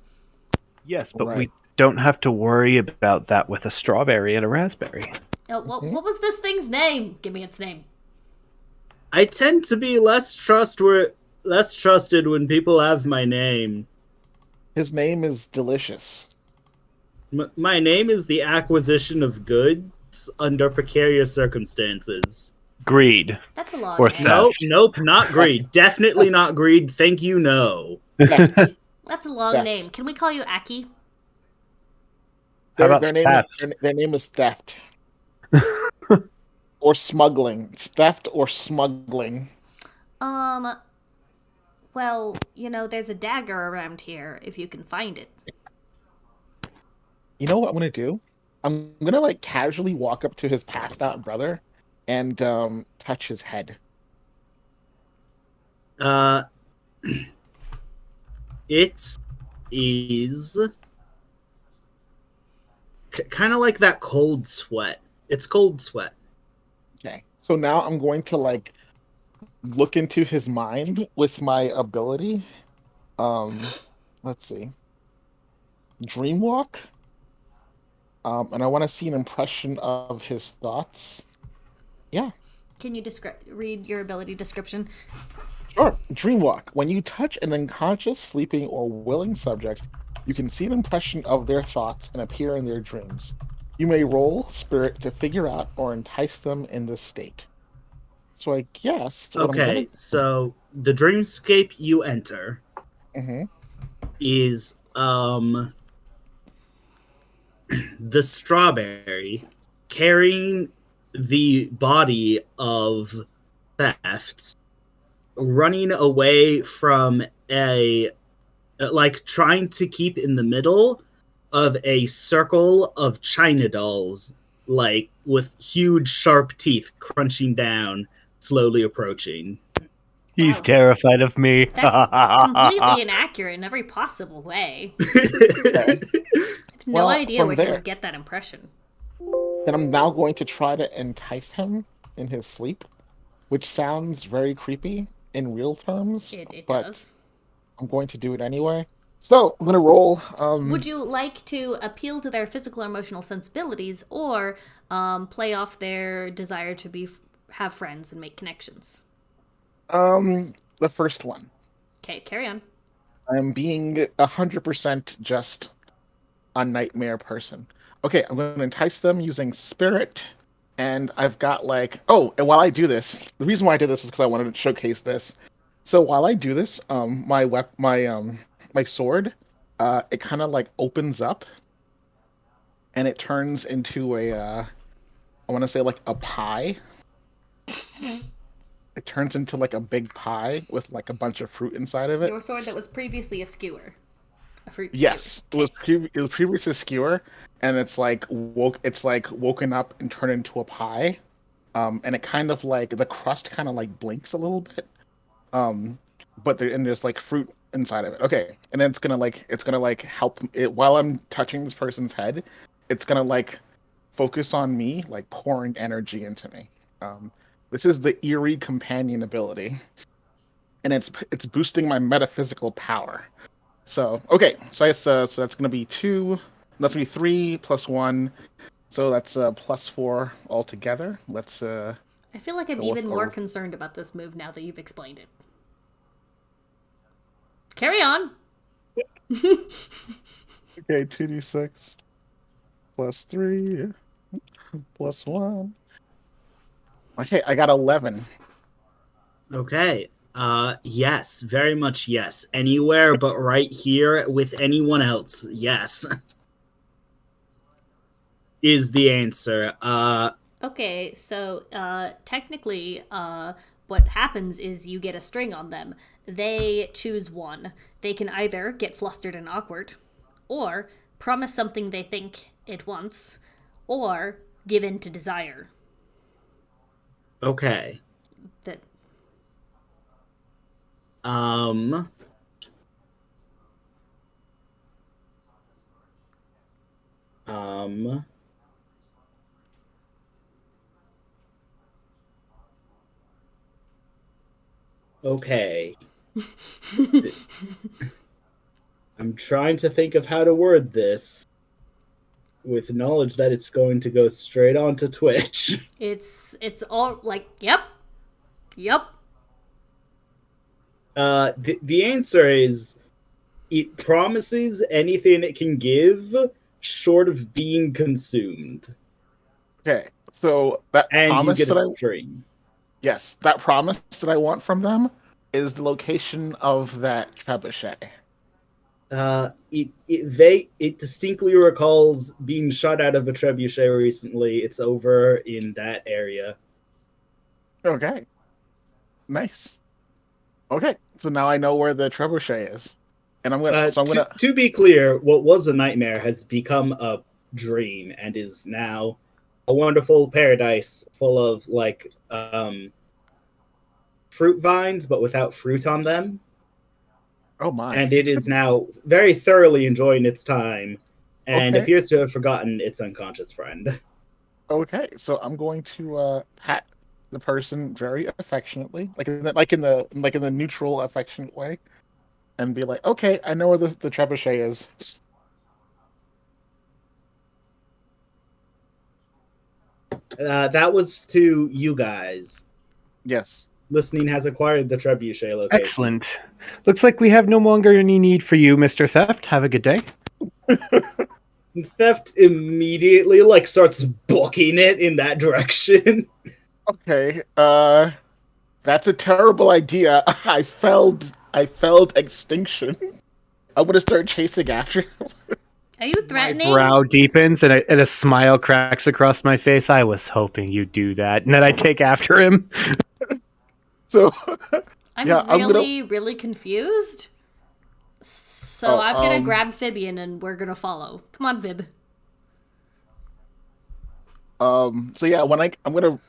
Yes, but we Right. don't have to worry about that with a strawberry and a raspberry. Oh, what was this thing's name? Give me its name. I tend to be less trusted when people have my name. His name is Delicious. My name is the acquisition of goods under precarious circumstances. Greed. That's a long Or name. theft. Nope, not greed. Definitely not greed. Thank you, no. Theft. That's a long Theft. name. Can we call you Aki? How about their name is theft. Or smuggling. It's theft or smuggling. Well, there's a dagger around here if you can find it. You know what I'm gonna do? I'm gonna like casually walk up to his passed out brother and touch his head. It is kind of like that cold sweat. It's cold sweat. Okay. So now I'm going to like look into his mind with my ability. Let's see. Dreamwalk. And I want to see an impression of his thoughts. Yeah. Can you read your ability description? Sure. Dreamwalk. When you touch an unconscious, sleeping, or willing subject, you can see an impression of their thoughts and appear in their dreams. You may roll spirit to figure out or entice them in this state. So I guess. Okay, so the dreamscape you enter is the strawberry carrying the body of theft, running away from trying to keep in the middle of a circle of China dolls, like with huge sharp teeth crunching down, slowly approaching. He's Wow. terrified of me. That's completely inaccurate in every possible way. I have no idea from where he there- would get that impression. Then I'm now going to try to entice him in his sleep, which sounds very creepy in real terms. It but does. I'm going to do it anyway. So I'm going to roll. Would you like to appeal to their physical or emotional sensibilities, or play off their desire to have friends and make connections? The first one. Okay, carry on. I'm being 100% just a nightmare person. Okay, I'm going to entice them using spirit and I've got like, oh, and while I do this, the reason why I did this is because I wanted to showcase this. So while I do this, my sword, it kind of like opens up, and it turns into I want to say like a pie. It turns into like a big pie with like a bunch of fruit inside of it. Your sword that was previously a skewer. A fruit Yes, skewer. it was previously a skewer, and it's like woken up and turned into a pie. And it kind of like the crust kind of like blinks a little bit. But there's like fruit inside of it. Okay, and then it's gonna like help it while I'm touching this person's head. It's gonna like focus on me, like pouring energy into me. This is the eerie companion ability, and it's boosting my metaphysical power. So okay, so that's gonna be 2. That's gonna be 3 plus 1. So that's +4 altogether. Let's I feel like I'm Go with even more a- concerned about this move now that you've explained it. Carry on. okay, 2d6 plus 3 plus 1. Okay, I got 11. Okay. Yes, very much yes. Anywhere but right here with anyone else. Yes. Is the answer. Okay, so technically, what happens is you get a string on them. They choose one. They can either get flustered and awkward, or promise something they think it wants, or give in to desire. Okay. That Okay. I'm trying to think of how to word this with knowledge that it's going to go straight onto Twitch. it's all like, yep. The answer is it promises anything it can give short of being consumed. Okay, so that And you promise get that a string. yes, that promise that I want from them is the location of that trebuchet. It distinctly recalls being shot out of a trebuchet recently. It's over in that area. Okay, nice. Okay, so now I know where the trebuchet is, and I'm gonna. To be clear, what was a nightmare has become a dream and is now a wonderful paradise full of like fruit vines, but without fruit on them. Oh my! And it is now very thoroughly enjoying its time, and Okay. appears to have forgotten its unconscious friend. Okay, so I'm going to pat the person very affectionately, like in the neutral, affectionate way, and be like, "Okay, I know where the trebuchet is." That was to you guys. Yes. Listening has acquired the trebuchet location. Excellent. Looks like we have no longer any need for you, Mr. Theft. Have a good day. Theft immediately like starts booking it in that direction. Okay. That's a terrible idea. I felled extinction. I'm gonna start chasing after him. Are you My threatening? brow deepens and a smile cracks across my face. I was hoping you'd do that. And then I take after him. So I'm yeah, really confused. So I'm gonna grab Fibian and we're gonna follow. Come on, Vib. So yeah, I'm gonna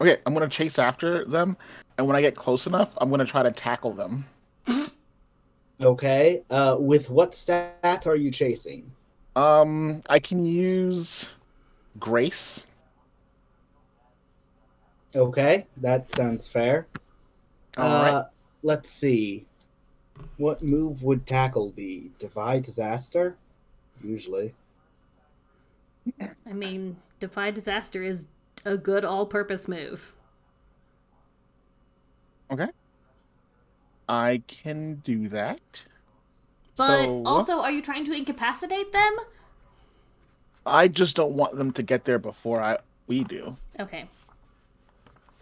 okay, I'm gonna chase after them, and when I get close enough, I'm gonna try to tackle them. Okay. With what stat are you chasing? I can use Grace. Okay, that sounds fair. All right. Let's see. What move would tackle be? Defy disaster? Usually. I mean, Defy Disaster is a good all-purpose move. Okay. I can do that. But So also, are you trying to incapacitate them? I just don't want them to get there before we do. Okay.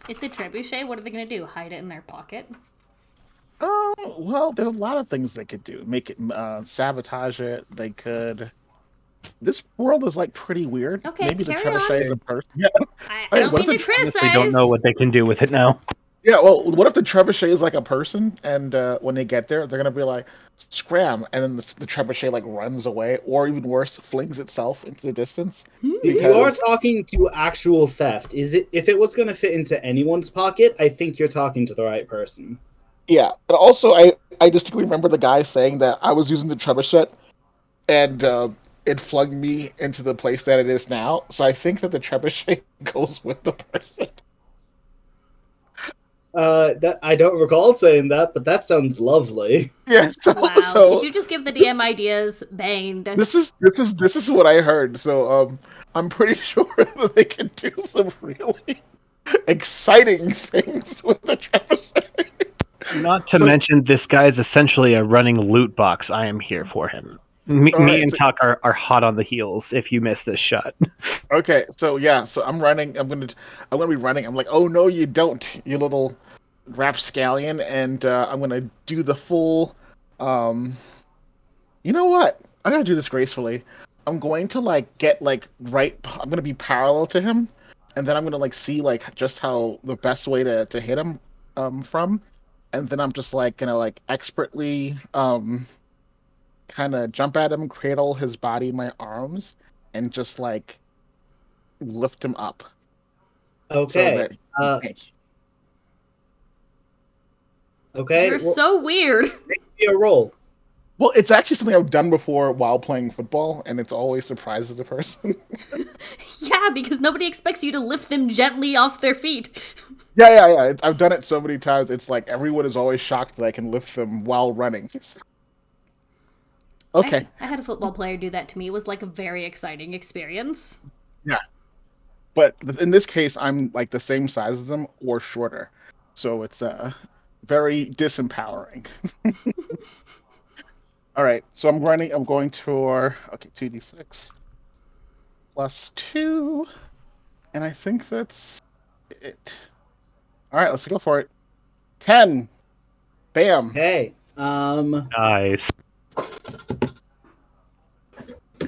It's a trebuchet. What are they going to do? Hide it in their pocket? Well, there's a lot of things they could do. Make it sabotage it. They could. This world is like pretty weird. Okay, Maybe the carry trebuchet on. is a person. Yeah. I don't what mean if to criticize. They don't know what they can do with it now. Yeah, well, what if the trebuchet is like a person, and when they get there, they're gonna be like, "Scram!" and then the trebuchet like runs away, or even worse, flings itself into the distance. If you are talking to actual theft, if it was going to fit into anyone's pocket, I think you're talking to the right person. Yeah, but also I distinctly remember the guy saying that I was using the trebuchet, and it flung me into the place that it is now. So I think that the trebuchet goes with the person. That I don't recall saying that, but that sounds lovely. Yeah. Wow. Did you just give the DM ideas? Banged. This is what I heard. So I'm pretty sure that they can do some really exciting things with the trebuchet. Not to mention, this guy is essentially a running loot box. I am here for him. Me and Tuck are hot on the heels if you miss this shot. Okay, so yeah, so I'm running. I'm gonna be running. I'm like, oh no, you don't, you little rapscallion, and I'm gonna do the full. You know what? I'm gonna do this gracefully. I'm going to like get like right. I'm gonna be parallel to him, and then I'm gonna like see like just how the best way to hit him from, and then I'm just like gonna like expertly kind of jump at him, cradle his body in my arms, and just like lift him up. Okay. Okay. You're so weird. Make me a roll. Well, it's actually something I've done before while playing football, and it's always surprises a person. Yeah, because nobody expects you to lift them gently off their feet. Yeah. I've done it so many times. It's like everyone is always shocked that I can lift them while running. Okay. I had a football player do that to me. It was like a very exciting experience. Yeah. But in this case, I'm like the same size as them or shorter. So it's very disempowering. All right. So I'm going to our 2d6 plus 2. And I think that's it. All right, let's go for it. 10. Bam. Hey. Nice.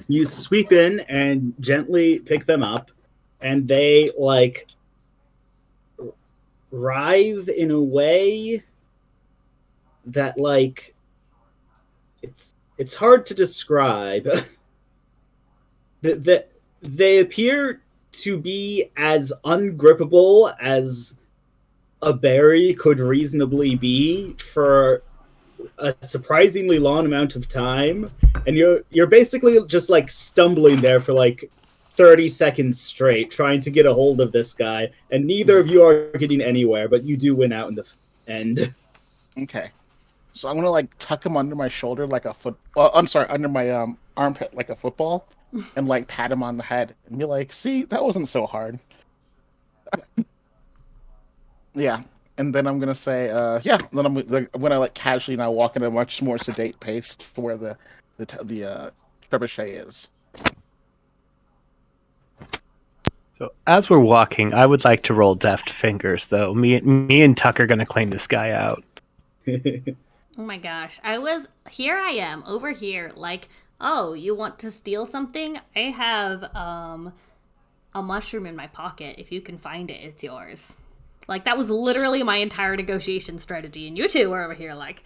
You sweep in and gently pick them up, and they like writhe in a way that like it's hard to describe. that they appear to be as ungrippable as a berry could reasonably be for a surprisingly long amount of time, and you're basically just like stumbling there for like 30 seconds straight trying to get a hold of this guy, and neither of you are getting anywhere, but you do win out in the end. Okay. So I'm gonna like tuck him under my shoulder like a under my armpit like a football, and like pat him on the head and be like, "See, that wasn't so hard." Yeah, and then I'm gonna say, yeah. Then I'm gonna like casually now walk at a much more sedate pace to where the trebuchet is. So as we're walking, I would like to roll deft fingers, though. Me and Tuck are going to claim this guy out. Oh my gosh. Here I am, over here, like, oh, you want to steal something? I have a mushroom in my pocket. If you can find it, it's yours. Like, that was literally my entire negotiation strategy, and you two were over here like...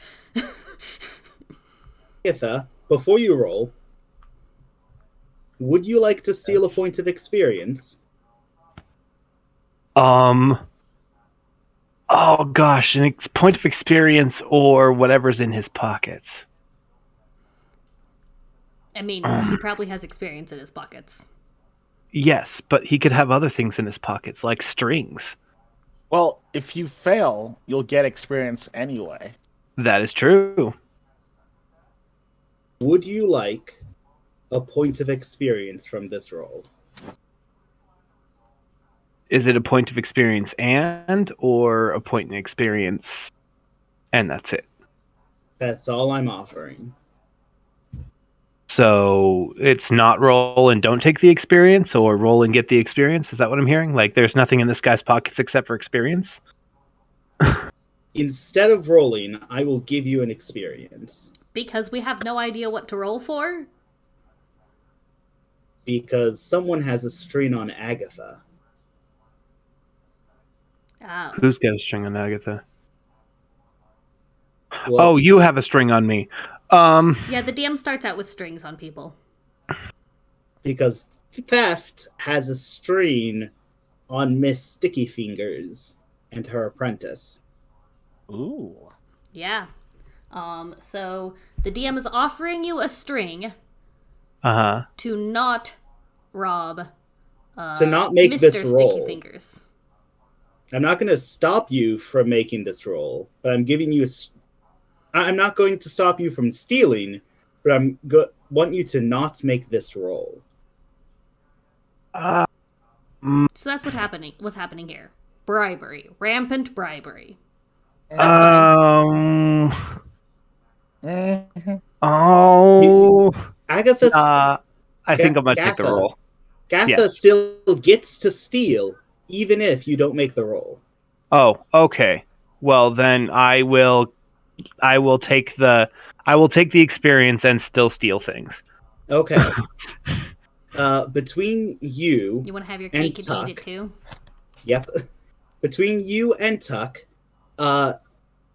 Itha, before you roll, would you like to steal a point of experience? Oh gosh, an point of experience or whatever's in his pockets. I mean, he probably has experience in his pockets. Yes, but he could have other things in his pockets, like strings. Well, if you fail, you'll get experience anyway. That is true. Would you like a point of experience from this roll? Is it a point of experience or a point in experience and that's it? That's all I'm offering. So it's not roll and don't take the experience, or roll and get the experience. Is that what I'm hearing? Like, there's nothing in this guy's pockets except for experience? Instead of rolling, I will give you an experience. Because we have no idea what to roll for? Because someone has a string on Agatha. Oh. Who's got a string on Agatha? Well, Oh, you have a string on me. Yeah, the DM starts out with strings on people. because Theft has a string on Miss Sticky Fingers and her apprentice. Ooh. Yeah. So the DM is offering you a string Uh-huh. to not rob To not make Mr. this Sticky roll. Fingers. I'm not going to stop you from making this roll, but I'm giving you I'm not going to stop you from stealing, but want you to not make this roll. So that's what's happening here. Bribery. Rampant bribery. That's fine. Oh. Agatha, I think I'm going to take the Gatha. roll. Gatha Yes. still gets to steal, even if you don't make the roll. Oh, okay. Well, then I will take the experience and still steal things. Okay. Between you, You want to have your and cake and Tuck. eat it too? Yep. Between you and Tuck,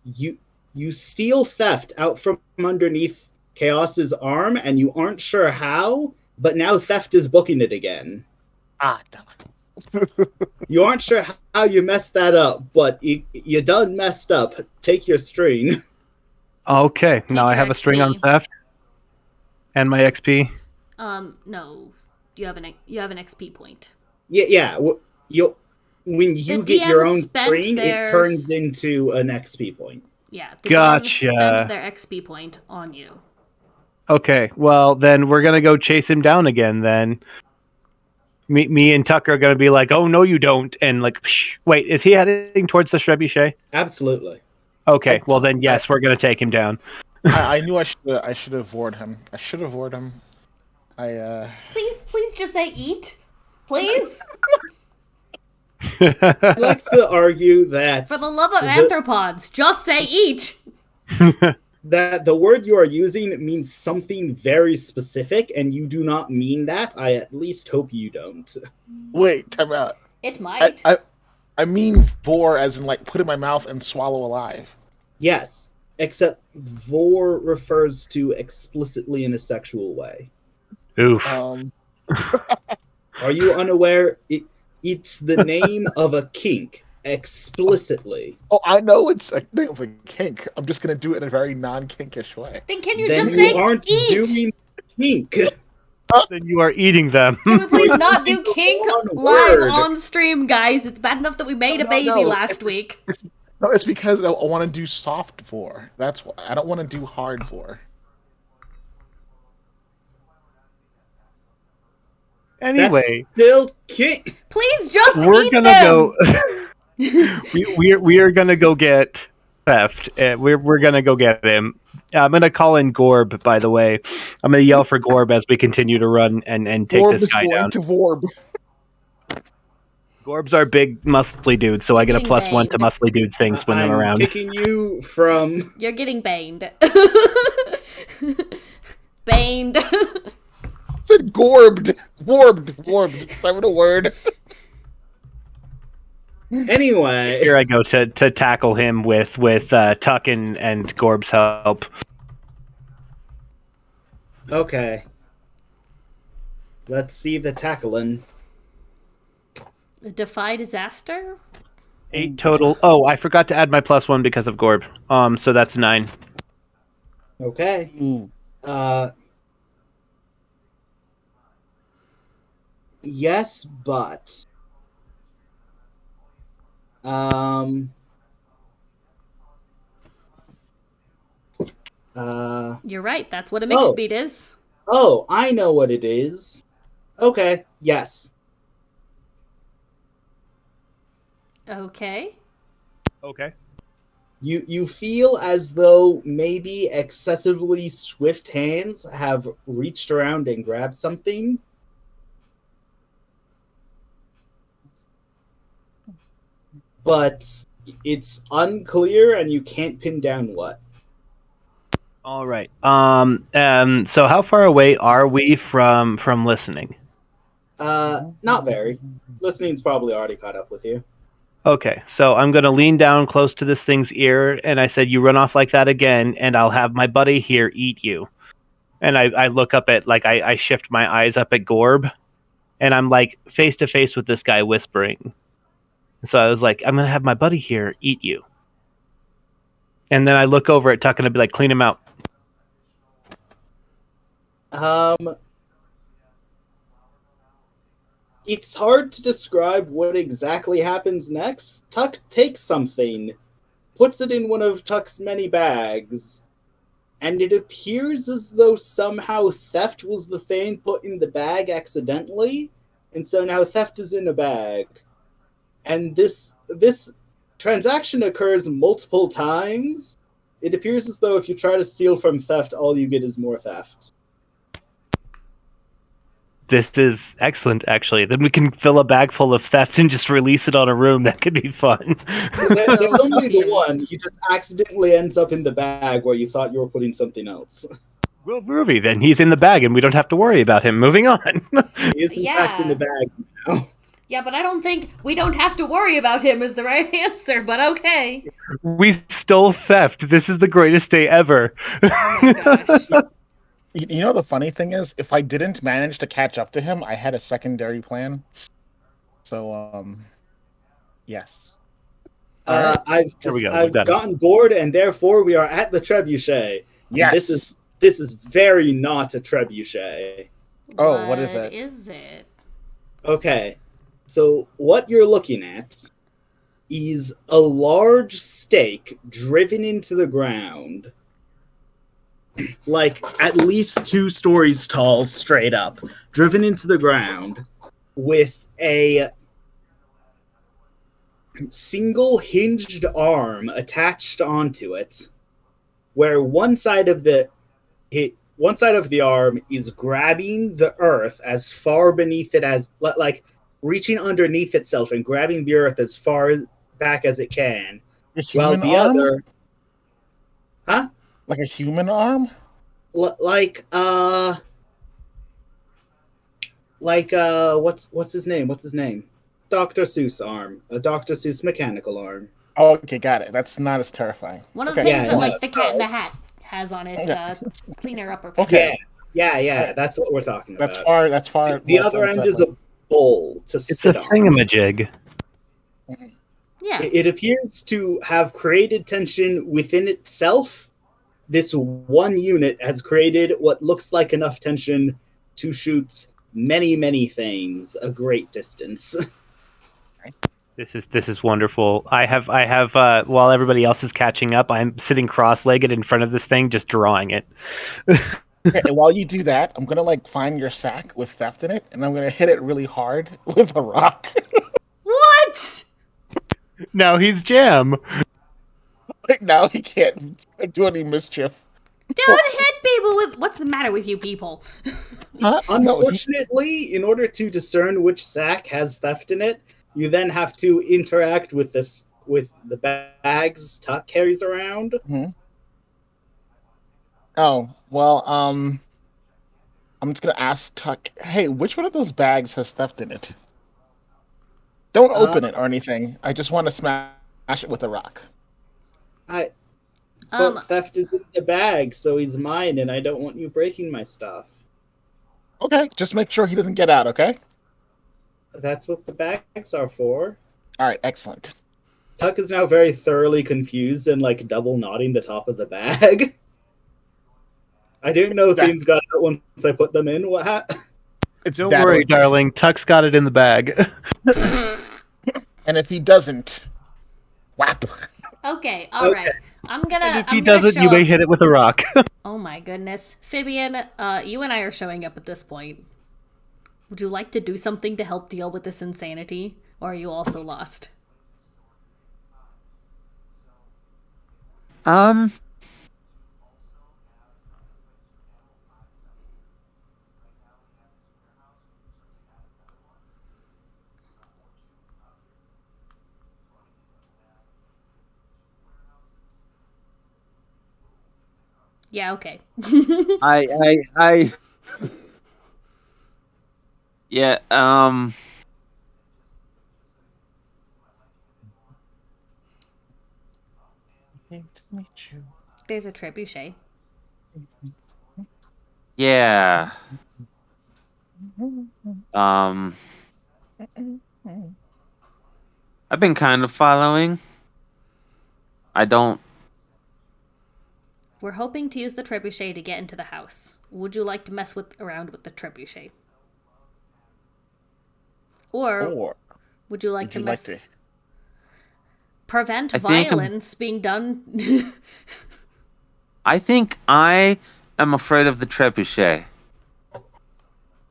you steal Theft out from underneath Chaos's arm, and you aren't sure how, but now Theft is booking it again. Ah, damn it. You aren't sure how you messed that up, but you done messed up. Take your string. Okay, now I your have a string on XP. theft and my XP. No. You have an XP point. Yeah. When you The get your DM own spent string, theirs- it turns into an XP point. Yeah, the Gotcha. DM spent their XP point on you. Okay, well then we're gonna go chase him down again. Then me and Tucker are gonna be like, "Oh no, you don't!" And like, psh, wait, is he heading towards the trebuchet? Absolutely. Okay, well then yes, we're gonna take him down. I knew I should have warned him. I should have warned him. Please just say eat. Please? I'd like to argue that For the love of anthropods, just say eat. that the word you are using means something very specific, and you do not mean that. I at least hope you don't. Wait, time out. It might. I mean vor as in like put in my mouth and swallow alive. Yes, except vor refers to explicitly in a sexual way. Oof. Are you unaware? It's the name of a kink, explicitly. Oh, I know it's a name of a kink. I'm just gonna do it in a very non-kinkish way. Then can you Then just you say aren't eat? doing kink. Then you are eating them. Can we please not do kink One live word. on stream, guys? It's bad enough that we made a baby no. last week. No, it's because I want to do soft vor. That's why I don't want to do hard vor. Anyway, Still kink. Please just we're eat gonna them. go. we are gonna go get theft. We're gonna go get him. I'm gonna call in Gorb. By the way, I'm gonna yell for Gorb as we continue to run and take Vorb this is guy going down. to vorb. Gorb's our big muscly dude, so I get a Getting +1 to banged. muscly dude things when I'm around. Kicking you from. You're getting baned. Baned. It's a gorbed. Vorbed. It's not even a word. Anyway, Here I go to tackle him with Tuck and Gorb's help. okay. Let's see the tackling. Defy disaster? 8 total. Oh, I forgot to add my +1 because of Gorb. So that's 9. Okay. Yes, but You're right, that's what a mixed speed is. Oh, I know what it is. Okay, yes. Okay. Okay. You feel as though maybe excessively swift hands have reached around and grabbed something. But it's unclear and you can't pin down what. All right. So how far away are we from listening? Not very. Listening's probably already caught up with you. Okay, so I'm going to lean down close to this thing's ear, and I said, you run off like that again, and I'll have my buddy here eat you. And I look up at, like, I shift my eyes up at Gorb, and I'm, like, face to face with this guy whispering. So I was like, I'm going to have my buddy here eat you. And then I look over at Tuck, and I'd be like, clean him out. It's hard to describe what exactly happens next. Tuck takes something, puts it in one of Tuck's many bags, and it appears as though somehow theft was the thing put in the bag accidentally, and so now theft is in a bag. And this transaction occurs multiple times. It appears as though if you try to steal from theft, all you get is more theft. This is excellent, actually. Then we can fill a bag full of theft and just release it on a room. That could be fun. There's only the one. He just accidentally ends up in the bag where you thought you were putting something else. Well, Ruby, then he's in the bag and we don't have to worry about him. Moving on. He is in fact in the bag now. Yeah, but I don't think we don't have to worry about him is the right answer, but okay. We stole theft. This is the greatest day ever. Oh my gosh. You know, the funny thing is, if I didn't manage to catch up to him, I had a secondary plan. So, yes. I've gotten bored, and therefore we are at the trebuchet. Yes. This is very not a trebuchet. Oh, what is it? What is it? Okay, so what you're looking at is a large stake driven into the ground, like at least 2 stories tall, straight up, driven into the ground with a single hinged arm attached onto it, where one side of the arm is grabbing the earth as far beneath it as, like, reaching underneath itself and grabbing the earth as far back as it can, while the arm? other, Like a human arm? what's his name? Dr. Seuss arm, a Dr. Seuss mechanical arm. Oh, okay, got it. That's not as terrifying. One of the Okay. things Yeah, that, no, like, the Cat in the Hat has on its cleaner upper. Okay. Yeah, that's what we're talking about. That's far. The less other end is a unsettling. bowl to It's sit a on. thingamajig. Yeah. It appears to have created tension within itself. This one unit has created what looks like enough tension to shoot many, many things a great distance. This is wonderful. I have while everybody else is catching up, I'm sitting cross-legged in front of this thing, just drawing it. Okay, and while you do that, I'm gonna find your sack with theft in it, and I'm gonna hit it really hard with a rock. What? Now he's jam. Now he can't do any mischief. Don't hit people with... What's the matter with you people? Huh? No, Unfortunately, in order to discern which sack has theft in it, you then have to interact with the bags Tuck carries around. Oh, well, I'm just gonna ask Tuck, hey, which one of those bags has theft in it? Don't open it or anything. I just want to smash it with a rock. But theft is in the bag, so he's mine, and I don't want you breaking my stuff. Okay, just make sure he doesn't get out, okay? That's what the bags are for. Alright, excellent. Tuck is now very thoroughly confused and, double knotting the top of the bag. I didn't know things got out once I put them in. Don't worry, darling. Tuck's got it in the bag. And if he doesn't, whap. Okay, all right. I'm gonna. And if I'm he gonna doesn't, show you may up. hit it with a rock. Oh my goodness, Fabian, you and I are showing up at this point. Would you like to do something to help deal with this insanity, or are you also lost? Um. Yeah, okay. I. Yeah. To meet you. There's a trebuchet. Yeah. Um. I've been kind of following. I don't. We're hoping to use the trebuchet to get into the house. Would you like to mess around with the trebuchet? Or Or would you like would to you like to? prevent I think I'm- violence being done? I think I am afraid of the trebuchet.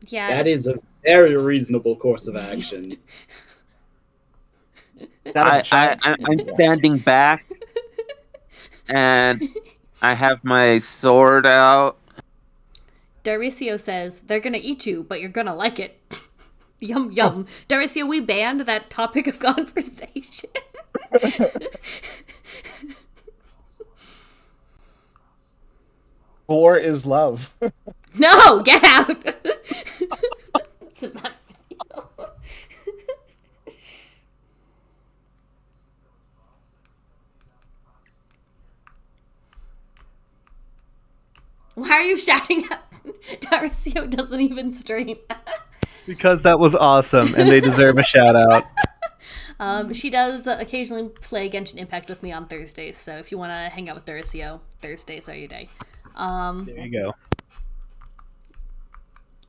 Yeah. That is a very reasonable course of action. I'm standing back, and I have my sword out. Daricio says, they're gonna eat you, but you're gonna like it. Yum yum. Daricio, we banned that topic of conversation. Four is love. No, get out. What's the matter with you? Why are you shouting at Daricio doesn't even stream. Because that was awesome, and they deserve a shout out. She does occasionally play Genshin Impact with me on Thursdays, so if you want to hang out with Daricio, Thursdays are your day. There you go.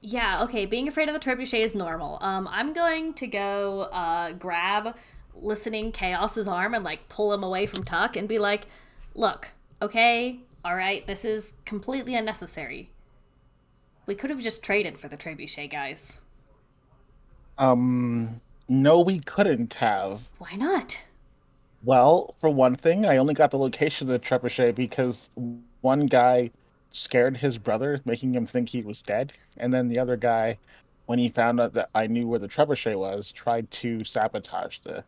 Yeah, okay, being afraid of the trebuchet is normal. I'm going to go grab Listening Chaos's arm and like pull him away from Tuck and be like, look, okay, alright, this is completely unnecessary. We could have just traded for the trebuchet, guys. No, we couldn't have. Why not? Well, for one thing, I only got the location of the trebuchet because one guy scared his brother, making him think he was dead, and then the other guy, when he found out that I knew where the trebuchet was, tried to sabotage the.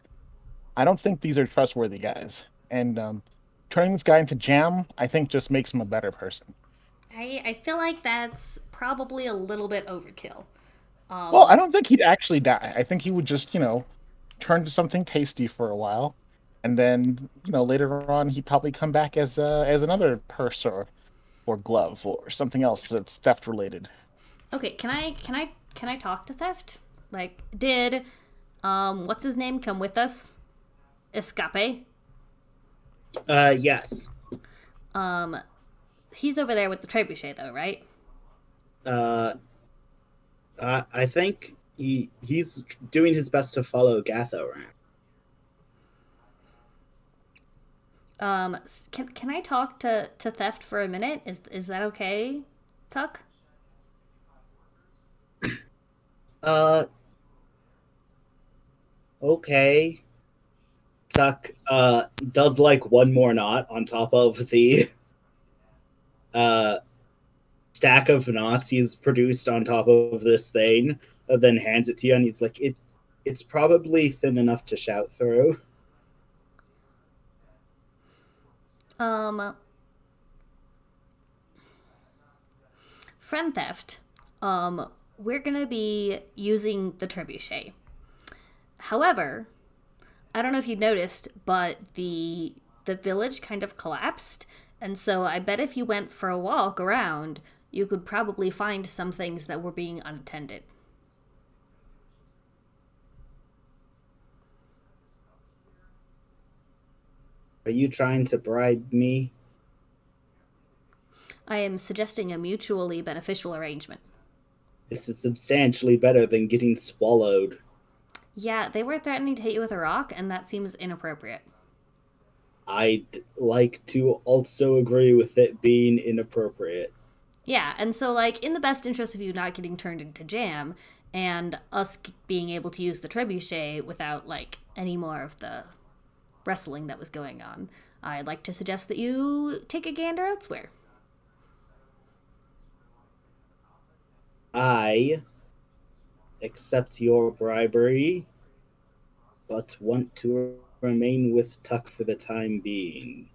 I don't think these are trustworthy guys, and turning this guy into jam, I think, just makes him a better person. I feel like that's probably a little bit overkill. Well, I don't think he'd actually die. I think he would just, turn to something tasty for a while, and then, later on he'd probably come back as another purse or glove or something else that's theft related. Okay, can I talk to Theft? Like, did what's his name come with us? Exxcape? Yes. He's over there with the trebuchet though, right? I think he's doing his best to follow Gatho around. Can I talk to Theft for a minute? Is that okay, Tuck? Okay. Tuck does like one more knot on top of the stack of knots he's produced on top of this thing, and then hands it to you, and he's like, it's probably thin enough to shout through. Friend Theft, we're gonna be using the trebuchet. However, I don't know if you noticed, but the village kind of collapsed, and so I bet if you went for a walk around, you could probably find some things that were being unattended. Are you trying to bribe me? I am suggesting a mutually beneficial arrangement. This is substantially better than getting swallowed. Yeah, they were threatening to hit you with a rock, and that seems inappropriate. I'd like to also agree with it being inappropriate. Yeah, and so, like, in the best interest of you not getting turned into jam, and us being able to use the trebuchet without, like, any more of the wrestling that was going on, I'd like to suggest that you take a gander elsewhere. I accept your bribery, but want to remain with Tuck for the time being.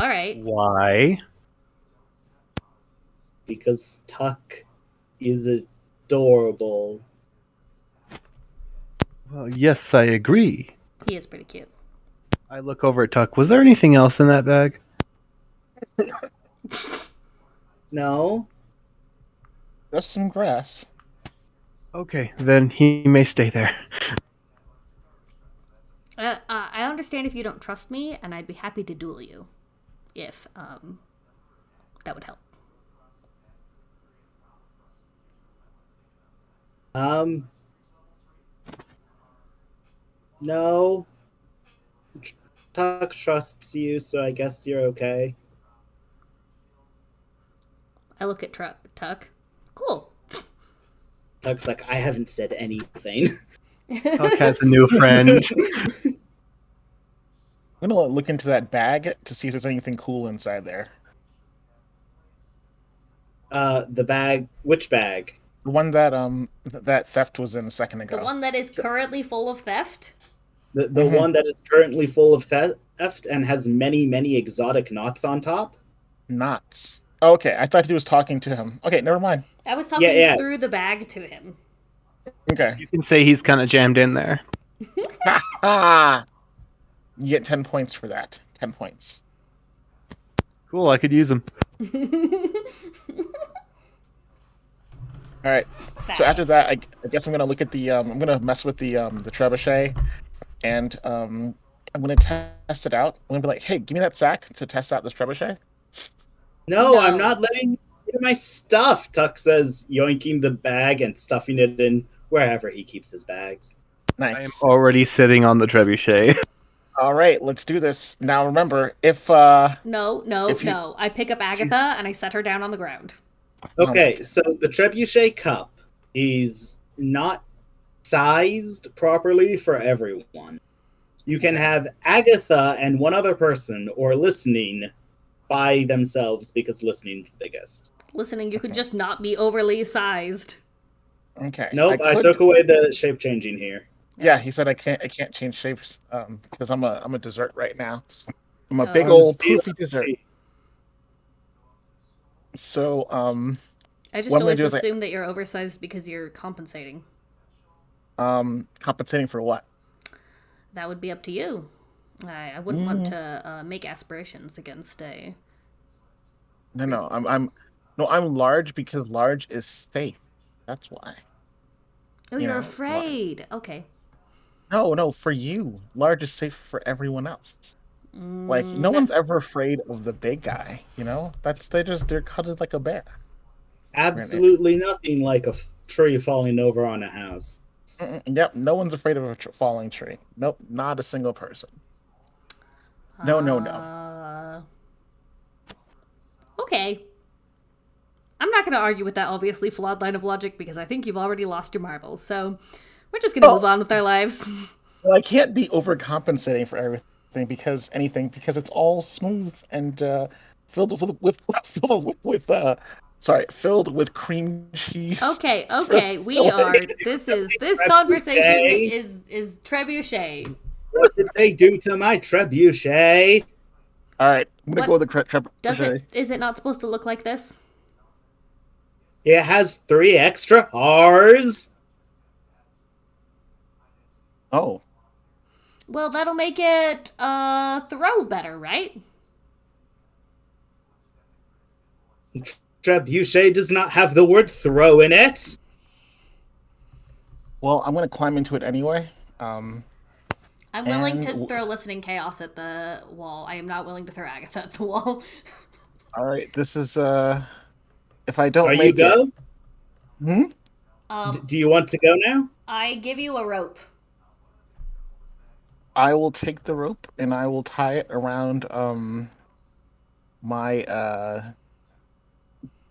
All right. Why? Because Tuck is adorable. Well, yes, I agree. He is pretty cute. I look over at Tuck. Was there anything else in that bag? No? Just some grass. Okay, then he may stay there. I understand if you don't trust me, and I'd be happy to duel you, if that would help. No. Tuck trusts you, so I guess you're okay. I look at Tuck. Cool. Tuck's like, I haven't said anything. Tuck has a new friend. I'm gonna look into that bag to see if there's anything cool inside there. The bag. Which bag? The one that that theft was in a second ago. The one that is currently full of theft? The one that is currently full of theft and has many, many exotic knots on top? Knots. Oh, okay, I thought he was talking to him. Okay, never mind. I was talking Yeah. through the bag to him. Okay. You can say he's kind of jammed in there. Ah! You get 10 points for that. 10 points. Cool, I could use him. All right. So after that, I guess I'm gonna look at the. I'm gonna mess with the trebuchet, and I'm gonna test it out. I'm gonna be like, "Hey, give me that sack to test out this trebuchet." No, I'm not letting you get my stuff, Tuck says, yoinking the bag and stuffing it in wherever he keeps his bags. I am Nice. already sitting on the trebuchet. All right, let's do this. Now remember, if No. I pick up Agatha and I set her down on the ground. Okay, so the trebuchet cup is not sized properly for everyone. You can have Agatha and one other person, or listening, by themselves because listening's the biggest. Listening, you could just not be overly sized. okay. Nope, I took away the shape changing here. Yeah, he said I can't change shapes because I'm a dessert right now. I'm a Oh. big I'm old Steve- poofy dessert. So I just What I'm gonna always do is assume that you're oversized because you're compensating. compensating for what? That would be up to you. I wouldn't want to make aspirations against a... No, I'm large because large is safe. That's why. Oh, You you're know, afraid. Okay. No, for you. Large is safe for everyone else. Like no one's ever afraid of the big guy, you know? They're cuddled like a bear. Absolutely nothing like a tree falling over on a house. Yep, no one's afraid of a falling tree. Nope, not a single person. No. Okay. I'm not going to argue with that obviously flawed line of logic because I think you've already lost your marbles. So we're just going to move on with our lives. Well, I can't be overcompensating for everything because it's all smooth and filled with cream cheese. Okay. We are. This conversation is trebuchet. What did they do to my trebuchet? All right, I'm gonna What- go with the trebuchet. Is it not supposed to look like this? It has 3 extra R's. Oh, Well, that'll make it throw better, right? Trebuchet does not have the word throw in it. well, I'm gonna climb into it anyway. I'm willing to And- throw listening chaos at the wall. I am not willing to throw Agatha at the wall. All right, this is if I don't Are you make go? it, Do you want to go now? I give you a rope. I will take the rope and I will tie it around my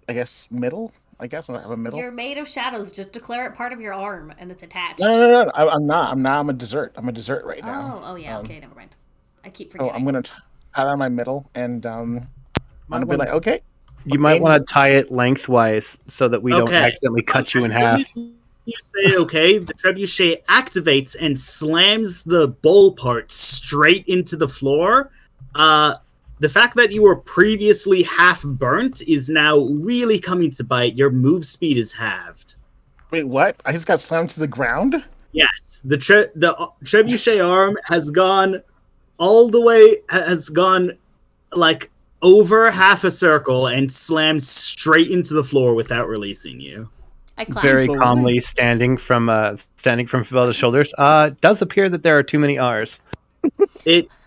I guess middle I guess I have a middle. You're made of shadows. Just declare it part of your arm, and it's attached. No. I'm not. I'm a dessert. I'm a dessert right now. Oh, yeah. Okay, never mind. I keep So forgetting. I'm gonna pat on my middle, and I'm gonna be like, okay. You might want to tie it lengthwise so that we don't accidentally cut you in half. As soon as you say okay, the trebuchet activates and slams the bowl part straight into the floor. The fact that you were previously half burnt is now really coming to bite. Your move speed is halved. Wait, what? I just got slammed to the ground? Yes, the trebuchet arm has gone all the way, has gone like over half a circle and slammed straight into the floor without releasing you. I clap. Very calmly standing from Fibella's shoulders. It does appear that there are too many R's.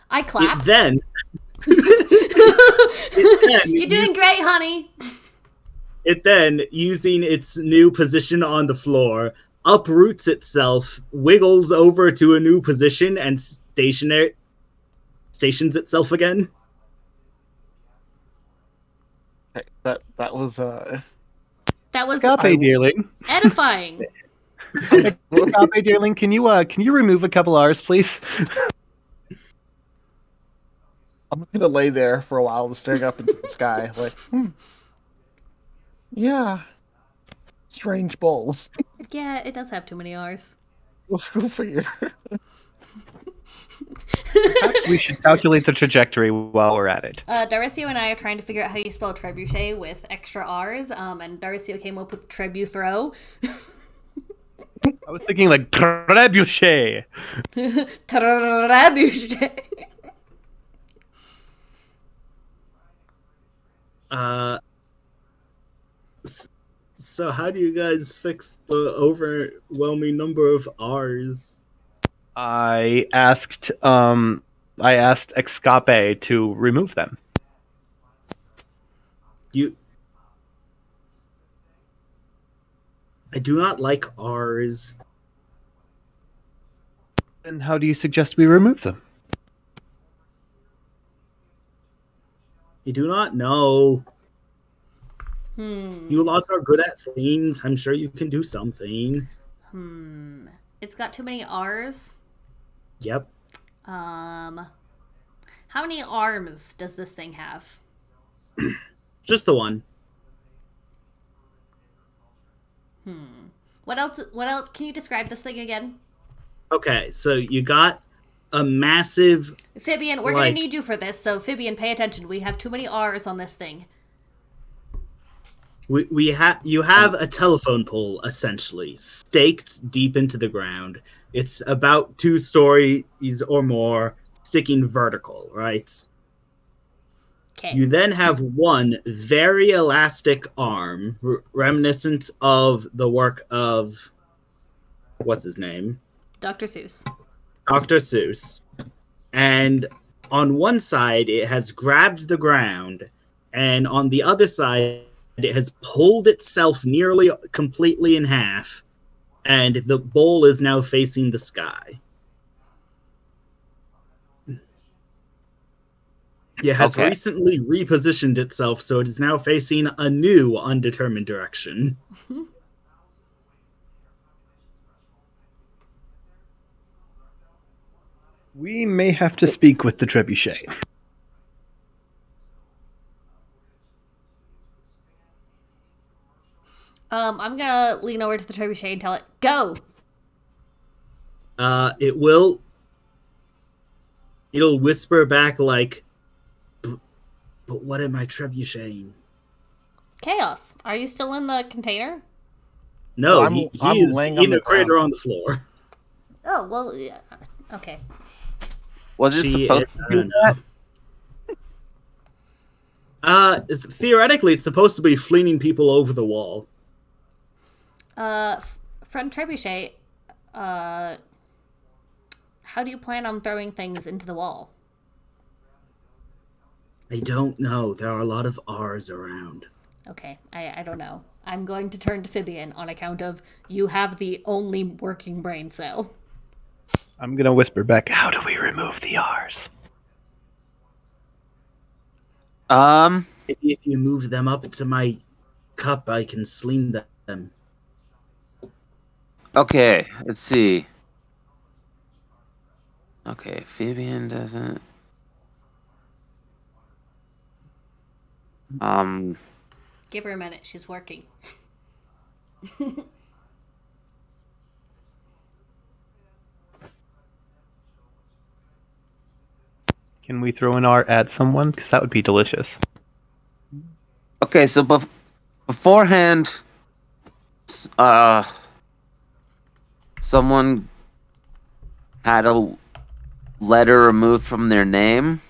I clap. You're doing great, honey. It then, using its new position on the floor, uproots itself, wiggles over to a new position, and stations itself again. Okay, that was That was Exxcape, dearling. edifying. Exxcape, dearling, can you remove a couple R's, please? I'm gonna lay there for a while, staring up into the sky, like, yeah, strange bowls. Yeah, it does have too many R's. Let's go figure. We should calculate the trajectory while we're at it. Darcio and I are trying to figure out how you spell trebuchet with extra R's, and Darcio came up with trebuthrow. I was thinking like trebuchet. Trebuchet. So how do you guys fix the overwhelming number of R's? I asked Exxcape to remove them. I do not like R's. Then how do you suggest we remove them? I do not know. You lot are good at things. I'm sure you can do something. It's got too many R's. Yep. How many arms does this thing have? Just the one. What else? Can you describe this thing again? Okay, so you got a massive... Fibian, we're going to need you for this, so Fibian, pay attention. We have too many R's on this thing. You have a telephone pole, essentially, staked deep into the ground. It's about 2 stories or more, sticking vertical, right? Okay. You then have one very elastic arm, reminiscent of the work of... What's his name? Dr. Seuss. Dr. Seuss. And on one side, it has grabbed the ground, and on the other side, it has pulled itself nearly completely in half, and the bowl is now facing the sky. It has recently repositioned itself, so it is now facing a new undetermined direction. We may have to speak with the trebuchet. I'm gonna lean over to the trebuchet and tell it, go! It'll whisper back like, but what am I trebucheting? Chaos, are you still in the container? No, I'm he is laying in on a the crater ground. on the floor. Oh, well, yeah. Okay. Was it supposed to do that? Theoretically, it's supposed to be flinging people over the wall. Friend Trebuchet, how do you plan on throwing things into the wall? I don't know. There are a lot of R's around. Okay, I don't know. I'm going to turn to Fibian on account of you have the only working brain cell. I'm going to whisper back, how do we remove the R's? If you move them up to my cup, I can sling them. Okay, let's see. Okay, Fabian doesn't. Give her a minute. She's working. Can we throw an R at someone? Because that would be delicious. Okay, so beforehand, someone had a letter removed from their name.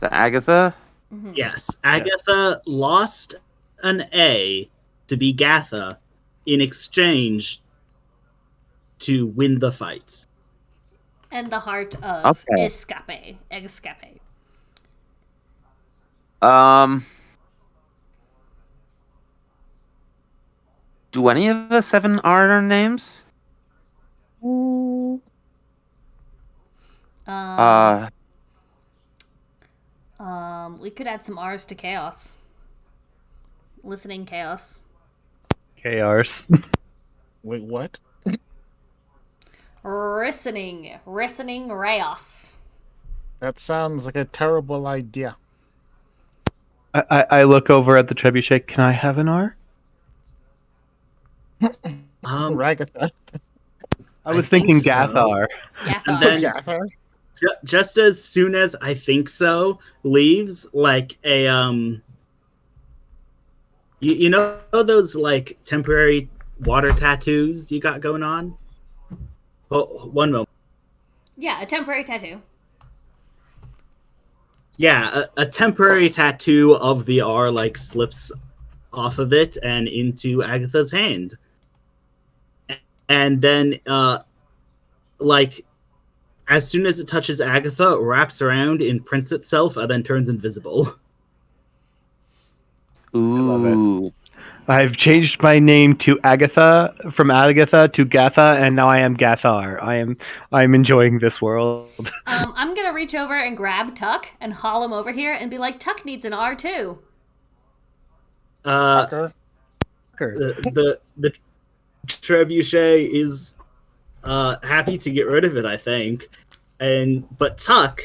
To Agatha? Yes, Agatha lost an A to be Gatha in exchange to win the fight. And the heart of Okay. Exxcape. Do any of the 7 R names? We could add some R's to chaos. Listening chaos. KRs. Wait, what? Listening chaos. That sounds like a terrible idea. I look over at the trebuchet. Can I have an R? Ragatha. I was think thinking so. Gathar. And then Gatha? just as soon as I think so leaves, like a you know those like temporary water tattoos you got going on? Oh, one moment. Yeah, a temporary tattoo. Yeah, a temporary tattoo of the R like slips off of it and into Agatha's hand. And then like as soon as it touches Agatha, it wraps around, imprints itself, and then turns invisible. Ooh. I've changed my name to Agatha from Agatha to Gatha, and now I am Gathar. I'm enjoying this world. I'm gonna reach over and grab Tuck and haul him over here and be like, Tuck needs an R too. Tucker? The trebuchet is happy to get rid of it, I think. But Tuck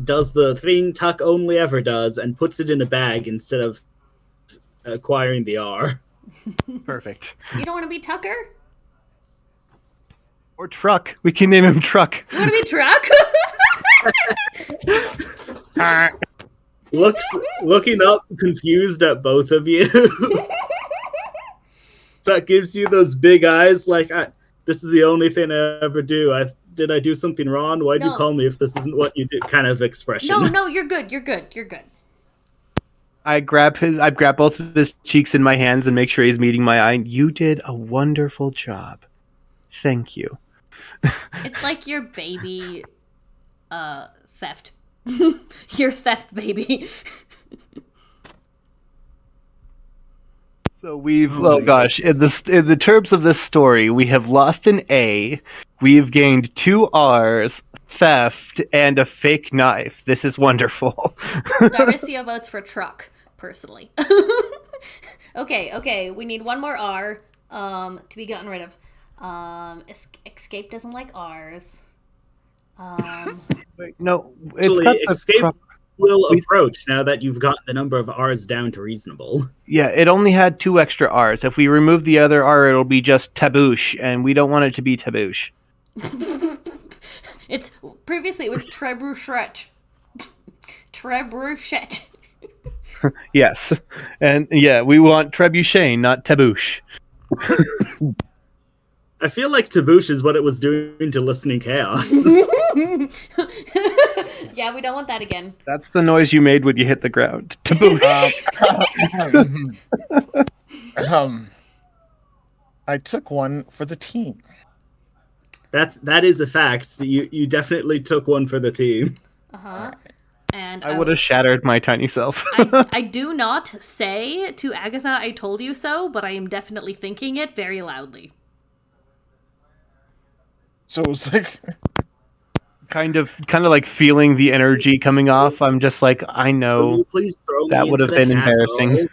does the thing Tuck only ever does and puts it in a bag instead of acquiring the R. Perfect. You don't want to be Tucker? Or Truck. We can name him Truck. You want to be Truck? Looking up, confused at both of you. Tuck gives you those big eyes, like this is the only thing I ever do. Did I do something wrong? Why'd you call me if this isn't what you do? Kind of expression. No, you're good. You're good. I grab both of his cheeks in my hands and make sure he's meeting my eye. You did a wonderful job. Thank you. It's like your baby theft. Your theft baby. So in the terms of this story, we have lost an A, we've gained 2 R's, theft, and a fake knife. This is wonderful. Daricio votes for Truck, personally. Okay, we need one more R to be gotten rid of. Exxcape doesn't like R's. Wait, no, Actually, Exxcape will approach now that you've gotten the number of R's down to reasonable. Yeah, it only had 2 extra R's. If we remove the other R, it'll be just taboosh, and we don't want it to be taboosh. Previously it was trebuchet. Trebuchet. Yes, and yeah, we want trebuchet, not taboosh. I feel like Taboosh is what it was doing to Listening Chaos. Yeah, we don't want that again. That's the noise you made when you hit the ground. Taboosh. I took one for the team. That is a fact. So you definitely took one for the team. Uh-huh. And I would have shattered my tiny self. I do not say to Agatha, I told you so, but I am definitely thinking it very loudly. So it was like kind of like feeling the energy coming off. I'm just like, I know Please throw that me would have into been the castle. embarrassing.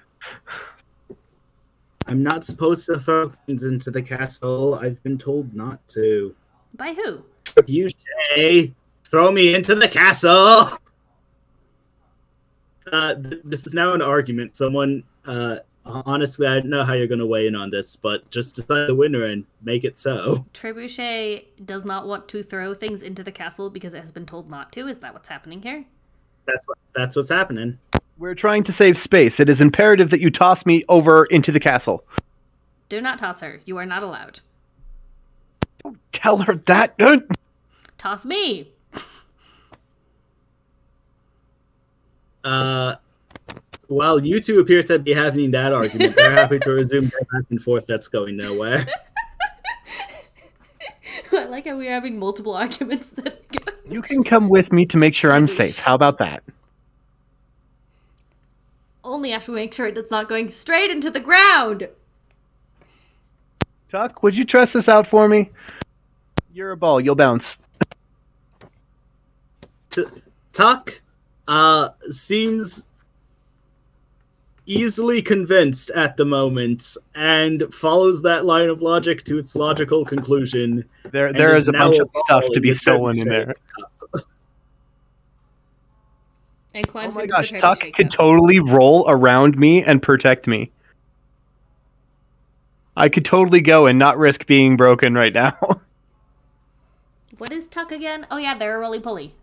I'm not supposed to throw things into the castle. I've been told not to. By who? Trebuchet, throw me into the castle! This is now an argument. Someone, honestly, I don't know how you're going to weigh in on this, but just decide the winner and make it so. Trebuchet does not want to throw things into the castle because it has been told not to. Is that what's happening here? That's what's happening. We're trying to save space. It is imperative that you toss me over into the castle. Do not toss her. You are not allowed. Don't tell her that. Toss me. While you two appear to be having that argument, they're happy to resume their back and forth that's going nowhere. I like how we're having multiple arguments that You can come with me to make sure I'm safe. How about that? only have to make sure it's not going straight into the ground. Tuck, would you trust this out for me? You're a ball. You'll bounce. Tuck seems easily convinced at the moment and follows that line of logic to its logical conclusion. There is a bunch of stuff to be stolen in there. And climbs Oh my into gosh, the Tuck trebuchet could cup. totally roll around me and protect me. I could totally go and not risk being broken right now. What is Tuck again? Oh yeah, they're a roly-poly.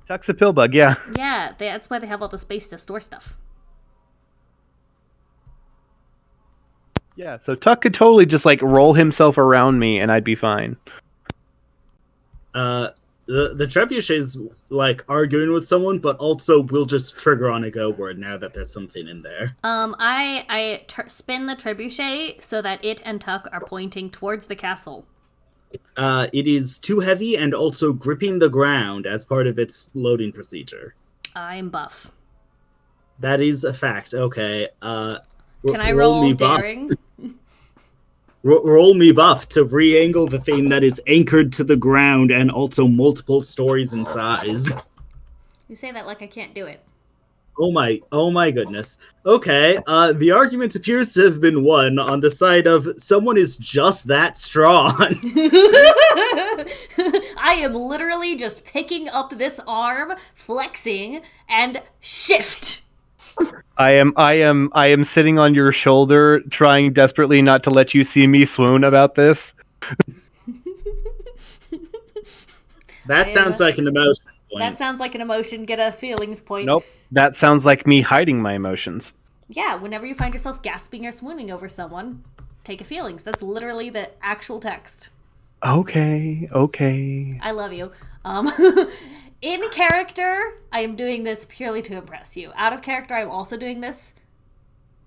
Tuck's a pill bug, yeah. Yeah, that's why they have all the space to store stuff. Yeah, so Tuck could totally just like roll himself around me and I'd be fine. The trebuchet's like arguing with someone, but also will just trigger on a go word now that there's something in there. I spin the trebuchet so that it and Tuck are pointing towards the castle. It is too heavy and also gripping the ground as part of its loading procedure. I'm buff. That is a fact. Okay. Can I roll me buff. daring? Roll me buff to re-angle the thing that is anchored to the ground and also multiple stories in size. You say that like I can't do it. Oh my goodness. Okay, the argument appears to have been won on the side of someone is just that strong. I am literally just picking up this arm, flexing, and shift. I am sitting on your shoulder, trying desperately not to let you see me swoon about this. That sounds like an emotion point. That sounds like an emotion. Get a feelings point. Nope. That sounds like me hiding my emotions. Yeah, whenever you find yourself gasping or swooning over someone, take a feelings. That's literally the actual text. Okay. I love you. In character, I am doing this purely to impress you. Out of character, I'm also doing this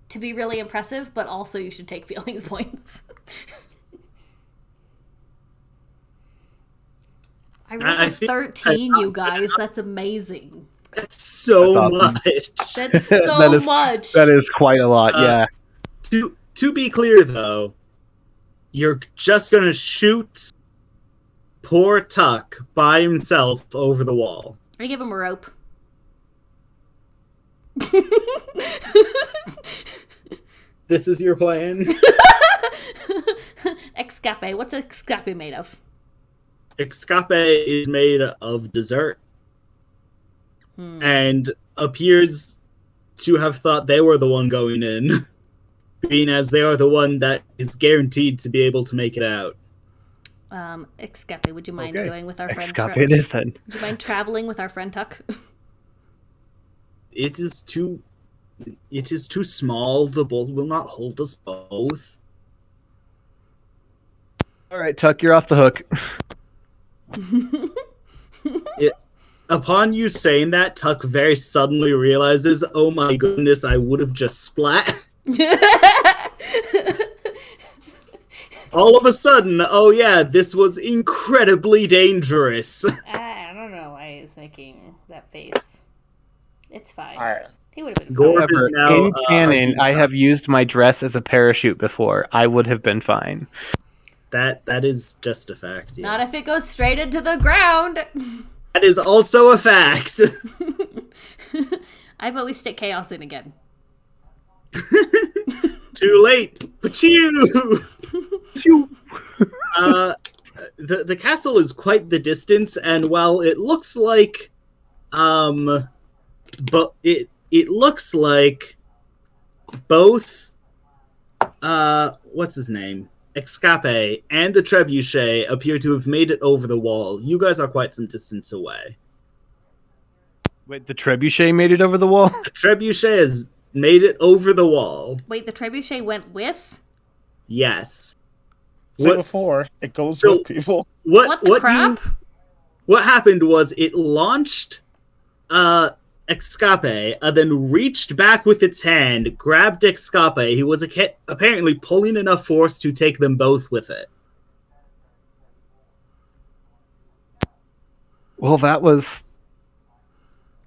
to be really impressive, but also you should take feelings points. I rolled a 13, you guys. That's amazing. That's so That's awesome. much. That's so much. That is quite a lot, yeah. To be clear, though, you're just gonna shoot poor Tuck by himself over the wall. I give him a rope. This is your plan? Exxcape. What's Exxcape made of? Exxcape is made of dessert. And appears to have thought they were the one going in, being as they are the one that is guaranteed to be able to make it out. Exxcape, would you mind going with our friend Exxcape it is then. Would you mind traveling with our friend Tuck? It is too small. The bolt will not hold us both. Alright, Tuck, you're off the hook. Upon you saying that, Tuck very suddenly realizes, oh my goodness, I would have just splat. All of a sudden, oh yeah, this was incredibly dangerous. I don't know why he's making that face. It's fine. Alright. He would have been Gorb fine. is now, In canon, I have used my dress as a parachute before. I would have been fine. That is just a fact. Yeah. Not if it goes straight into the ground. That is also a fact. I vote we stick chaos in again. Too late. Pachoo! The castle is quite the distance, and while it looks like, but it looks like both, what's his name? Exxcape and the trebuchet appear to have made it over the wall. You guys are quite some distance away. Wait, the trebuchet made it over the wall? The trebuchet has made it over the wall. Wait, the trebuchet went with? Yes. Say before it goes So- with people. What the crap? What happened was it launched Exxcape, and then reached back with its hand, grabbed Exxcape. He was apparently pulling enough force to take them both with it. Well, that was...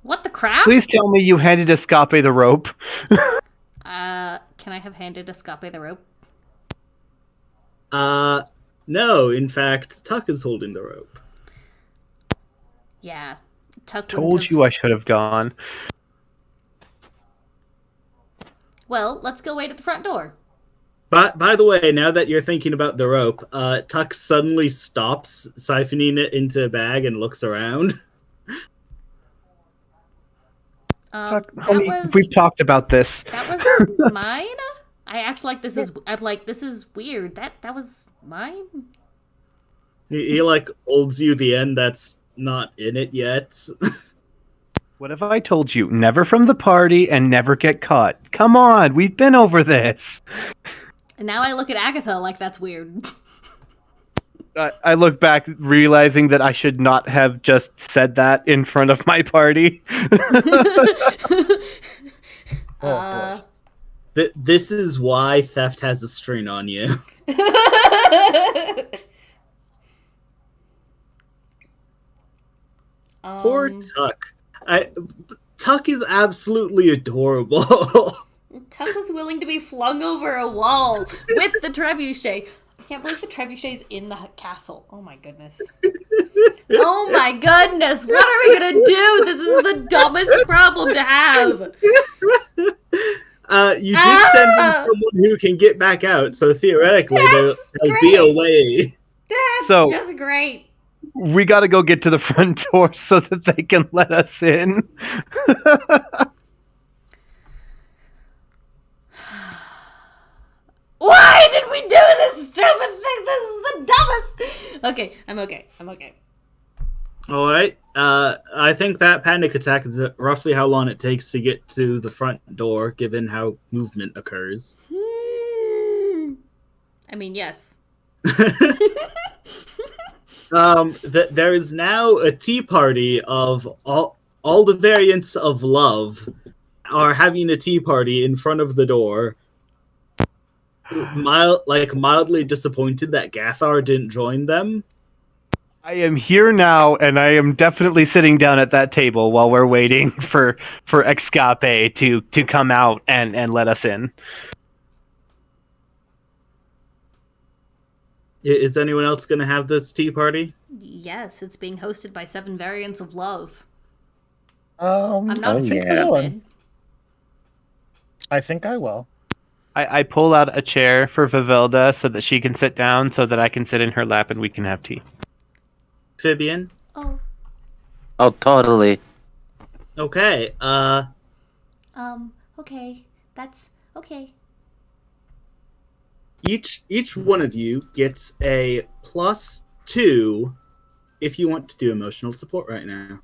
What the crap? Please tell me you handed Escape the rope. Can I have handed Escape the rope? No, in fact, Tuck is holding the rope. Yeah. Tuck Told wouldn't you have... I should have gone. Well, let's go wait at the front door. But by the way, now that you're thinking about the rope, Tuck suddenly stops siphoning it into a bag and looks around. Honey, we've talked about this. That was mine? I act like this is... I'm like, this is weird. That was mine? He like holds you the end that's not in it yet. What have I told you? Never from the party and never get caught. Come on, we've been over this. And now I look at Agatha like that's weird. I look back, realizing that I should not have just said that in front of my party. Oh, boy. This is why theft has a string on you. Poor Tuck. Tuck is absolutely adorable. Tuck was willing to be flung over a wall with the trebuchet. I can't believe the trebuchet's in the castle. Oh my goodness. Oh my goodness. What are we gonna do? This is the dumbest problem to have. You did send in someone who can get back out, so theoretically there'll be a way. That's So- just great. We gotta go get to the front door so that they can let us in. Why did we do this stupid thing? This is the dumbest. Okay, I'm okay. All right. I think that panic attack is roughly how long it takes to get to the front door, given how movement occurs. I mean, yes. There is now a tea party of all the variants of love are having a tea party in front of the door. Mildly disappointed that Gathar didn't join them. I am here now, and I am definitely sitting down at that table while we're waiting for Exxcape to come out and let us in. Is anyone else going to have this tea party? Yes, it's being hosted by 7 variants of love. I'm I'm not stupid. I think I will. I pull out a chair for Vivelda so that she can sit down, so that I can sit in her lap and we can have tea. Fibian? Oh. Oh, totally. Okay. Okay. That's okay. Each one of you gets a +2 if you want to do emotional support right now.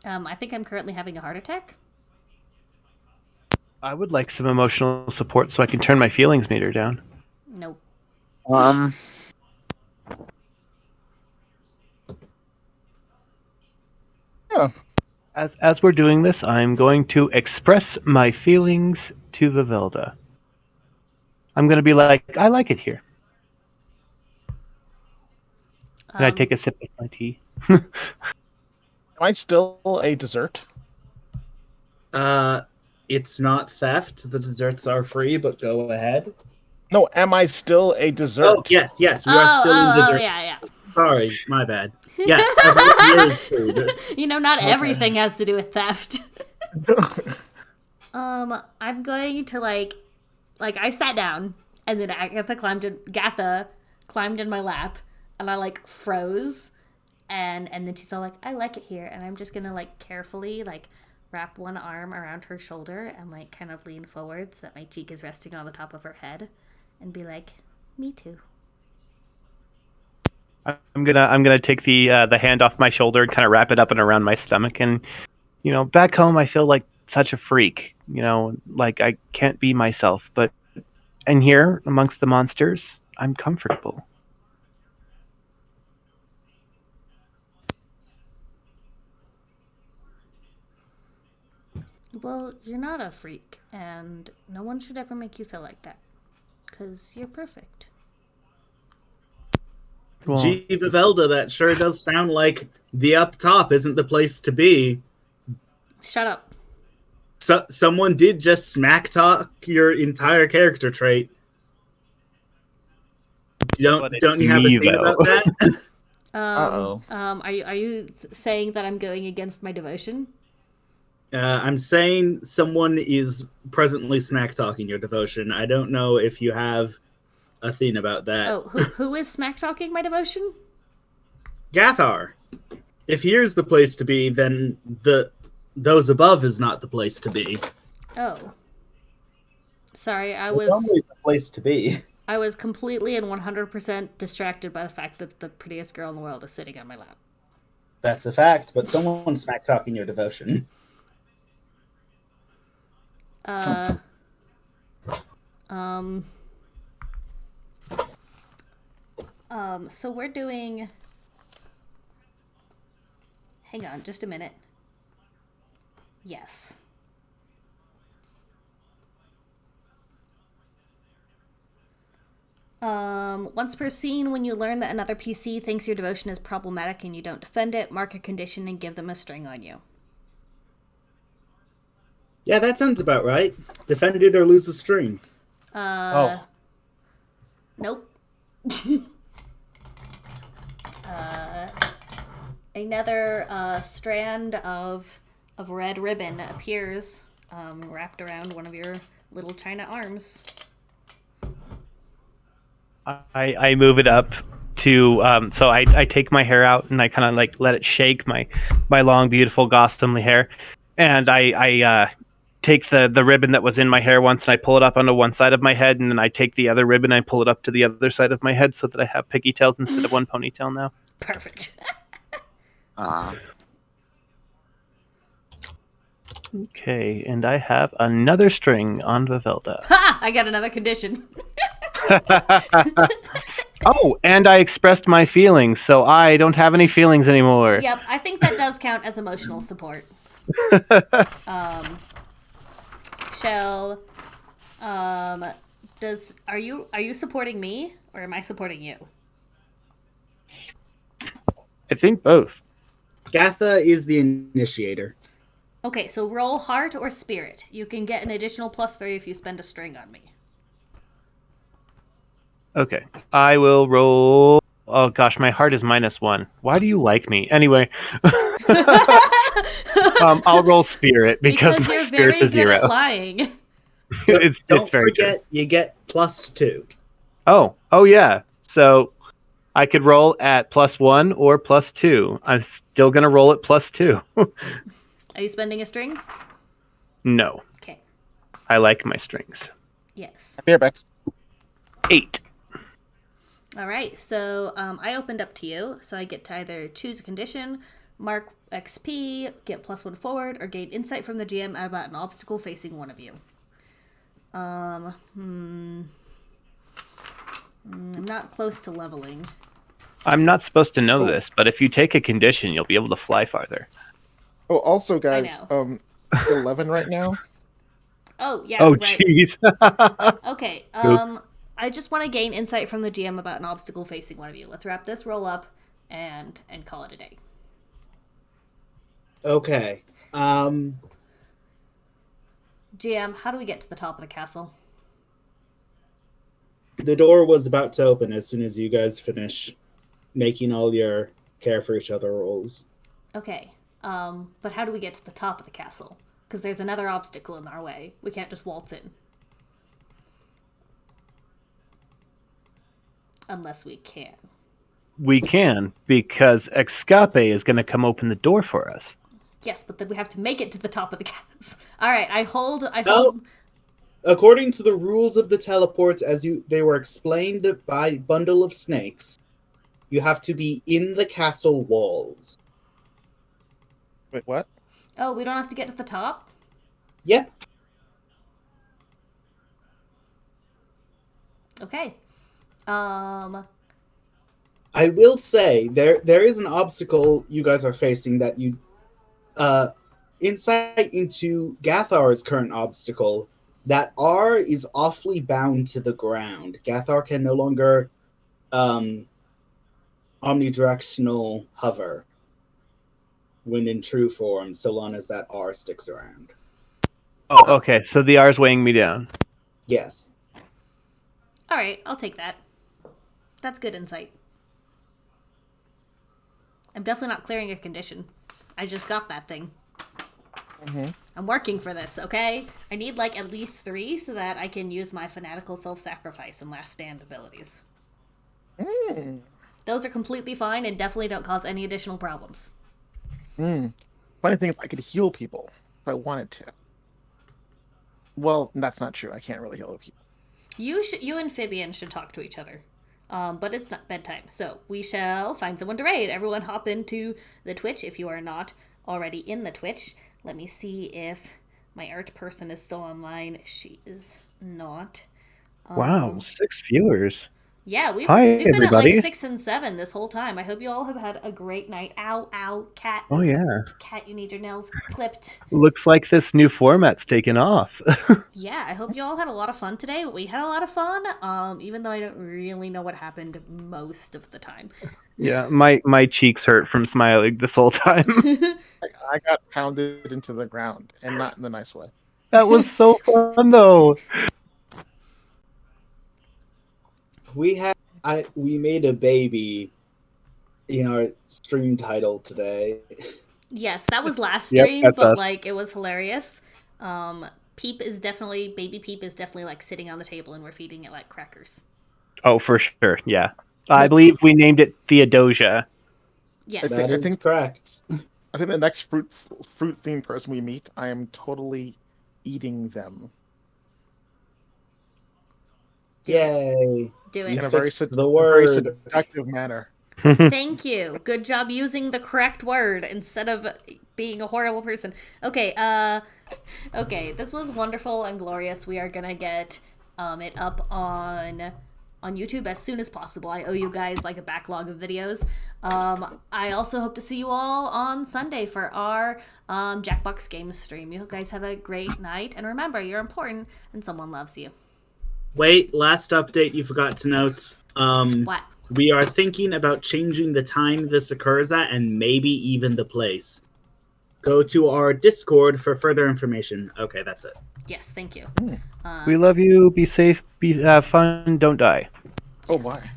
I think I'm currently having a heart attack. I would like some emotional support so I can turn my feelings meter down. Nope. Yeah. As we're doing this, I'm going to express my feelings to Vivelda. I'm going to be like, I like it here. And I take a sip of my tea. Am I still a dessert? It's not theft. The desserts are free, but go ahead. No, am I still a dessert? Oh, yes, we are still in dessert. Yeah. Sorry, my bad. Yes, every year is food. You know, not everything has to do with theft. I'm going to like I sat down, and then Gatha climbed in my lap, and I like froze, and then she's all like, I like it here, and I'm just gonna like carefully like wrap one arm around her shoulder and like kind of lean forward so that my cheek is resting on the top of her head, and be like, me too. I'm gonna take the hand off my shoulder and kind of wrap it up and around my stomach. And back home I feel like such a freak. Like I can't be myself. But and here amongst the monsters, I'm comfortable. Well, you're not a freak, and no one should ever make you feel like that, because you're perfect. Well, Gee, Vivelda, that sure does sound like the up top isn't the place to be. Shut up. So, someone did just smack talk your entire character trait. Don't you have a thing about that? Are you saying that I'm going against my devotion? I'm saying someone is presently smack talking your devotion. I don't know if you have a thing about that. Oh, who is smack talking my devotion? Gathar. If here's the place to be, then those above is not the place to be. Oh. Sorry, It's always the place to be. I was completely and 100% distracted by the fact that the prettiest girl in the world is sitting on my lap. That's a fact, but someone smack talking your devotion. So we're doing... Hang on, just a minute. Yes. Once per scene, when you learn that another PC thinks your devotion is problematic and you don't defend it, mark a condition and give them a string on you. Yeah, that sounds about right. Defend it or lose a string. Nope. Another strand of red ribbon appears, wrapped around one of your little china arms. I move it up to so I take my hair out and I kind of like let it shake my long beautiful gossamer hair, and I take the ribbon that was in my hair once and I pull it up onto one side of my head, and then I take the other ribbon and I pull it up to the other side of my head so that I have pigtails instead of one ponytail now. Perfect. Okay, and I have another string on Vivelda. Ha! I got another condition. Oh, and I expressed my feelings, so I don't have any feelings anymore. Yep, I think that does count as emotional support. Shell, are you supporting me, or am I supporting you? I think both. Gatha is the initiator. Okay, so roll heart or spirit. You can get an additional +3 if you spend a string on me. Okay, I will roll. Oh gosh, my heart is -1. Why do you like me? Anyway, I'll roll spirit because my you're spirit's very a 0. good at lying. It's Don't very forget, you get +2. Oh yeah. So I could roll at +1 or +2. I'm still gonna roll at +2. Are you spending a string? No, Okay. I like my strings. Yes. Be right back. 8. All right, so I opened up to you, so I get to either choose a condition, mark XP, get +1 forward, or gain insight from the GM about an obstacle facing one of you. I'm not close to leveling. I'm not supposed to know this, but if you take a condition, you'll be able to fly farther. Oh, also, guys, 11 right now. Oh, yeah, Oh, right. jeez. Okay, Oops. I just want to gain insight from the GM about an obstacle facing one of you. Let's wrap this roll up and call it a day. Okay. GM, how do we get to the top of the castle? The door was about to open as soon as you guys finish making all your care for each other rolls. Okay, but how do we get to the top of the castle? because there's another obstacle in our way. We can't just waltz in. Unless we can. We can, because Exxcape is going to come open the door for us. Yes, but then we have to make it to the top of the gas. All right, I hold. No. According to the rules of the teleport, they were explained by Bundle of Snakes, you have to be in the castle walls. Wait, what? Oh, we don't have to get to the top? Yep. Okay. I will say there is an obstacle you guys are facing that you insight into Gathar's current obstacle. That R is awfully bound to the ground. Gathar can no longer omnidirectional hover when in true form, so long as that R sticks around. Oh, okay. So the R's weighing me down. Yes. All right, I'll take that. That's good insight. I'm definitely not clearing a condition. I just got that thing. Mm-hmm. I'm working for this, okay? I need like at least 3 so that I can use my fanatical self-sacrifice and last stand abilities. Those are completely fine and definitely don't cause any additional problems. Funny thing is, I could heal people if I wanted to. Well, that's not true. I can't really heal people. You and Fibian should talk to each other. But it's not bedtime, so we shall find someone to raid. Everyone hop into the Twitch if you are not already in the Twitch. Let me see if my art person is still online. She is not. Wow, 6 viewers. Yeah, we've Hi, been everybody. at like 6 and 7 this whole time. I hope you all have had a great night. Ow, ow, cat. Oh, yeah. Cat, you need your nails clipped. Looks like this new format's taken off. Yeah, I hope you all had a lot of fun today. We had a lot of fun, even though I don't really know what happened most of the time. Yeah, my cheeks hurt from smiling this whole time. I got pounded into the ground, and not in the nice way. That was so fun, though. We made a baby in our stream title today. Yes, that was last Yep, stream, that's but us. like it was hilarious. Baby Peep is definitely like sitting on the table and we're feeding it like crackers. Oh, for sure, yeah. I believe we named it Theodosia. Yes. That is correct. I think the next fruit themed person we meet, I am totally eating them Yay. Do in it. a very, Fixed the very word. seductive manner. Thank you. Good job using the correct word instead of being a horrible person. Okay, this was wonderful and glorious. We are gonna get it up on YouTube as soon as possible. I owe you guys like a backlog of videos. I also hope to see you all on Sunday for our Jackbox Games stream. You guys have a great night, and remember, you're important and someone loves you. Wait, last update you forgot to note. What? We are thinking about changing the time this occurs at and maybe even the place. Go to our Discord for further information. Okay, that's it. Yes, thank you. We love you. Be safe. Have fun. Don't die. Oh, Yes. why?